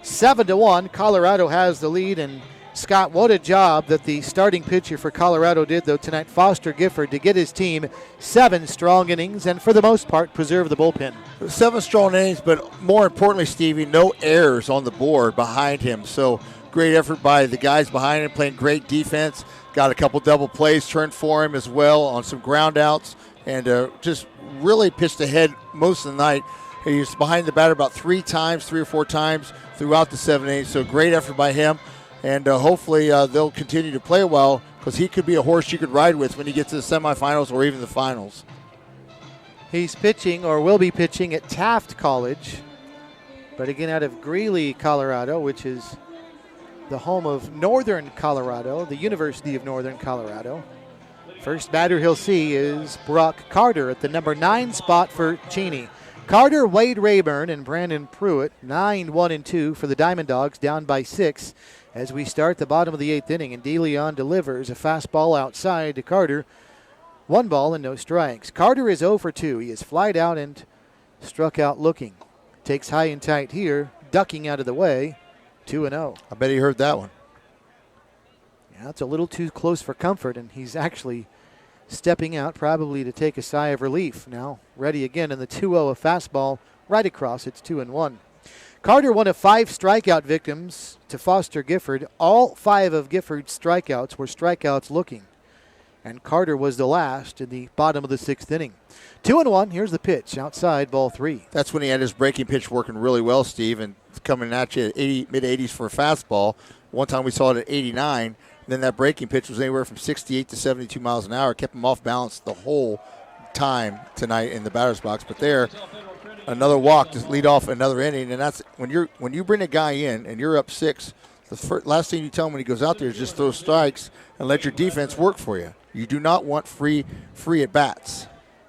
7-1. Colorado has the lead, and Scott, what a job that the starting pitcher for Colorado did, though, tonight, Foster Gifford, to get his team 7 strong innings and, for the most part, preserve the bullpen. 7 strong innings, but more importantly, Stevie, no errors on the board behind him. So great effort by the guys behind him, playing great defense. Got a couple double plays turned for him as well on some ground outs, and just really pitched ahead most of the night. He was behind the batter about 3 or 4 times throughout the 7 innings, so great effort by him. And hopefully they'll continue to play well, because he could be a horse you could ride with when he gets to the semifinals or even the finals. He's pitching, or will be pitching, at Taft College, but again out of Greeley, Colorado, which is the home of Northern Colorado, the University of Northern Colorado. First batter he'll see is Brock Carter at the number 9 spot for Cheney. Carter, Wade Rayburn, and Brandon Pruitt, 9-1-2 for the Diamond Dogs, down by 6 as we start the bottom of the 8th inning. And DeLeon delivers a fastball outside to Carter. 1 ball and no strikes. Carter is 0 for 2. He is flied out and struck out looking. Takes high and tight here, ducking out of the way. 2-0. I bet he heard that one. Yeah, it's a little too close for comfort, and he's actually stepping out probably to take a sigh of relief. Now ready again in the 2-0, a fastball right across. It's 2-1. Carter, one of 5 strikeout victims to Foster Gifford. All 5 of Gifford's strikeouts were strikeouts looking, and Carter was the last in the bottom of the 6th inning. 2-1. Here's the pitch outside, ball 3. That's when he had his breaking pitch working really well, Steve, and coming at you at mid-80s for a fastball. One time we saw it at 89. Then that breaking pitch was anywhere from 68 to 72 miles an hour. Kept him off balance the whole time tonight in the batter's box. But there, another walk to lead off another inning. And that's when you bring a guy in and you're up 6, the last thing you tell him when he goes out there is just throw strikes and let your defense work for you. You do not want free at-bats.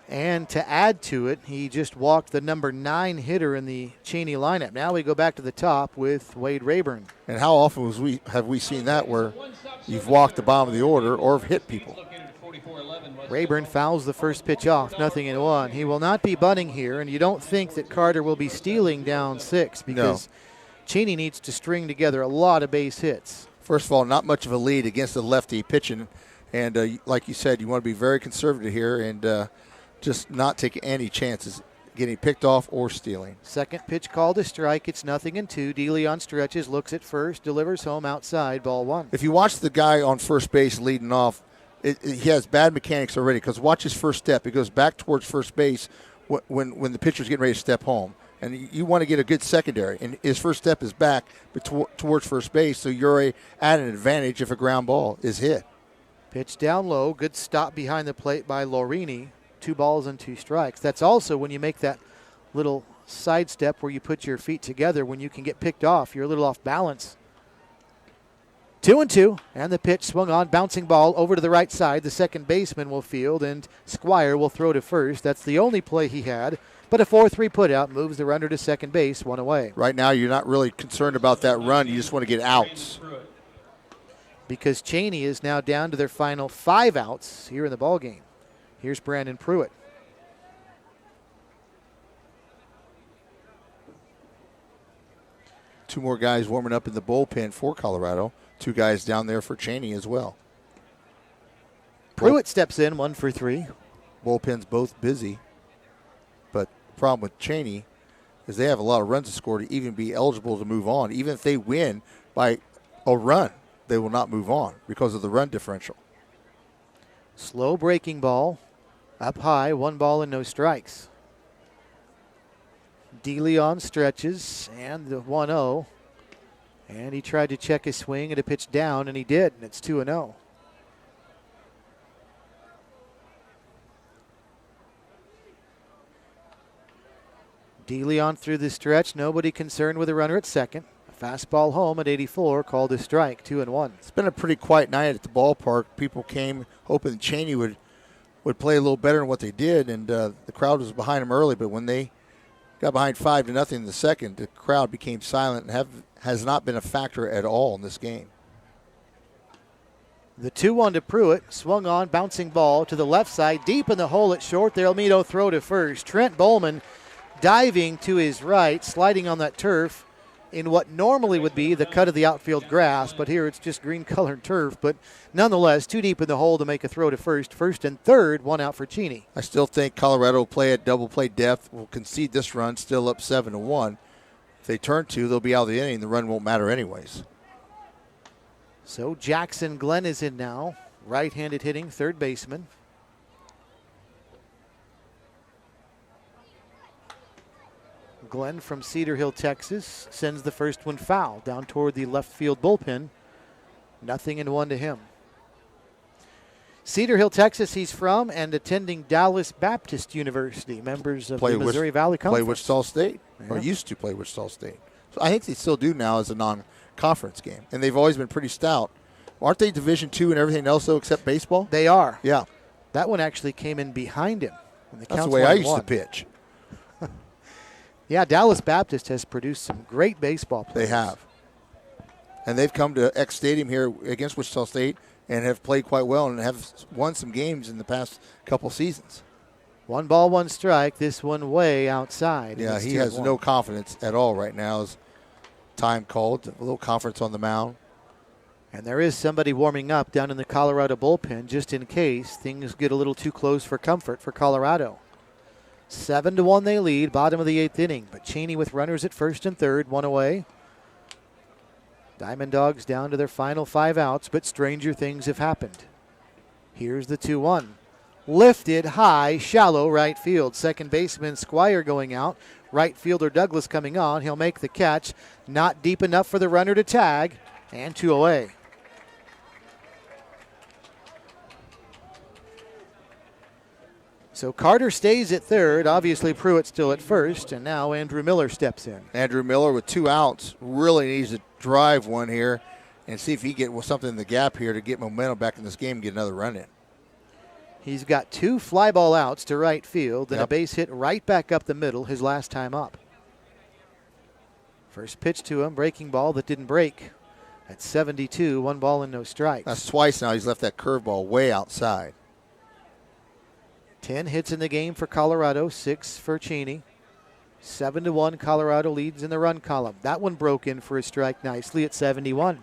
And to add to it, he just walked the number 9 hitter in the Cheney lineup. Now we go back to the top with Wade Rayburn. And how often have we seen that where you've walked the bottom of the order or have hit people? Rayburn fouls the first pitch off, 0-1. He will not be bunting here, and you don't think that Carter will be stealing down 6 because Cheney needs to string together a lot of base hits. First of all, not much of a lead against the lefty pitching. And like you said, you want to be very conservative here and just not take any chances getting picked off or stealing. Second pitch called a strike. It's 0-2. DeLeon stretches, looks at first, delivers home outside, ball 1. If you watch the guy on first base leading off, he has bad mechanics already, because watch his first step. He goes back towards first base when the pitcher's getting ready to step home. And you want to get a good secondary. And his first step is back towards first base, so you're at an advantage if a ground ball is hit. Pitch down low. Good stop behind the plate by Lorini. 2 balls and 2 strikes. That's also when you make that little side step where you put your feet together when you can get picked off. You're a little off balance. 2-2, and the pitch swung on, bouncing ball over to the right side. The second baseman will field, and Squire will throw to first. That's the only play he had, but a 4-3 putout moves the runner to second base, 1 away. Right now, you're not really concerned about that run. You just want to get outs. Because Cheney is now down to their final 5 outs here in the ballgame. Here's Brandon Pruitt. Two more guys warming up in the bullpen for Colorado. 2 guys down there for Cheney as well. Pruitt steps in, 1 for 3. Bullpen's both busy. But the problem with Cheney is they have a lot of runs to score to even be eligible to move on. Even if they win by a run, they will not move on because of the run differential. Slow breaking ball. Up high, 1 ball and no strikes. DeLeon stretches, and the 1-0. And he tried to check his swing at a pitch down, and he did, and it's 2-0. DeLeon through the stretch, nobody concerned with a runner at second. A fastball home at 84, called a strike, 2-1. It's been a pretty quiet night at the ballpark. People came hoping Cheney would play a little better than what they did, and the crowd was behind them early, but when they got behind 5-0 in the second, the crowd became silent and has not been a factor at all in this game. The 2-1 to Pruitt, swung on, bouncing ball to the left side, deep in the hole at short. The Almedo throw to first. Trent Bowman diving to his right, sliding on that turf, in what normally would be the cut of the outfield grass, but here it's just green-colored turf. But nonetheless, too deep in the hole to make a throw to first. First and third, one out for Cheney. I still think Colorado will play at double play depth, will concede this run, still up 7-1. If they turn 2, they'll be out of the inning. The run won't matter anyways. So Jackson Glenn is in now, right-handed hitting, third baseman. Glenn from Cedar Hill, Texas, sends the first one foul down toward the left field bullpen. 0-1 to him. Cedar Hill, Texas, he's from, and attending Dallas Baptist University, members of the Missouri Valley Conference. Play Wichita State, or used to play Wichita State. So I think they still do now as a non-conference game, and they've always been pretty stout. Aren't they Division II and everything else, though, except baseball? They are. Yeah. That one actually came in behind him. That's the way I used to pitch. Yeah, Dallas Baptist has produced some great baseball players. They have. And they've come to X Stadium here against Wichita State and have played quite well and have won some games in the past couple seasons. 1 ball, 1 strike. This one way outside. Yeah, he has no confidence at all right now. As time called, a little confidence on the mound. And there is somebody warming up down in the Colorado bullpen just in case things get a little too close for comfort for Colorado. 7-1 they lead, bottom of the 8th inning. But Cheney with runners at first and third, 1 away. Diamond Dogs down to their final 5 outs, but stranger things have happened. Here's the 2-1. Lifted high, shallow right field. Second baseman Squire going out. Right fielder Douglas coming on. He'll make the catch. Not deep enough for the runner to tag. And 2 away. So Carter stays at third. Obviously Pruitt still at first. And now Andrew Miller steps in. Andrew Miller with 2 outs really needs to drive one here and see if he can get something in the gap here to get momentum back in this game and get another run in. He's got 2 fly ball outs to right field and a base hit right back up the middle his last time up. First pitch to him, breaking ball that didn't break. At 72, 1 ball and no strikes. That's twice now he's left that curveball way outside. 10 hits in the game for Colorado, 6 for Cheney. 7-1, Colorado leads in the run column. That one broke in for a strike nicely at 71.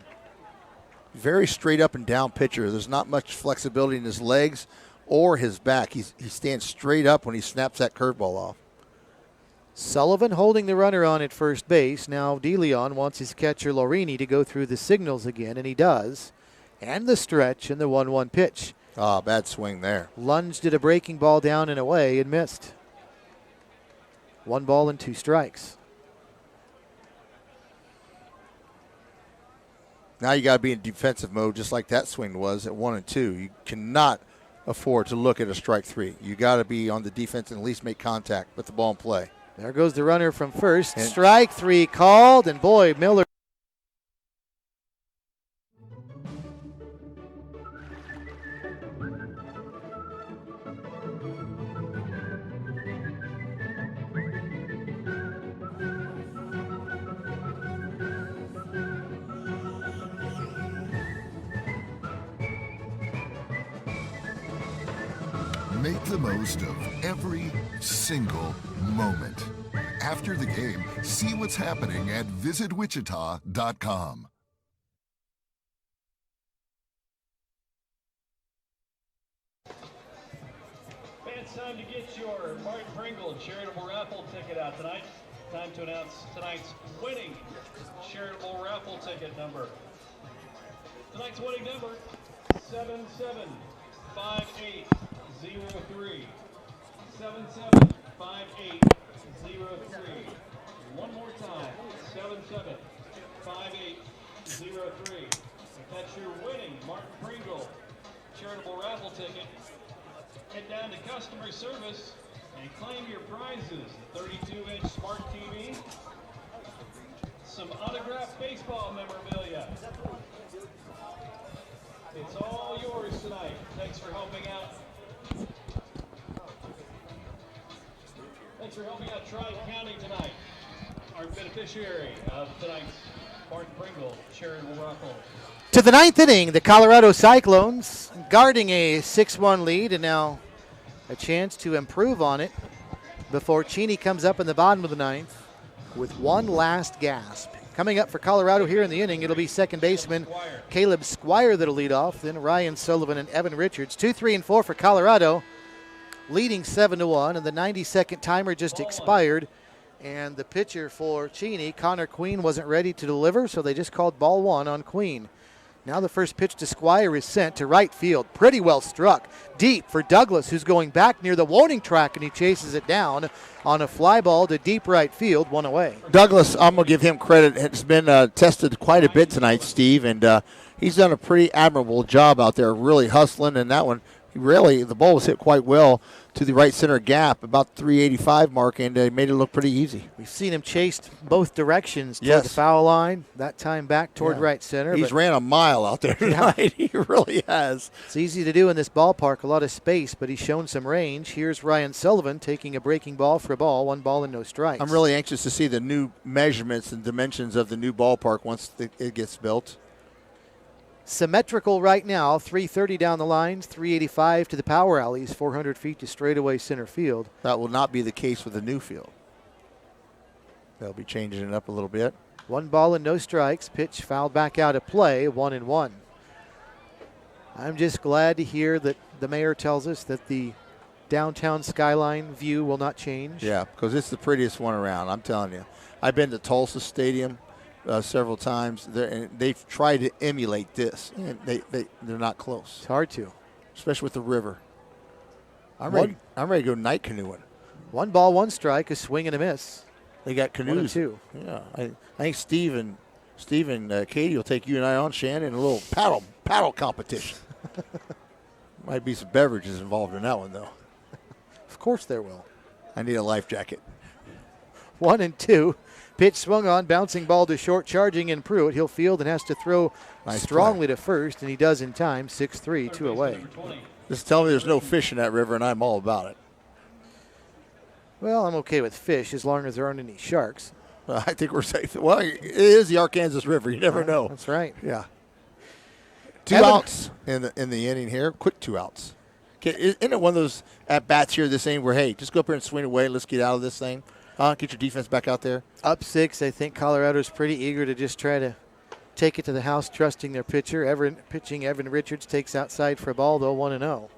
Very straight up and down pitcher. There's not much flexibility in his legs or his back. He stands straight up when he snaps that curveball off. Sullivan holding the runner on at first base. Now DeLeon wants his catcher Lorini to go through the signals again, and he does. And the stretch and the 1-1 pitch. Ah, bad swing there. Lunged at a breaking ball down and away and missed. 1 ball and 2 strikes. Now you got to be in defensive mode just like that swing was at 1 and 2. You cannot afford to look at a strike 3. You got to be on the defense and at least make contact with the ball in play. There goes the runner from first. And strike 3 called, and boy, Miller. Make the most of every single moment. After the game, see what's happening at visitwichita.com. It's time to get your Martin Pringle charitable raffle ticket out tonight. Time to announce tonight's winning charitable raffle ticket number. Tonight's winning number, 775803. 775803. One more time, 775803. If that's your winning Martin Pringle charitable raffle ticket, head down to customer service and claim your prizes. The 32-inch smart TV, some autographed baseball memorabilia. It's all yours tonight. Thanks for helping out. Thanks for helping out Tri-County tonight. Our beneficiary of tonight's Martin Pringle charitable raffle. To the 9th inning, the Colorado Cyclones guarding a 6-1 lead, and now a chance to improve on it before Cheney comes up in the bottom of the 9th with one last gasp. Coming up for Colorado here in the inning, it'll be second baseman Caleb Squire that'll lead off, then Ryan Sullivan and Evan Richards. 2, 3, and 4 for Colorado, leading 7-1, and the 90-second timer just expired. And the pitcher for Cheney, Connor Queen, wasn't ready to deliver, so they just called ball 1 on Queen. Now the first pitch to Squire is sent to right field. Pretty well struck. Deep for Douglas, who's going back near the warning track, and he chases it down on a fly ball to deep right field, 1 away. Douglas, I'm going to give him credit. It's been tested quite a bit tonight, Steve, and he's done a pretty admirable job out there, really hustling. And that one, really, the ball was hit quite well to the right center gap, about 385 mark, and made it look pretty easy. We've seen him chased both directions toward the foul line, that time back toward right center. He's ran a mile out there tonight. He really has. It's easy to do in this ballpark, a lot of space, but he's shown some range. Here's Ryan Sullivan taking a breaking ball for a ball, 1 ball and no strikes. I'm really anxious to see the new measurements and dimensions of the new ballpark once it gets built. Symmetrical right now, 330 down the lines, 385 to the power alleys, 400 feet to straightaway center field. That will not be the case with the new field. They'll be changing it up a little bit. 1 ball and no strikes. Pitch fouled back out of play, 1-1. I'm just glad to hear that the mayor tells us that the downtown skyline view will not change. Yeah, because it's the prettiest one around, I'm telling you. I've been to Tulsa Stadium several times, and they've tried to emulate this, and they're not close. It's hard to. Especially with the river. I'm ready to go night canoeing. 1 ball, 1 strike, a swing and a miss. They got canoes. 1-2. Yeah, I think Steve and Katie will take you and I on, Shannon, in a little paddle competition. Might be some beverages involved in that one, though. Of course there will. I need a life jacket. 1-2. Pitch swung on, bouncing ball to short, charging in Pruitt. He'll field and has to throw strongly to first, and he does in time. 6-3, 2 away. Just tell me there's no fish in that river, and I'm all about it. Well, I'm okay with fish as long as there aren't any sharks. I think we're safe. Well, it is the Arkansas River. You never know. That's right. Yeah. 2 outs in the inning here. Quick 2 outs. Okay, isn't it one of those at-bats here this inning where, hey, just go up here and swing away. Let's get out of this thing. Get your defense back out there. Up 6, I think Colorado's pretty eager to just try to take it to the house, trusting their pitcher. Evan Richards takes outside for a ball, though, 1-0.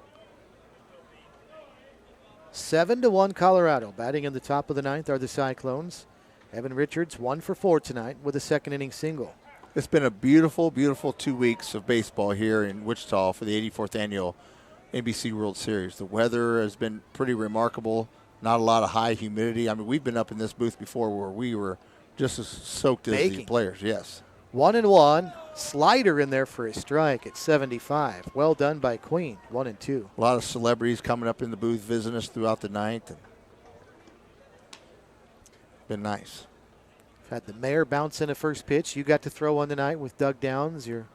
7-1 Colorado. Batting in the top of the 9th are the Cyclones. Evan Richards 1 for 4 tonight with a second inning single. It's been a beautiful, beautiful 2 weeks of baseball here in Wichita for the 84th annual NBC World Series. The weather has been pretty remarkable. Not a lot of high humidity. I mean, we've been up in this booth before where we were just as soaked as the players. Yes. 1-1. Slider in there for a strike at 75. Well done by Queen. 1-2. A lot of celebrities coming up in the booth visiting us throughout the night. And been nice. Had the mayor bounce in a first pitch. You got to throw one tonight with Doug Downs, your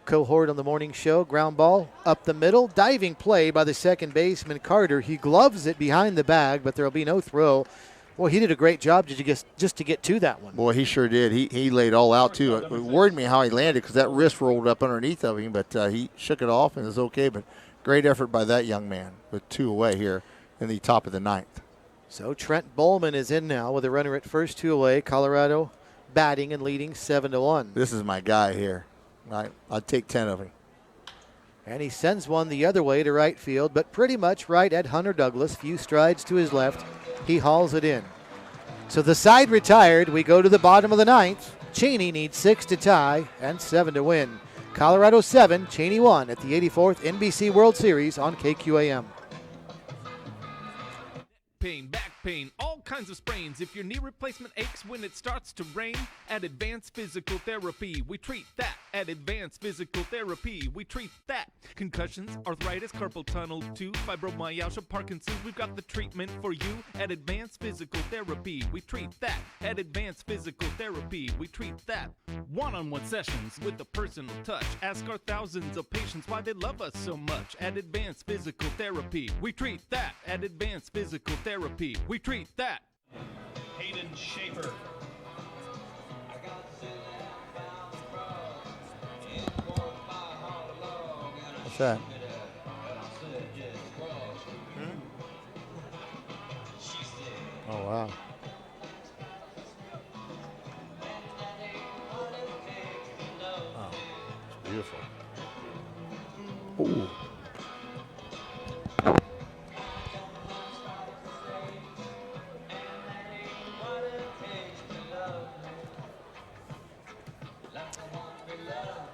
cohort on the morning show. Ground ball up the middle. Diving play by the second baseman, Carter. He gloves it behind the bag, but there will be no throw. Well, he did a great job just to get to that one. Boy, he sure did. He laid all out, too. It worried me how he landed because that wrist rolled up underneath of him, but he shook it off and it was okay. But great effort by that young man with 2 away here in the top of the 9th. So Trent Bowman is in now with a runner at first, 2 away. Colorado batting and leading 7-1. This is my guy here. I'd take 10 of him. And he sends one the other way to right field, but pretty much right at Hunter Douglas. Few strides to his left. He hauls it in. So the side retired. We go to the bottom of the 9th. Cheney needs 6 to tie and 7 to win. Colorado 7, Cheney 1 at the 84th NBC World Series on KQAM. Pain, back pain, all kinds of sprains. If your knee replacement aches when it starts to rain, at Advanced Physical Therapy, we treat that. At Advanced Physical Therapy, we treat that. Concussions, arthritis, carpal tunnel, too, fibromyalgia, Parkinson's, we've got the treatment for you. At Advanced Physical Therapy, we treat that. At Advanced Physical Therapy, we treat that. One-on-one sessions with a personal touch. Ask our thousands of patients why they love us so much. At Advanced Physical Therapy, we treat that. At Advanced Physical Therapy, we treat that. Hayden Schaefer. What's that? Oh, wow. Beautiful. Ooh.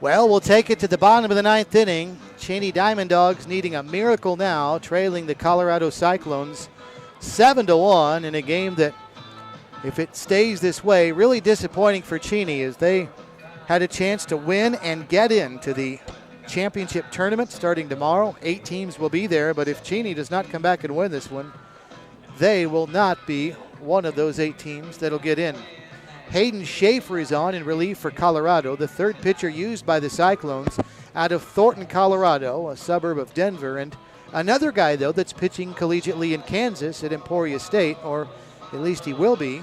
Well, we'll take it to the bottom of the ninth inning. Cheney Diamond Dogs needing a miracle now, trailing the Colorado Cyclones 7-1 in a game that, if it stays this way, really disappointing for Cheney as they had a chance to win and get into the championship tournament starting tomorrow. 8 teams will be there, but if Cheney does not come back and win this one, they will not be one of those 8 teams that'll get in. Hayden Schaefer is on in relief for Colorado, the third pitcher used by the Cyclones out of Thornton, Colorado, a suburb of Denver. And another guy, though, that's pitching collegiately in Kansas at Emporia State, or at least he will be.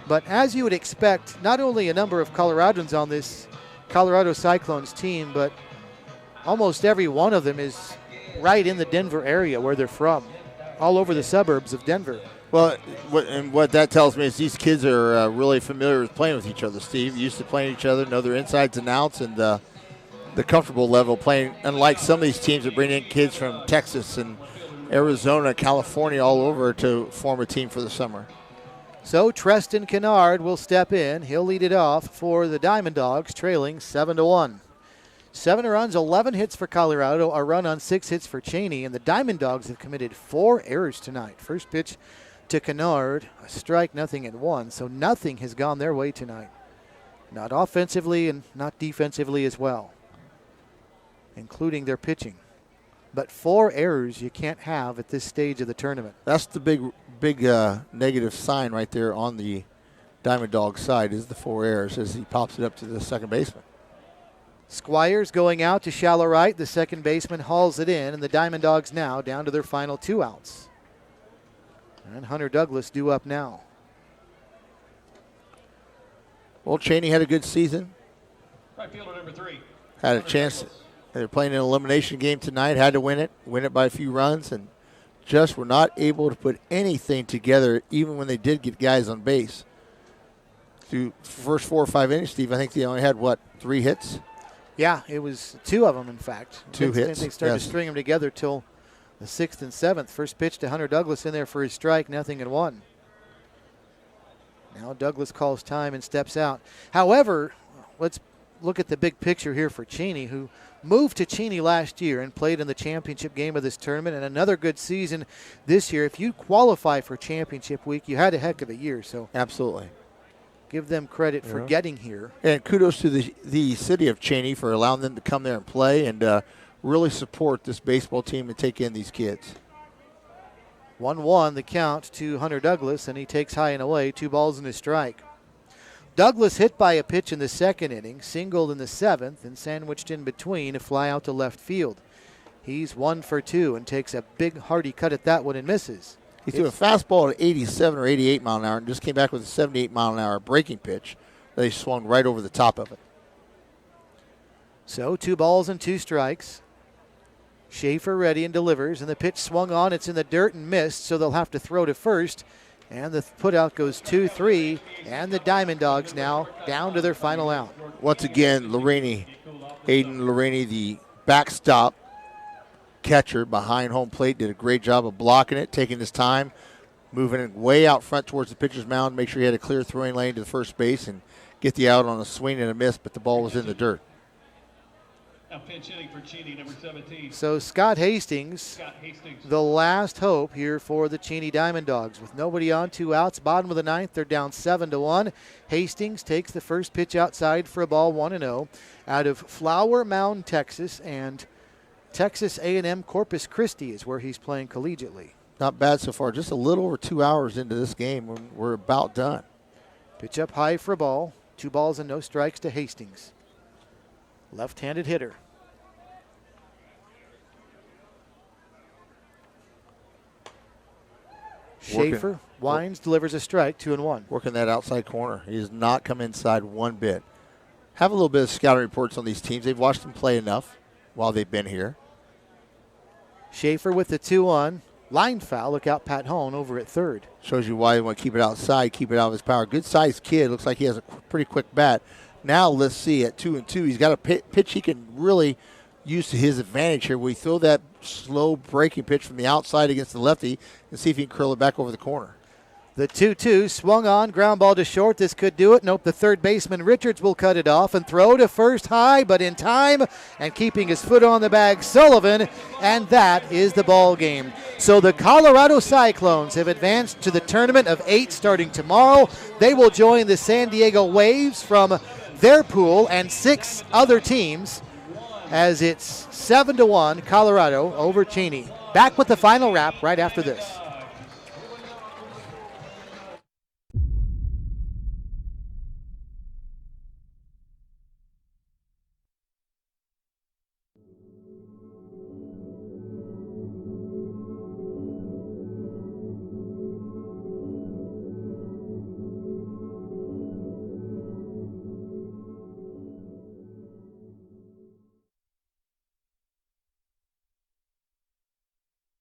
But as you would expect, not only a number of Coloradans on this Colorado Cyclones team, but almost every one of them is right in the Denver area where they're from, all over the suburbs of Denver. Well, what that tells me is these kids are really familiar with playing with each other, Steve. Used to playing each other, know their insides and outs, and the comfortable level playing. Unlike some of these teams that bring in kids from Texas and Arizona, California, all over to form a team for the summer. So Treston Kennard will step in. He'll lead it off for the Diamond Dogs, trailing 7-1. 7 runs, 11 hits for Colorado, a run on 6 hits for Cheney, and the Diamond Dogs have committed 4 errors tonight. First pitch to Kennard, a strike, nothing and 1, so nothing has gone their way tonight. Not offensively and not defensively as well, including their pitching. But 4 errors you can't have at this stage of the tournament. That's the big negative sign right there on the Diamond Dog side is the 4 errors as he pops it up to the second baseman. Squires going out to shallow right. The second baseman hauls it in, and the Diamond Dogs now down to their final 2 outs. And Hunter Douglas due up now. Well, Cheney had a good season. Right fielder number 3. Had a chance. They're playing an elimination game tonight. Had to win it by a few runs, and just were not able to put anything together, even when they did get guys on base. Through the first 4 or 5 innings, Steve, I think they only had, 3 hits? Yeah, it was 2 of them, in fact. 2 hits. They started to string them together till the 6th and 7th. First pitch to Hunter Douglas in there for his strike, nothing and 1. Now Douglas calls time and steps out. However, let's look at the big picture here for Cheney, who moved to Cheney last year and played in the championship game of this tournament, and another good season this year. If you qualify for championship week, you had a heck of a year. So absolutely, give them credit for getting here. And kudos to the city of Cheney for allowing them to come there and play and really support this baseball team and take in these kids. 1-1 the count to Hunter Douglas, and he takes high and away, 2 balls and a strike. Douglas hit by a pitch in the second inning, singled in the 7th, and sandwiched in between a fly out to left field. He's 1 for 2 and takes a big hearty cut at that one and misses. He threw a fastball at 87 or 88 mile an hour and just came back with a 78 mile an hour breaking pitch. They swung right over the top of it. So 2 balls and 2 strikes. Schaefer ready and delivers, and the pitch swung on. It's in the dirt and missed, so they'll have to throw to first. And the putout goes 2-3, and the Diamond Dogs now down to their final out. Once again, Aiden Lorini, the backstop catcher behind home plate, did a great job of blocking it, taking his time, moving it way out front towards the pitcher's mound, make sure he had a clear throwing lane to the first base and get the out on a swing and a miss, but the ball was in the dirt. Now pinch hitting for Cheney, number 17. So Scott Hastings, the last hope here for the Cheney Diamond Dogs. With nobody on, 2 outs, bottom of the 9th, they're down 7-1. Hastings takes the first pitch outside for a ball, 1-0, out of Flower Mound, Texas, and Texas A&M Corpus Christi is where he's playing collegiately. Not bad so far. Just a little over 2 hours into this game when we're about done. Pitch up high for a ball. 2 balls and no strikes to Hastings. Left-handed hitter. Schaefer winds, delivers a strike, 2-1. Working that outside corner. He does not come inside one bit. Have a little bit of scouting reports on these teams. They've watched them play enough while they've been here. Schaefer with the 2-1. Line foul. Look out, Pat Hone over at third. Shows you why they want to keep it outside, keep it out of his power. Good-sized kid. Looks like he has a pretty quick bat. Now let's see, at 2-2, he's got a pitch he can really use to his advantage here. We throw that slow breaking pitch from the outside against the lefty and see if he can curl it back over the corner. The 2-2 swung on, ground ball to short. This could do it. Nope, the third baseman Richards will cut it off and throw to first high, but in time, and keeping his foot on the bag, Sullivan, and that is the ball game. So the Colorado Cyclones have advanced to the tournament of 8 starting tomorrow. They will join the San Diego Waves from their pool and 6 other teams as it's 7-1 Colorado over Cheney. Back with the final wrap right after this.